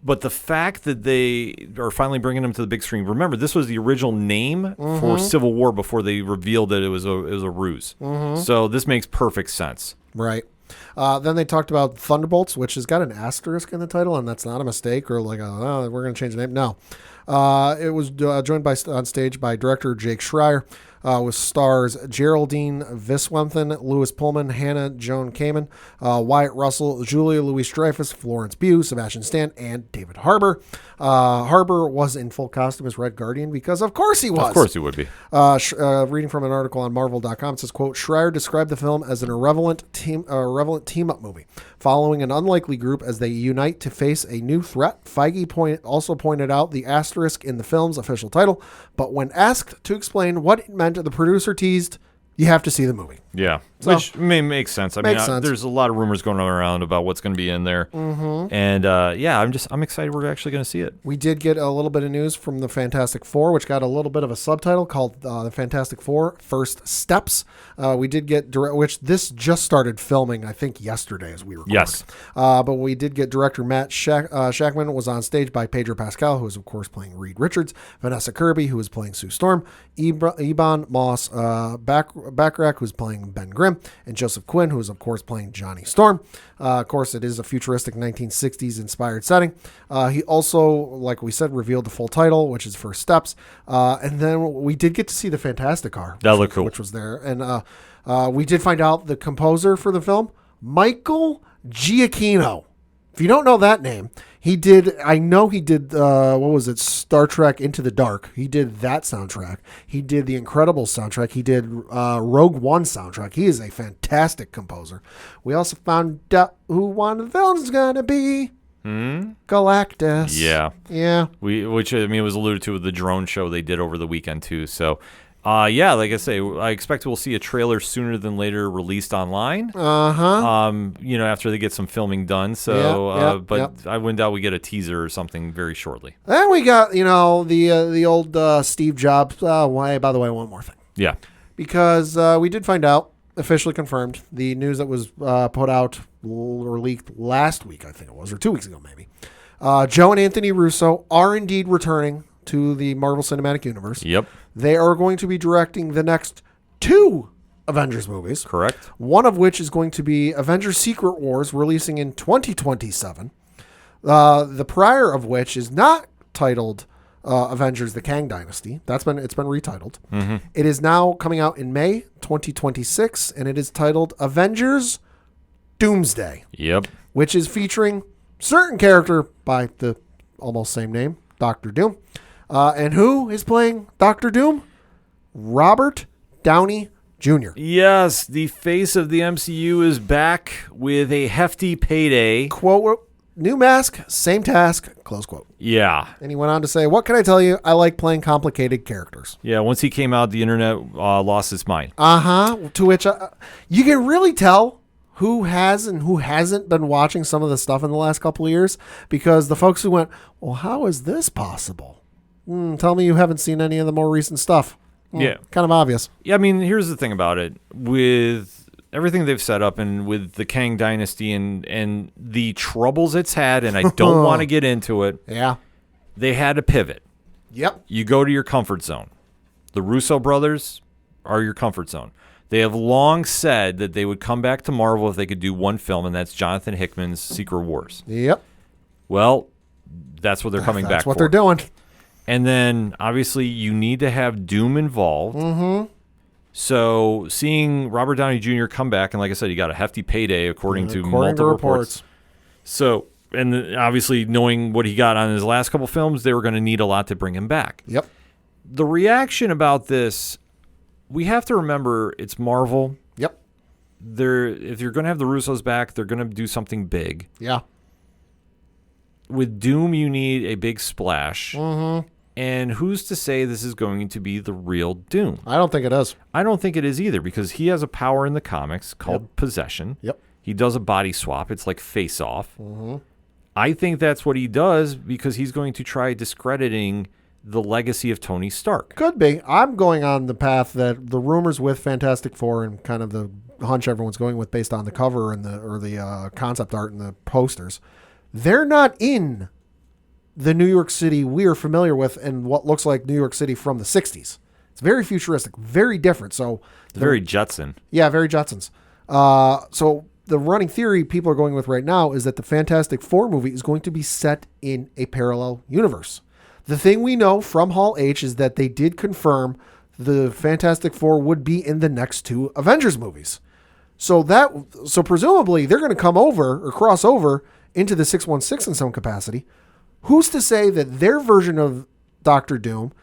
Speaker 1: But the fact that they are finally bringing them to the big screen, remember, this was the original name for Civil War before they revealed that it was a ruse. So this makes perfect sense.
Speaker 2: Right. Then they talked about Thunderbolts, which has got an asterisk in the title, and that's not a mistake or like, we're going to change the name. No. It was joined on stage by director Jake Schreier, with stars Geraldine Viswanthan, Louis Pullman, Hannah Joan Kamen, Wyatt Russell, Julia Louis-Dreyfus, Florence Pugh, Sebastian Stan, and David Harbour. Harbour was in full costume as Red Guardian because, of course, he was.
Speaker 1: Of course he would be.
Speaker 2: Reading from an article on Marvel.com, it says, quote, Schreier described the film as an irrelevant team-up movie, following an unlikely group as they unite to face a new threat. Feige also pointed out the asterisk in the film's official title, but when asked to explain what it meant, the producer teased, you have to see the movie.
Speaker 1: Yeah,
Speaker 2: So,
Speaker 1: which makes sense. I mean, there's a lot of rumors going around about what's going to be in there, and I'm excited we're actually going to see it.
Speaker 2: We did get a little bit of news from the Fantastic Four, which got a little bit of a subtitle called The Fantastic Four: First Steps. We did get which this just started filming, I think, yesterday as we recorded.
Speaker 1: Yes.
Speaker 2: But we did get director Matt Shackman was on stage by Pedro Pascal, who is of course playing Reed Richards, Vanessa Kirby, who is playing Sue Storm, Eban Moss Backrack, who's playing Ben Grimm, and Joseph Quinn, who is of course playing Johnny Storm. Of course, it is a futuristic 1960s inspired setting. He also, like we said, revealed the full title, which is First Steps. And then we did get to see the Fantastic Car.
Speaker 1: That looked cool.
Speaker 2: Which was there. And we did find out the composer for the film, Michael Giacchino. If you don't know that name, he did what was it, Star Trek Into the Dark. He did that soundtrack. He did the Incredibles soundtrack. He did Rogue One soundtrack. He is a fantastic composer. We also found out who one of the villains is going to be. Galactus.
Speaker 1: Yeah.
Speaker 2: Yeah.
Speaker 1: Which it was alluded to with the drone show they did over the weekend too. So, like I say, I expect we'll see a trailer sooner than later released online. After they get some filming done. So, I wouldn't doubt we get a teaser or something very shortly.
Speaker 2: Then we got, the old Steve Jobs. By the way, one more thing.
Speaker 1: Yeah.
Speaker 2: Because we did find out, officially confirmed, the news that was put out or leaked last week, I think it was, or 2 weeks ago maybe. Joe and Anthony Russo are indeed returning to the Marvel Cinematic Universe.
Speaker 1: Yep.
Speaker 2: They are going to be directing the next 2 Avengers movies.
Speaker 1: Correct.
Speaker 2: One of which is going to be Avengers Secret Wars, releasing in 2027. The prior of which is not titled Avengers: The Kang Dynasty. It's been retitled. It is now coming out in May 2026, and it is titled Avengers Doomsday.
Speaker 1: Yep.
Speaker 2: Which is featuring certain character by the almost same name, Doctor Doom. And who is playing Doctor Doom? Robert Downey Jr.
Speaker 1: Yes, the face of the MCU is back with a hefty payday.
Speaker 2: Quote, new mask, same task, close quote.
Speaker 1: Yeah.
Speaker 2: And he went on to say, what can I tell you? I like playing complicated characters.
Speaker 1: Yeah, once he came out, the internet lost its mind.
Speaker 2: To which you can really tell who has and who hasn't been watching some of the stuff in the last couple of years, because the folks who went, well, how is this possible? Tell me you haven't seen any of the more recent stuff.
Speaker 1: Yeah.
Speaker 2: Kind of obvious.
Speaker 1: Yeah, I mean, here's the thing about it. With everything they've set up and with the Kang Dynasty and the troubles it's had, and I don't want to get into it.
Speaker 2: Yeah.
Speaker 1: They had to pivot.
Speaker 2: Yep.
Speaker 1: You go to your comfort zone. The Russo brothers are your comfort zone. They have long said that they would come back to Marvel if they could do one film, and that's Jonathan Hickman's Secret Wars.
Speaker 2: Yep.
Speaker 1: Well, that's what they're coming back for.
Speaker 2: That's what they're doing.
Speaker 1: And then, obviously, you need to have Doom involved. So, seeing Robert Downey Jr. come back, and like I said, he got a hefty payday according to multiple reports. So, and obviously, knowing what he got on his last couple films, they were going to need a lot to bring him back.
Speaker 2: Yep.
Speaker 1: The reaction about this, we have to remember it's Marvel.
Speaker 2: Yep.
Speaker 1: If you're going to have the Russos back, they're going to do something big.
Speaker 2: Yeah.
Speaker 1: With Doom, you need a big splash. And who's to say this is going to be the real Doom?
Speaker 2: I don't think it is.
Speaker 1: I don't think it is either, because he has a power in the comics called possession.
Speaker 2: Yep.
Speaker 1: He does a body swap. It's like Face Off.
Speaker 2: Mm-hmm.
Speaker 1: I think that's what he does because he's going to try discrediting the legacy of Tony Stark.
Speaker 2: Could be. I'm going on the path that the rumors with Fantastic Four and kind of the hunch everyone's going with based on the cover and the concept art and the posters. They're not in the New York City we are familiar with and what looks like New York City from the 60s. It's very futuristic, very different. So
Speaker 1: Very Jetson.
Speaker 2: Yeah, very Jetsons. So the running theory people are going with right now is that the Fantastic Four movie is going to be set in a parallel universe. The thing we know from Hall H is that they did confirm the Fantastic Four would be in the next 2 Avengers movies. So presumably they're going to come over or cross over into the 616 in some capacity. Who's to say that their version of Doctor Doom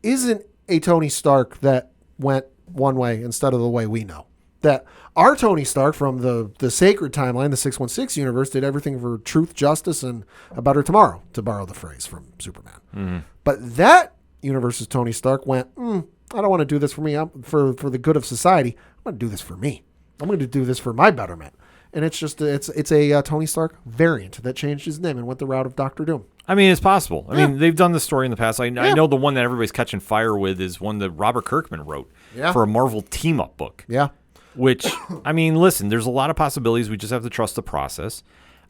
Speaker 2: isn't a Tony Stark that went one way instead of the way we know? That our Tony Stark from the sacred timeline, the 616 universe, did everything for truth, justice, and a better tomorrow, to borrow the phrase from Superman. Mm-hmm. But that universe's Tony Stark went, I don't want to do this for me. For the good of society. I'm going to do this for me. I'm going to do this for my betterment. And it's just it's a Tony Stark variant that changed his name and went the route of Doctor Doom.
Speaker 1: I mean, it's possible. I mean, they've done this story in the past. I know the one that everybody's catching fire with is one that Robert Kirkman wrote for a Marvel team-up book. Yeah. Which, I mean, listen, there's a lot of possibilities. We just have to trust the process.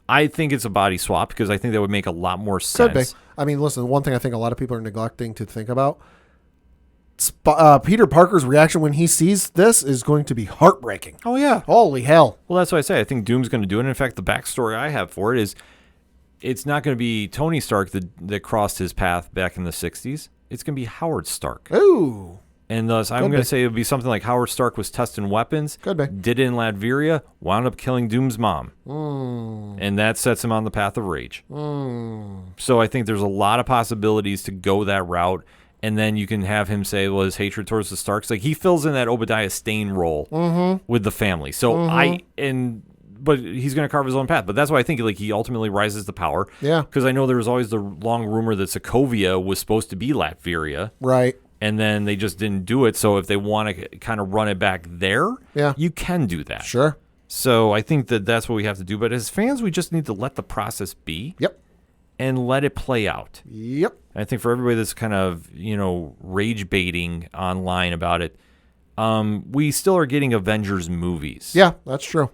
Speaker 1: I think it's a body swap because I think that would make a lot more sense.
Speaker 2: Could be. I mean, listen, one thing I think a lot of people are neglecting to think about, Peter Parker's reaction when he sees this is going to be heartbreaking.
Speaker 1: Oh, yeah.
Speaker 2: Holy hell.
Speaker 1: Well, that's what I say. I think Doom's going to do it. And in fact, the backstory I have for it is it's not going to be Tony Stark that crossed his path back in the 60s. It's going to be Howard Stark.
Speaker 2: Ooh.
Speaker 1: And thus, I'm going to say it would be something like Howard Stark was testing weapons.
Speaker 2: Could be.
Speaker 1: Did it in Latveria, wound up killing Doom's mom. And that sets him on the path of rage. So I think there's a lot of possibilities to go that route. And then you can have him say, well, his hatred towards the Starks. Like, he fills in that Obadiah Stane role with the family. So but he's going to carve his own path. But that's why I think like he ultimately rises to power. Yeah. Because I know there was always the long rumor that Sokovia was supposed to be Latveria.
Speaker 2: Right.
Speaker 1: And then they just didn't do it. So if they want to kind of run it back there, you can do that.
Speaker 2: Sure.
Speaker 1: So I think that's what we have to do. But as fans, we just need to let the process be.
Speaker 2: Yep.
Speaker 1: And let it play out.
Speaker 2: Yep.
Speaker 1: I think for everybody that's kind of, rage baiting online about it, we still are getting Avengers movies.
Speaker 2: Yeah, that's true.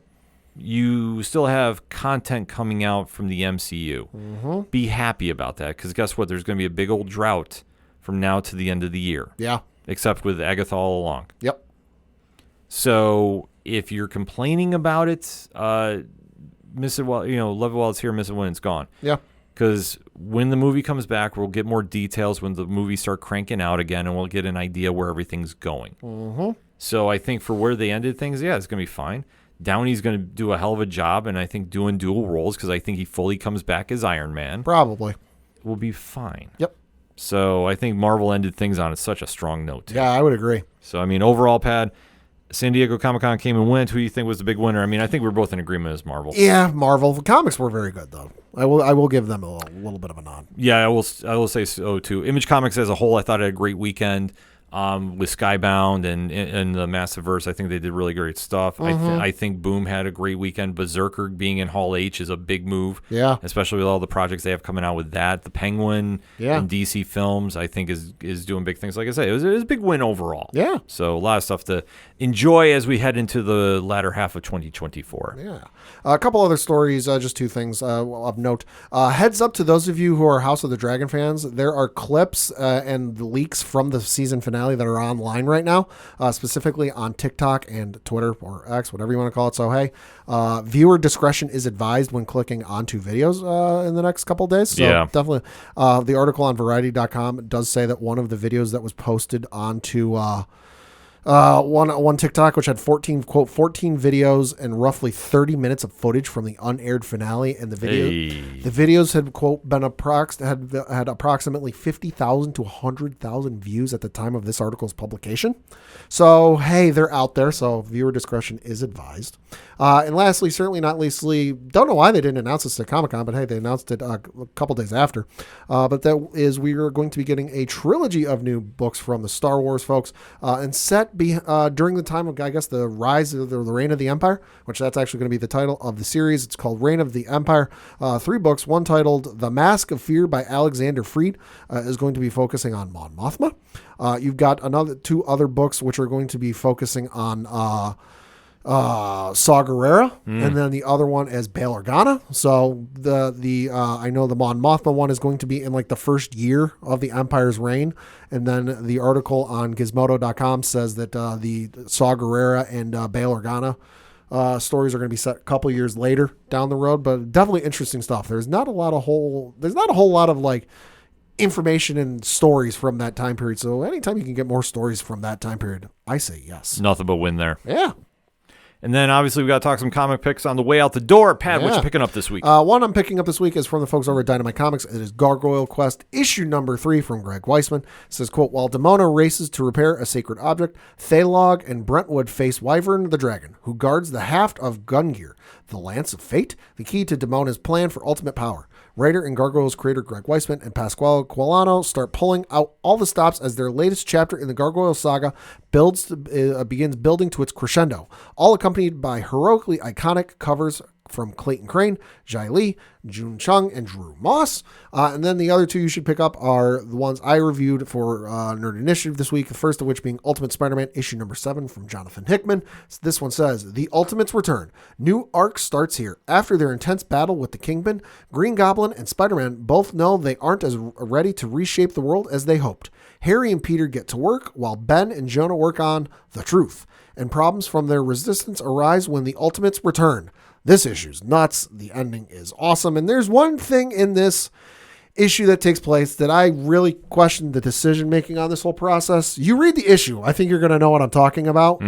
Speaker 1: You still have content coming out from the MCU. Be happy about that because guess what? There's going to be a big old drought from now to the end of the year.
Speaker 2: Yeah.
Speaker 1: Except with Agatha all along.
Speaker 2: Yep.
Speaker 1: So if you're complaining about it, miss it while love it while it's here, miss it when it's gone.
Speaker 2: Yeah.
Speaker 1: Because when the movie comes back, we'll get more details when the movies start cranking out again, and we'll get an idea where everything's going. So I think for where they ended things, it's going to be fine. Downey's going to do a hell of a job, and I think doing dual roles, because I think he fully comes back as Iron Man.
Speaker 2: Probably.
Speaker 1: Will be fine.
Speaker 2: Yep.
Speaker 1: So I think Marvel ended things on such a strong note, too.
Speaker 2: Yeah, I would agree.
Speaker 1: So, I mean, overall, Pad, San Diego Comic-Con came and went. Who do you think was the big winner? I mean, I think we're both in agreement as Marvel.
Speaker 2: Yeah, Marvel. The comics were very good, though. I will give them a little bit of a nod.
Speaker 1: Yeah, I will say so, too. Image Comics as a whole, I thought had a great weekend. With Skybound and the Massiverse, I think they did really great stuff. I think Boom had a great weekend. Berserker being in Hall H is a big move.
Speaker 2: Yeah.
Speaker 1: Especially with all the projects they have coming out with that. The Penguin and DC Films, I think, is doing big things. Like I said, it was a big win overall.
Speaker 2: Yeah.
Speaker 1: So a lot of stuff to enjoy as we head into the latter half of 2024.
Speaker 2: Yeah. A couple other stories, just two things of note. Heads up to those of you who are House of the Dragon fans, there are clips and leaks from the season finale that are online right now, specifically on TikTok and Twitter or X, whatever you want to call it. So, hey, viewer discretion is advised when clicking onto videos in the next couple of days. So definitely the article on Variety.com does say that one of the videos that was posted onto One TikTok which had 14 videos and roughly 30 minutes of footage from the unaired finale, and the videos had been had approximately 50,000 to 100,000 views at the time of this article's publication. So hey, they're out there, so viewer discretion is advised. And lastly, certainly not leastly, don't know why they didn't announce this at Comic-Con, but hey, they announced it a couple days after. But that is, we are going to be getting a trilogy of new books from the Star Wars folks, and set during the time of, I guess, the rise of the reign of the Empire, which that's actually going to be the title of the series. It's called Reign of the Empire. 3 books, one titled The Mask of Fear by Alexander Freed, is going to be focusing on Mon Mothma. You've got 2 other books which are going to be focusing on Saw Gerrera, and then the other one is Bail Organa. So I know the Mon Mothma one is going to be in like the first year of the Empire's reign, and then the article on Gizmodo.com says that the Saw Gerrera and Bail Organa stories are going to be set a couple years later down the road, but definitely interesting stuff. There's not a whole lot of like information and stories from that time period. So anytime you can get more stories from that time period, I say yes.
Speaker 1: Nothing but win there.
Speaker 2: Yeah.
Speaker 1: And then obviously we got to talk some comic picks on the way out the door. Pat, what you picking up this week?
Speaker 2: One I'm picking up this week is from the folks over at Dynamite Comics. It is Gargoyle Quest, issue number 3 from Greg Weisman. It says, quote, while Demona races to repair a sacred object, Thalog and Brentwood face Wyvern the Dragon, who guards the haft of Gungear, the Lance of Fate, the key to Demona's plan for ultimate power. Writer and Gargoyles creator Greg Weisman and Pasquale Quilano start pulling out all the stops as their latest chapter in the Gargoyle saga begins building to its crescendo, all accompanied by heroically iconic covers from Clayton Crane, Jai Lee, June Chung, and Drew Moss. And then the other 2 you should pick up are the ones I reviewed for Nerd Initiative this week, the first of which being Ultimate Spider-Man, issue number 7 from Jonathan Hickman. So this one says, The Ultimates return. New arc starts here. After their intense battle with the Kingpin, Green Goblin and Spider-Man both know they aren't as ready to reshape the world as they hoped. Harry and Peter get to work, while Ben and Jonah work on the truth. And problems from their resistance arise when the Ultimates return. This issue's nuts. The ending is awesome. And there's one thing in this issue that takes place that I really questioned the decision making on this whole process. You read the issue, I think you're going to know what I'm talking about.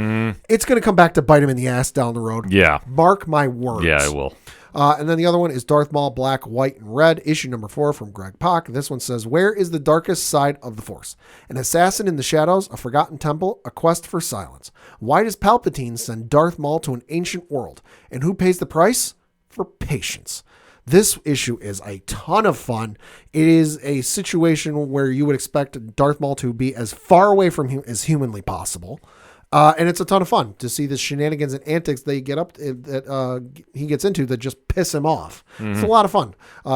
Speaker 2: It's going to come back to bite him in the ass down the road. Yeah. Mark my words.
Speaker 1: Yeah, it will.
Speaker 2: And then the other one is Darth Maul Black, White, and Red, issue number 4 from Greg Pak. This one says, where is the darkest side of the Force? An assassin in the shadows, a forgotten temple, a quest for silence. Why does Palpatine send Darth Maul to an ancient world? And who pays the price? For patience. This issue is a ton of fun. It is a situation where you would expect Darth Maul to be as far away from him as humanly possible. And it's a ton of fun to see the shenanigans and antics they get up that he gets into that just piss him off. It's a lot of fun.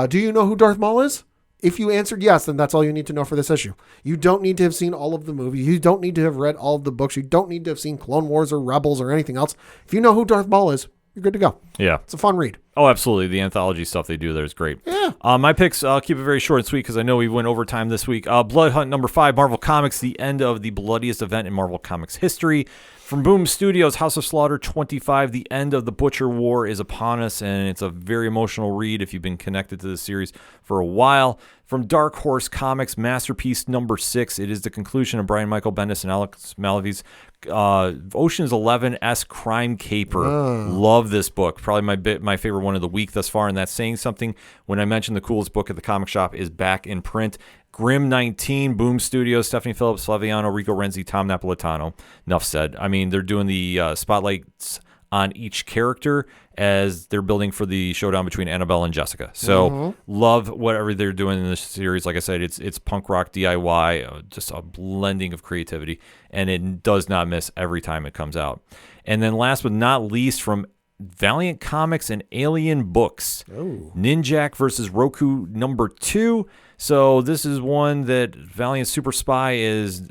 Speaker 2: Do you know who Darth Maul is? If you answered yes, then that's all you need to know for this issue. You don't need to have seen all of the movies. You don't need to have read all of the books. You don't need to have seen Clone Wars or Rebels or anything else. If you know who Darth Maul is, you're good to go.
Speaker 1: Yeah.
Speaker 2: It's a fun read.
Speaker 1: Oh, absolutely. The anthology stuff they do there is great.
Speaker 2: Yeah.
Speaker 1: My picks, I'll keep it very short and sweet because I know we went overtime this week. Blood Hunt number 5, Marvel Comics, the end of the bloodiest event in Marvel Comics history. From Boom Studios, House of Slaughter 25, the end of the Butcher War is upon us, and it's a very emotional read if you've been connected to the series for a while. From Dark Horse Comics, Masterpiece number 6, it is the conclusion of Brian Michael Bendis and Alex Malavy's Ocean's 11-esque crime caper. Love this book. Probably my favorite one of the week thus far, and that's saying something when I mentioned the coolest book at the comic shop is back in print. Grimm 19, Boom Studios, Stephanie Phillips, Flaviano, Rico Renzi, Tom Napolitano. Enough said. I mean, they're doing the spotlights on each character as they're building for the showdown between Annabelle and Jessica. So love whatever they're doing in this series. Like I said, it's punk rock DIY, just a blending of creativity, and it does not miss every time it comes out. And then last but not least, from Valiant Comics and Alien Books, Ninjak versus Roku number 2. So this is one that Valiant Super Spy is,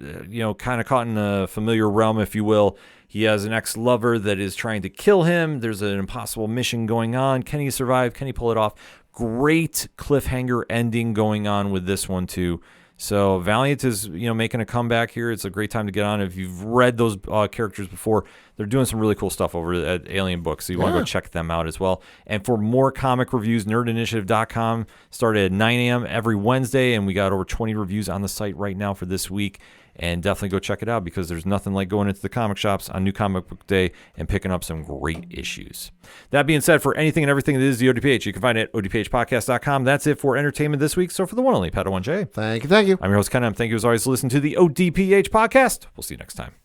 Speaker 1: kind of caught in a familiar realm, if you will. He has an ex-lover that is trying to kill him. There's an impossible mission going on. Can he survive? Can he pull it off? Great cliffhanger ending going on with this one, too. So Valiant is, making a comeback here. It's a great time to get on. If you've read those characters before, they're doing some really cool stuff over at Alien Books. So you want to go check them out as well. And for more comic reviews, nerdinitiative.com started at 9 a.m. every Wednesday, and we got over 20 reviews on the site right now for this week. And definitely go check it out because there's nothing like going into the comic shops on New Comic Book Day and picking up some great issues. That being said, for anything and everything that is the ODPH, you can find it at odphpodcast.com. That's it for entertainment this week. So for the one only Padawan J.
Speaker 2: Thank you.
Speaker 1: I'm your host, Ken. Thank you as always for listening to the ODPH Podcast. We'll see you next time.